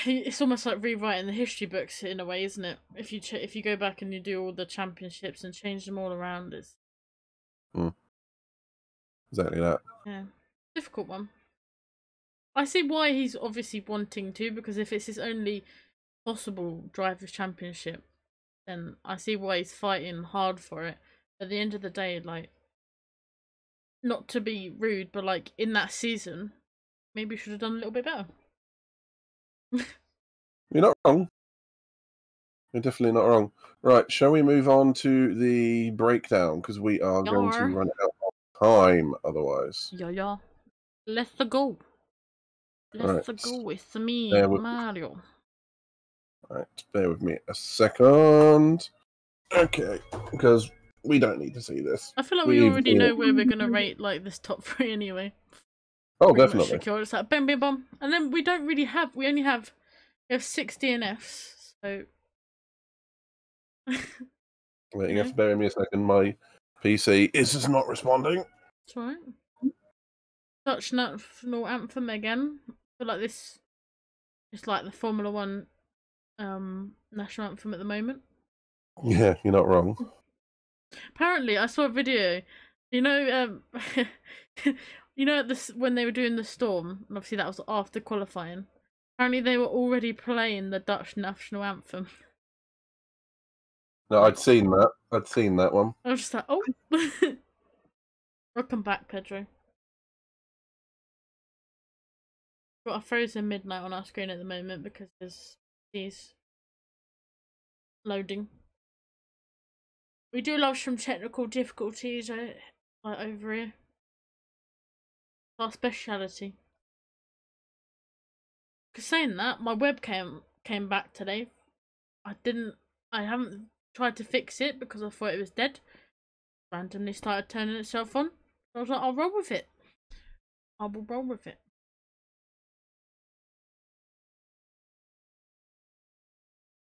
it's almost like rewriting the history books in a way, isn't it? If you go back and you do all the championships and change them all around, it's exactly that. Yeah, difficult one. I see why he's obviously wanting to, because if it's his only possible drivers' championship, then I see why he's fighting hard for it. at the end of the day, like, not to be rude, but like in that season, maybe should have done a little bit better. You're not wrong. You're definitely not wrong. Right, shall we move on to the breakdown? Because we are going to run out of time otherwise. Yeah. Let's go. Let's go. It's me, Mario. Right, bear with me a second. Okay, because we don't need to see this. I feel like we already know where we're going to rate like this top 3 anyway. Oh, definitely. It's like bam, bam, bam. And then we don't really have, we have 6 DNFs, so... You have to bear with me a second. My PC is just not responding. It's alright. Dutch national anthem again. I feel like this is like the Formula 1 national anthem at the moment. Yeah, you're not wrong. Apparently, I saw a video. You know, you know, when they were doing the storm, and obviously that was after qualifying. Apparently, they were already playing the Dutch national anthem. No, I'd seen that. I'd seen that one. I was just like, oh. Welcome back, Pedro. Got a frozen midnight on our screen at the moment because there's these loading. We do love some technical difficulties over here. It's our speciality. Because saying that, my webcam came back today. I haven't tried to fix it because I thought it was dead. Randomly started turning itself on. So I was like, I'll roll with it. I will roll with it.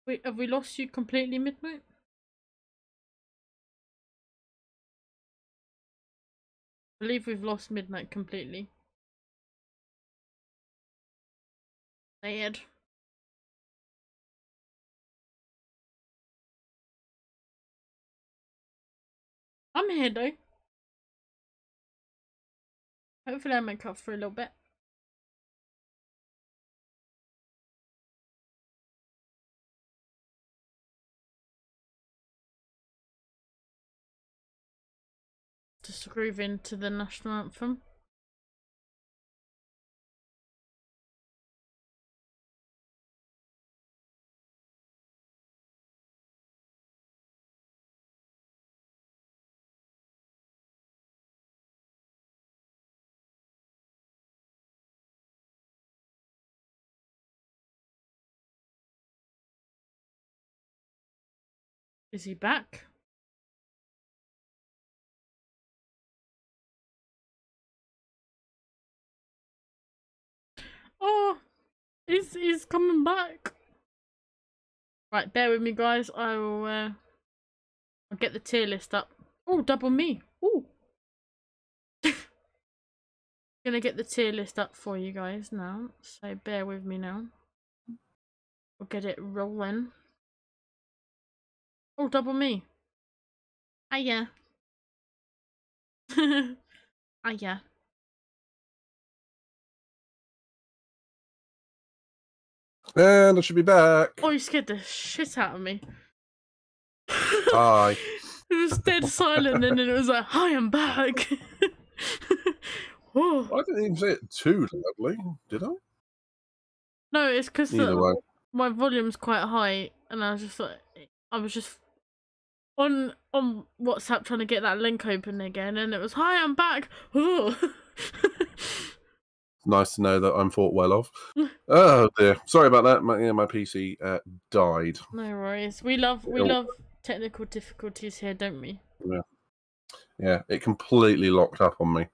Wait, have we lost you completely, Midnight? I believe we've lost Midnight completely. Sad. I'm here though. Hopefully I make up for a little bit. Just groove into the national anthem. Is he back? Oh, he's coming back. Right, bear with me, guys. I will. I'll get the tier list up. Oh, double me. Ooh. Gonna get the tier list up for you guys now. So bear with me now. We'll get it rolling. Oh, double me. Hiya. Hiya. And I should be back. Oh, you scared the shit out of me. Hi. It was dead silent and then it was like, hi, I'm back. I didn't even say it too loudly, did I? No, it's because my volume's quite high and I was just like, I was just on WhatsApp trying to get that link open again and it was, hi, I'm back. Nice to know that I'm thought well of. Oh dear, sorry about that. My PC died. No worries. We love technical difficulties here, don't we? Yeah. It completely locked up on me.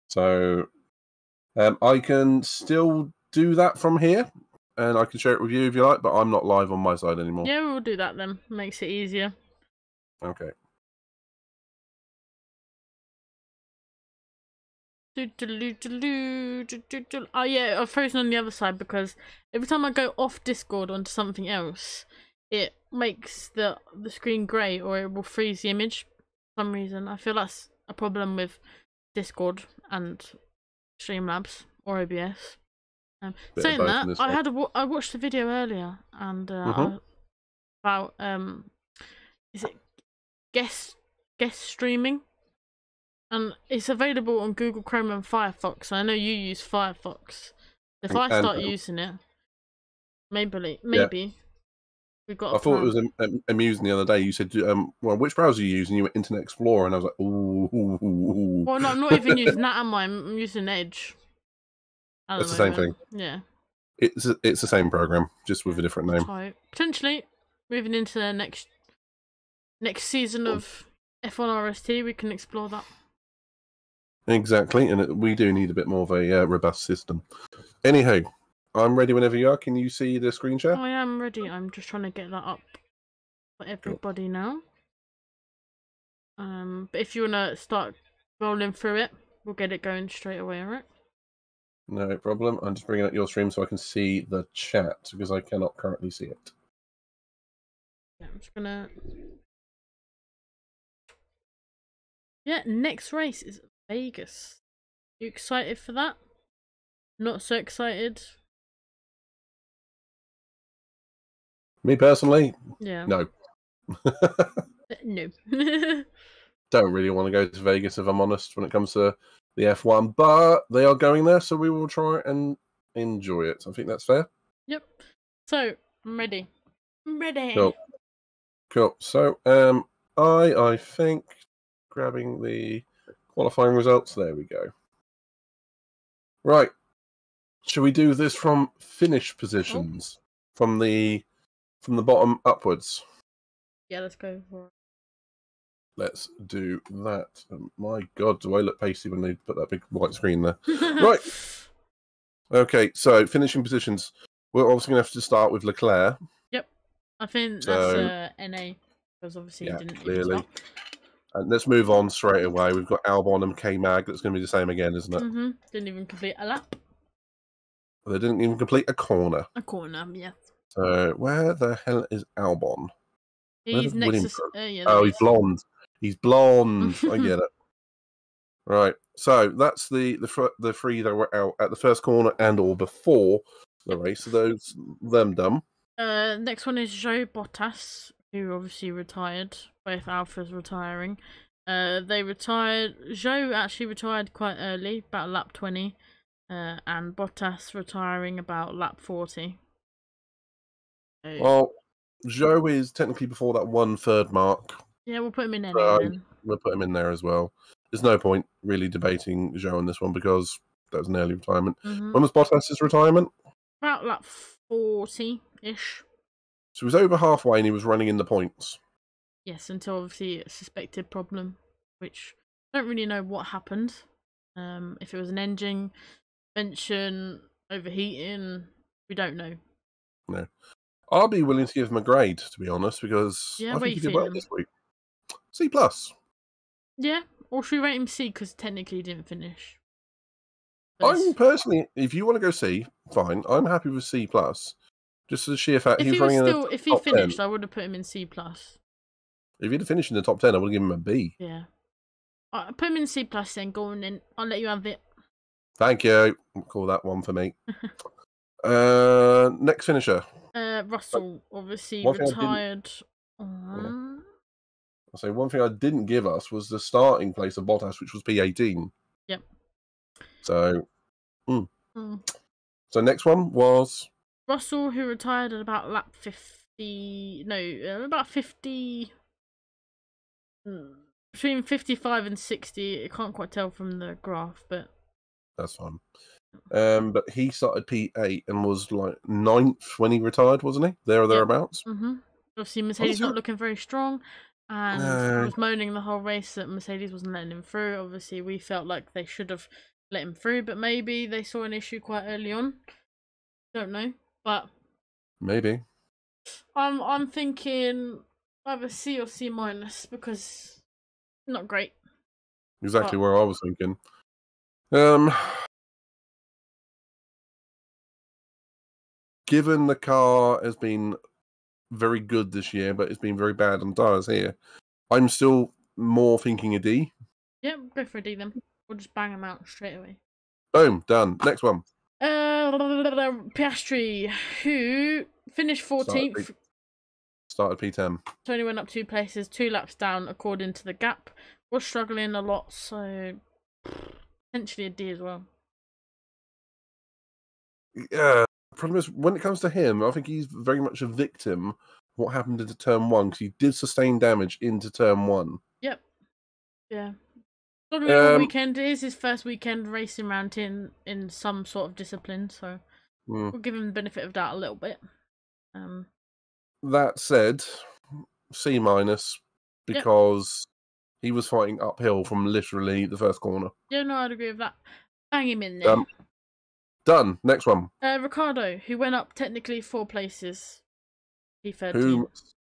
So I can still do that from here, and I can share it with you if you like. But I'm not live on my side anymore. Yeah, we'll do that then. Makes it easier. Okay. Oh yeah, I've frozen on the other side because every time I go off Discord onto something else, it makes the screen grey or it will freeze the image for some reason. I feel that's a problem with Discord and Streamlabs or OBS. Saying that, I watched a video earlier and about is it guess guest streaming. And it's available on Google Chrome and Firefox. I know you use Firefox. If I start using it, maybe we've got. I thought it was amusing the other day. You said, "Well, which browser are you using?" You were Internet Explorer, and I was like, "Ooh." Well, no, I'm not even using that, am I? I'm using Edge. It's the same thing. Yeah. It's the same program, just with a different name. So, potentially, moving into the next season of F1RST, we can explore that. Exactly, and we do need a bit more of a robust system. Anyhow, I'm ready whenever you are. Can you see the screen share? I am ready. I'm just trying to get that up for everybody now. But if you want to start rolling through it, we'll get it going straight away, alright? No problem. I'm just bringing up your stream so I can see the chat, because I cannot currently see it. Yeah, I'm just gonna... Yeah, next race is Vegas. You excited for that? Not so excited? Me personally? Yeah. No. No. Don't really want to go to Vegas, if I'm honest, when it comes to the F1, but they are going there, so we will try and enjoy it. I think that's fair. Yep. So, I'm ready. I'm ready. Cool. So, I think grabbing the qualifying results. There we go. Right. Shall we do this from finish positions? From the bottom upwards? Yeah, let's go for it. Let's do that. My God, do I look pasty when they put that big white screen there? Right. Okay, so finishing positions. We're obviously going to have to start with Leclerc. Yep. I think that's NA, because obviously he didn't clearly. And let's move on straight away. We've got Albon and K-Mag. That's going to be the same again, isn't it? Mm-hmm. Didn't even complete a lap. They didn't even complete a corner. A corner, yes. So where the hell is Albon? He's next to... oh, he's blonde. He's blonde. I get it. Right. So that's the three that were out at the first corner and or before the race. So them done. Next one is Joe Bottas, who obviously retired. Both Alphas retiring. They retired. Joe actually retired quite early, about lap 20, and Bottas retiring about lap 40. So, well, Joe is technically before that 1/3 mark. Yeah, we'll put him in there then. We'll put him in there as well. There's no point really debating Joe on this one because that was an early retirement. Mm-hmm. When was Bottas' retirement? About lap 40-ish. So he was over halfway and he was running in the points. Yes, until obviously a suspected problem, which I don't really know what happened. If it was an engine, suspension, overheating, we don't know. No. I'll be willing to give him a grade, to be honest, because yeah, I think he did well this week. C+. Yeah, or should we rate him C because technically he didn't finish? I'm personally, if you want to go C, fine. I'm happy with C+. Just as a sheer fact, he's running in the top if he finished, 10. I would have put him in C+. If he'd have finished in the top 10, I would have given him a B. Yeah. I'll put him in C+, then go on then. I'll let you have it. Thank you. We'll call that one for me. Next finisher. Russell, obviously retired. I'll say one thing I didn't give us was the starting place of Bottas, which was P18. Yep. So, So next one was Russell, who retired at about lap 50. No, about 50. Between 55 and 60. I can't quite tell from the graph, but that's fine. But he started P8 and was like 9th when he retired, wasn't he? There or thereabouts. Mm-hmm. Obviously, Mercedes not looking very strong, and I was moaning the whole race that Mercedes wasn't letting him through. Obviously, we felt like they should have let him through, but maybe they saw an issue quite early on. Don't know, but maybe. I'm thinking either C or C minus because not great. Exactly where I was thinking. Given the car has been very good this year, but it's been very bad on tyres here, I'm still more thinking a D. Yeah, go for a D then. We'll just bang them out straight away. Boom, done. Next one. Piastri, who finished 14th. started P10. Tony went up 2 places, 2 laps down according to the gap. Was struggling a lot, so potentially a D as well. Yeah, problem is, when it comes to him, I think he's very much a victim of what happened into turn 1, because he did sustain damage into turn 1. Yep. Yeah. Struggling all weekend. It is his first weekend racing around in some sort of discipline, so we'll give him the benefit of doubt a little bit. That said, C- because he was fighting uphill from literally the first corner. Yeah, no, I'd agree with that. Bang him in there. Done. Next one. Ricardo, who went up technically 4 places. P13. Who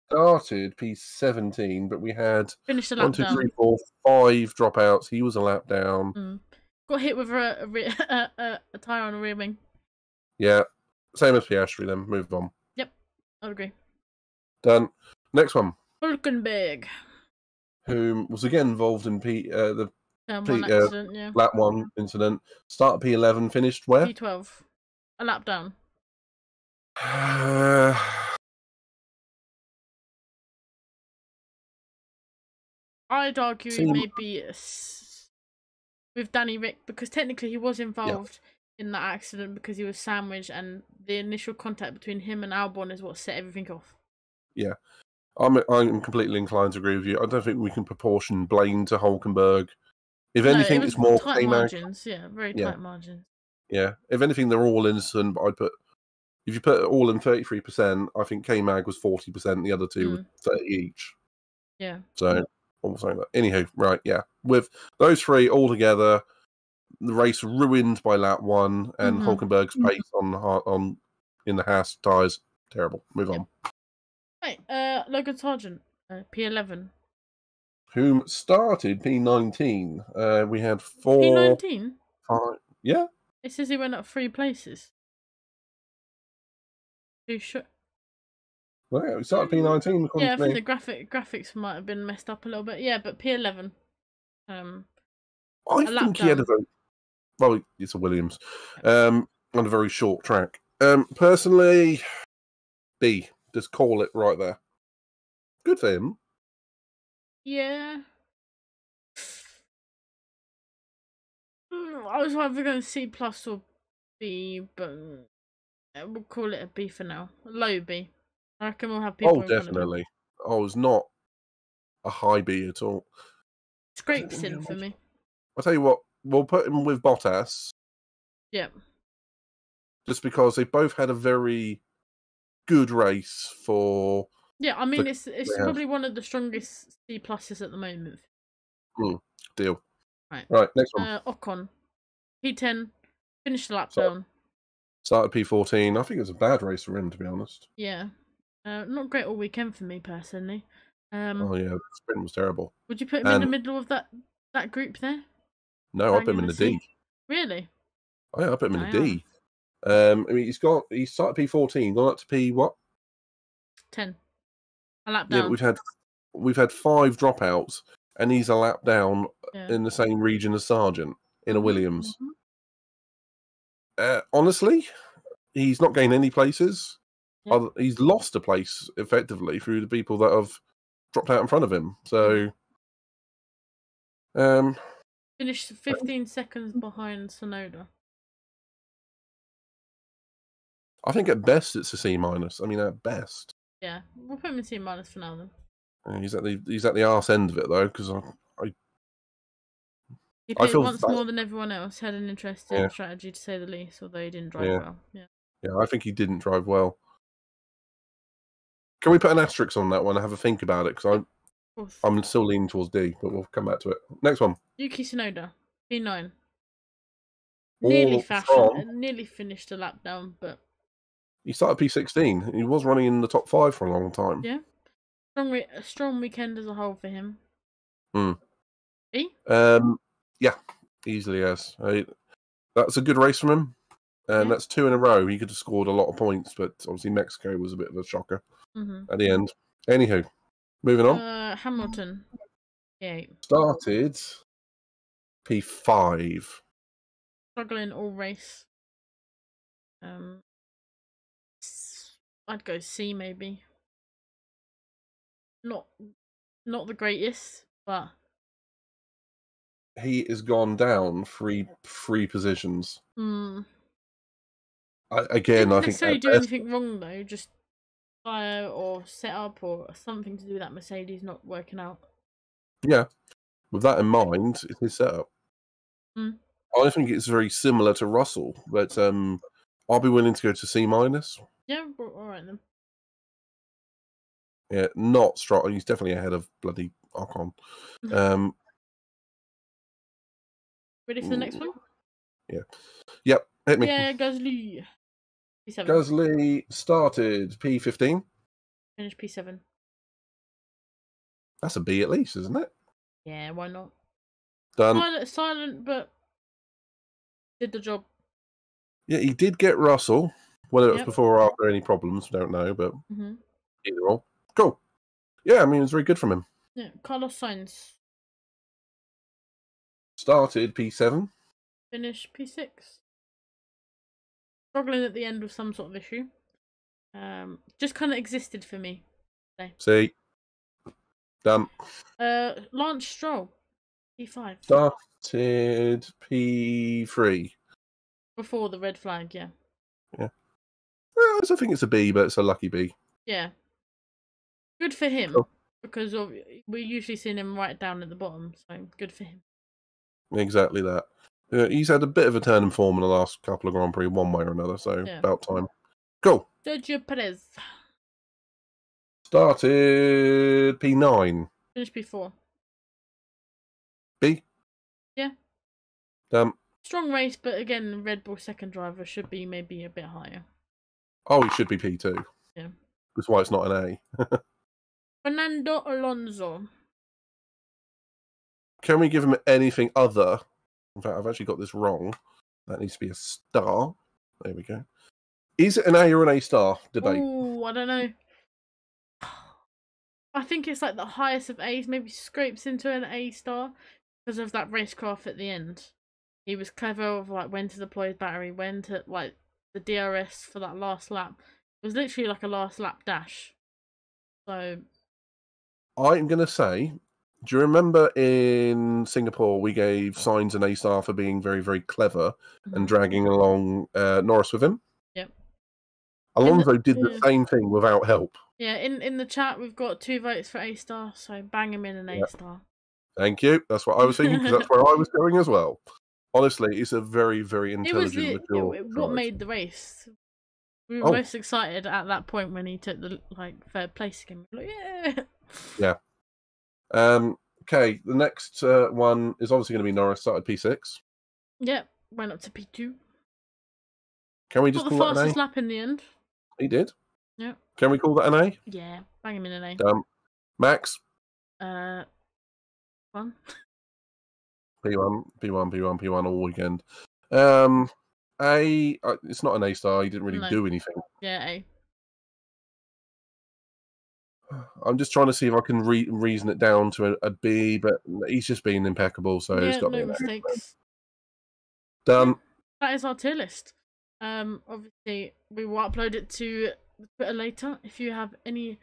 started P17, but we had finished a lap 1, 2, down. 3, 4, 5 dropouts. He was a lap down. Got hit with a tyre on a rear wing. Yeah. Same as Piastri then. Move on. Yep. I'd agree. Done. Next one. Hulkenberg. Who was again involved in the accident, yeah. lap 1 incident. Start at P11, finished where? P12. A lap down. I'd argue maybe with Danny Rick, because technically he was involved in that accident because he was sandwiched, and the initial contact between him and Albon is what set everything off. Yeah. I'm completely inclined to agree with you. I don't think we can proportion blame to Hulkenberg. If anything, it's more tight margins. Yeah, very tight margins. Yeah. If anything, they're all innocent. But if you put it all in 33%, I think K-Mag was 40%. The other two were 30 each. Yeah. So I'm saying that. Anywho, right? Yeah. With those 3 all together, the race ruined by lap 1, and Hulkenberg's pace on in the Haas tyres terrible. Move on. Right, Logan Sargent, P11. Whom started P19. We had 4... P19? 5... Yeah. It says he went up 3 places. Too sure. Well, yeah, we started P19. Yeah, I think the graphics might have been messed up a little bit. Yeah, but P11. I think he had a very... Well, it's a Williams. On a very short track. Personally, B. Just call it right there. Good for him. Yeah. I was either going C+ or B, but we'll call it a B for now. A low B. I reckon we'll have people. Oh, definitely. Oh, it's not a high B at all. Scrapes in for me. I'll tell you what, we'll put him with Bottas. Yeah. Just because they both had a very good race for... Yeah, I mean, it's probably one of the strongest C+ at the moment. Deal. Right, next one. Ocon. P10, finished the lap down. Started P14. I think it was a bad race for him, to be honest. Yeah. Not great all weekend for me, personally. Oh, yeah, the sprint was terrible. Would you put him in the middle of that group there? No, I put him in the D. Really? Oh, yeah, I put him in the D. I mean, he started P14, gone up to P what? 10. A lap down. Yeah, but we've had 5 dropouts, and he's a lap down in the same region as Sargent in a Williams. Honestly, he's not gained any places. Yeah. He's lost a place effectively through the people that have dropped out in front of him. So, finished 15 seconds behind Sonoda. I think at best it's a C-. I mean, at best. Yeah, we'll put him in C- for now then. He's at the arse end of it though, because he played once more than everyone else. Had an interesting strategy to say the least, although he didn't drive well. Yeah, I think he didn't drive well. Can we put an asterisk on that one and have a think about it? Because I'm still leaning towards D, but we'll come back to it. Next one. Yuki Tsunoda, P9. Nearly finished a lap down, but he started P16. He was running in the top 5 for a long time. Yeah, strong weekend as a whole for him. B? Yeah, easily yes. That's a good race from him, and that's 2 in a row. He could have scored a lot of points, but obviously Mexico was a bit of a shocker at the end. Anywho, moving on. Hamilton, P8. Started P5. Struggling all race. I'd go C maybe. not the greatest, but he has gone down three positions. Again, didn't I think necessarily do anything wrong though. Just fire or setup or something to do with that Mercedes not working out. Yeah, with that in mind, it's his setup. I think it's very similar to Russell, but I'll be willing to go to C-. Yeah, all right then. Yeah, not Stroll. He's definitely ahead of bloody Ocon. Ready for the next one? Yeah. Yep. Hit me. Yeah, Gasly. P7. Gasly started P15. Finished P7. That's a B at least, isn't it? Yeah, why not? Done. Silent, but did the job. Yeah, he did get Russell. Whether it was before or after any problems, don't know, but either or. Cool. Yeah, I mean, it was very good from him. Yeah, Carlos Sainz. Started P7. Finished P6. Struggling at the end with some sort of issue. Just kind of existed for me today. See. Done. Lance Stroll. P5. Started P3. Before the red flag, yeah. Yeah. Well, I think it's a B, but it's a lucky B. Yeah. Good for him. Cool. Because we're usually seeing him right down at the bottom, so good for him. Exactly that. He's had a bit of a turn in form in the last couple of Grand Prix, one way or another, so about time. Cool. Sergio Perez. Started P9. Finished P4. B? Yeah. Strong race, but again, Red Bull second driver should be maybe a bit higher. Oh, he should be P2. Yeah. That's why it's not an A. Fernando Alonso. Can we give him anything other? In fact, I've actually got this wrong. That needs to be a star. There we go. Is it an A or an A star debate? Oh, I don't know. I think it's like the highest of A's, maybe scrapes into an A star because of that racecraft at the end. He was clever with like when to deploy his battery, when to like the DRS for that last lap. It was literally like a last lap dash. So I'm gonna say, do you remember in Singapore we gave Sainz an A star for being very, very clever and dragging along Norris with him? Yep. Alonso did the same thing without help. Yeah, in the chat we've got 2 votes for A star, so bang him in an A star. Thank you. That's what I was thinking, because that's where I was going as well. Honestly, it's a very, very intelligent, mature what made the race. We were most excited at that point when he took the third place again. Like, yeah. Yeah. Okay, the next one is obviously going to be Norris. Started P6. Yep, went up to P2. Can we just got call the that an A? fastest lap in the end. He did. Yeah. Can we call that an A? Yeah, bang him in an A. Max. One. P1 all weekend. A. It's not an A star. He didn't really do anything. Yeah, A. I'm just trying to see if I can reason it down to a B, but he's just been impeccable, so it's got no mistakes. Done. That is our tier list. Obviously, we will upload it to Twitter later. If you have any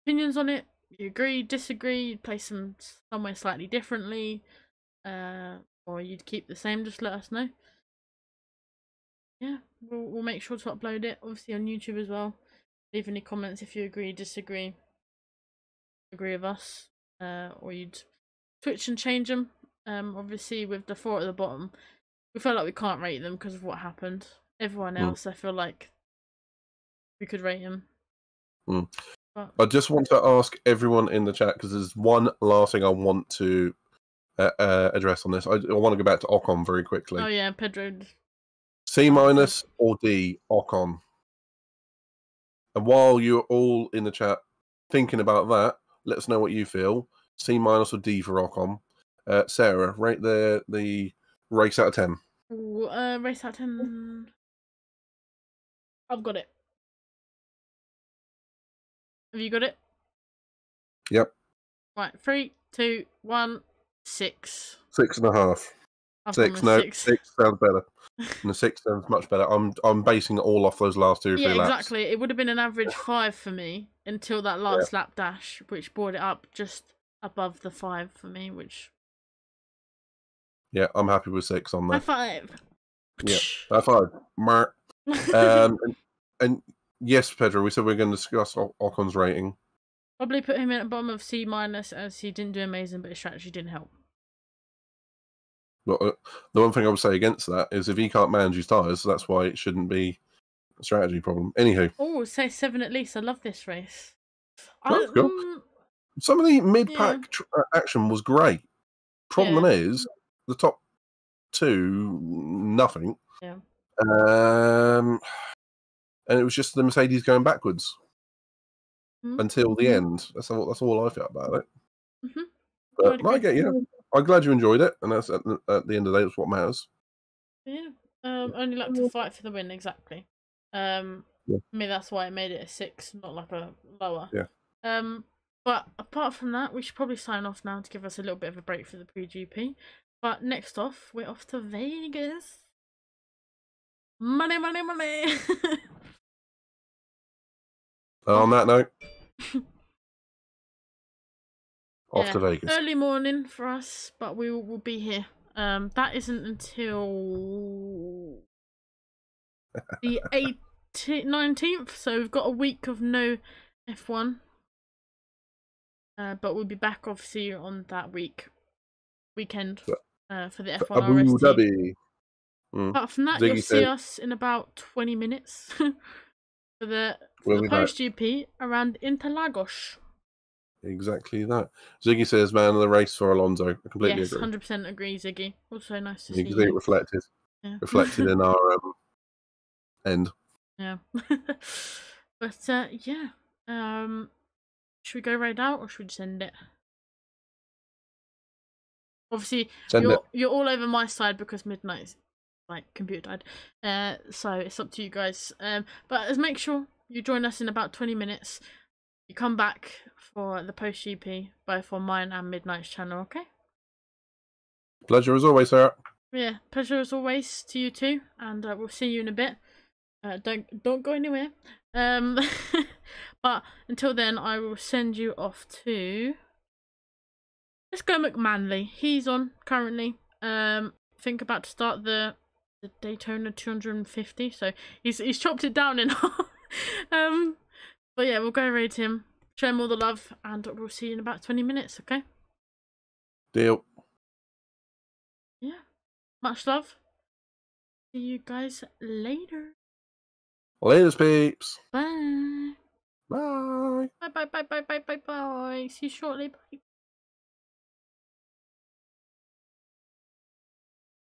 opinions on it, you agree, disagree, you'd place them somewhere slightly differently, or you'd keep the same, just let us know. Yeah, we'll make sure to upload it, obviously on YouTube as well. Leave any comments if you agree, disagree, agree with us, or you'd switch and change them. Obviously with the 4 at the bottom, we felt like we can't rate them because of what happened. Everyone else, I feel like we could rate them. But I just want to ask everyone in the chat, because there's one last thing I want to address on this. I want to go back to Ocon very quickly. Oh yeah, Pedro. C- or D, Ocon. And while you're all in the chat thinking about that, let us know what you feel. C- or D for Ocon. Sarah, rate the race out of 10. Ooh, race out of 10. I've got it. Have you got it? Yep. Right, 3, 2, 1, 6. 6.5. 6, no, 6 sounds better. And the 6 sounds much better. I'm basing it all off those last 2 or 3 laps. Yeah, exactly. It would have been an average 5 for me until that last lap dash, which brought it up just above the 5 for me, which... Yeah, I'm happy with 6 on High that. 5! Yeah, high 5. And yes, Pedro, we said we are going to discuss Ocon's rating. Probably put him at the bottom of C- as he didn't do amazing, but his strategy didn't help. But the one thing I would say against that is if he can't manage his tyres, that's why it shouldn't be a strategy problem. Anywho. Oh, say 7 at least. I love this race. That's cool. Some of the mid-pack action was great. Problem is, the top 2, nothing. Yeah. And it was just the Mercedes going backwards until the end. That's all I felt about it. But I get you. I'm glad you enjoyed it, and that's at the end of the day, that's what matters. Yeah. Only like to fight for the win, exactly. For me, that's why I made it a 6, not like a lower. Yeah. But apart from that, we should probably sign off now to give us a little bit of a break for the pre-GP. But next off, we're off to Vegas. Money, money, money. On that note, off to Vegas. Early morning for us, but we will be here. That isn't until the 19th, so we've got a week of no F1. But we'll be back obviously on that weekend for the F1RST. Abu Dhabi. Apart from that, you'll see us in about 20 minutes for the post GP around Interlagos. Exactly that. Ziggy says, "Man of the race for Alonso." I completely agree. 100% agree, Ziggy. Also nice to you see see you. It reflected in our end. Yeah. But yeah. Should we go right out or should we just end it? Obviously, you're all over my side because midnight's like computer died. So it's up to you guys. But make sure you join us in about 20 minutes. You come back for the post GP, both on mine and Midnight's channel, okay? Pleasure as always, Sarah. Yeah, pleasure as always to you too, and we'll see you in a bit. Don't go anywhere. But until then, I will send you off to. Let's go McManley. He's on currently. Think about to start the Daytona 250. So he's chopped it down in half. But yeah, we'll go raid him, show him all the love, and we'll see you in about 20 minutes, okay? Deal. Yeah. Much love. See you guys later. Later, peeps. Bye. Bye. Bye. See you shortly. Bye.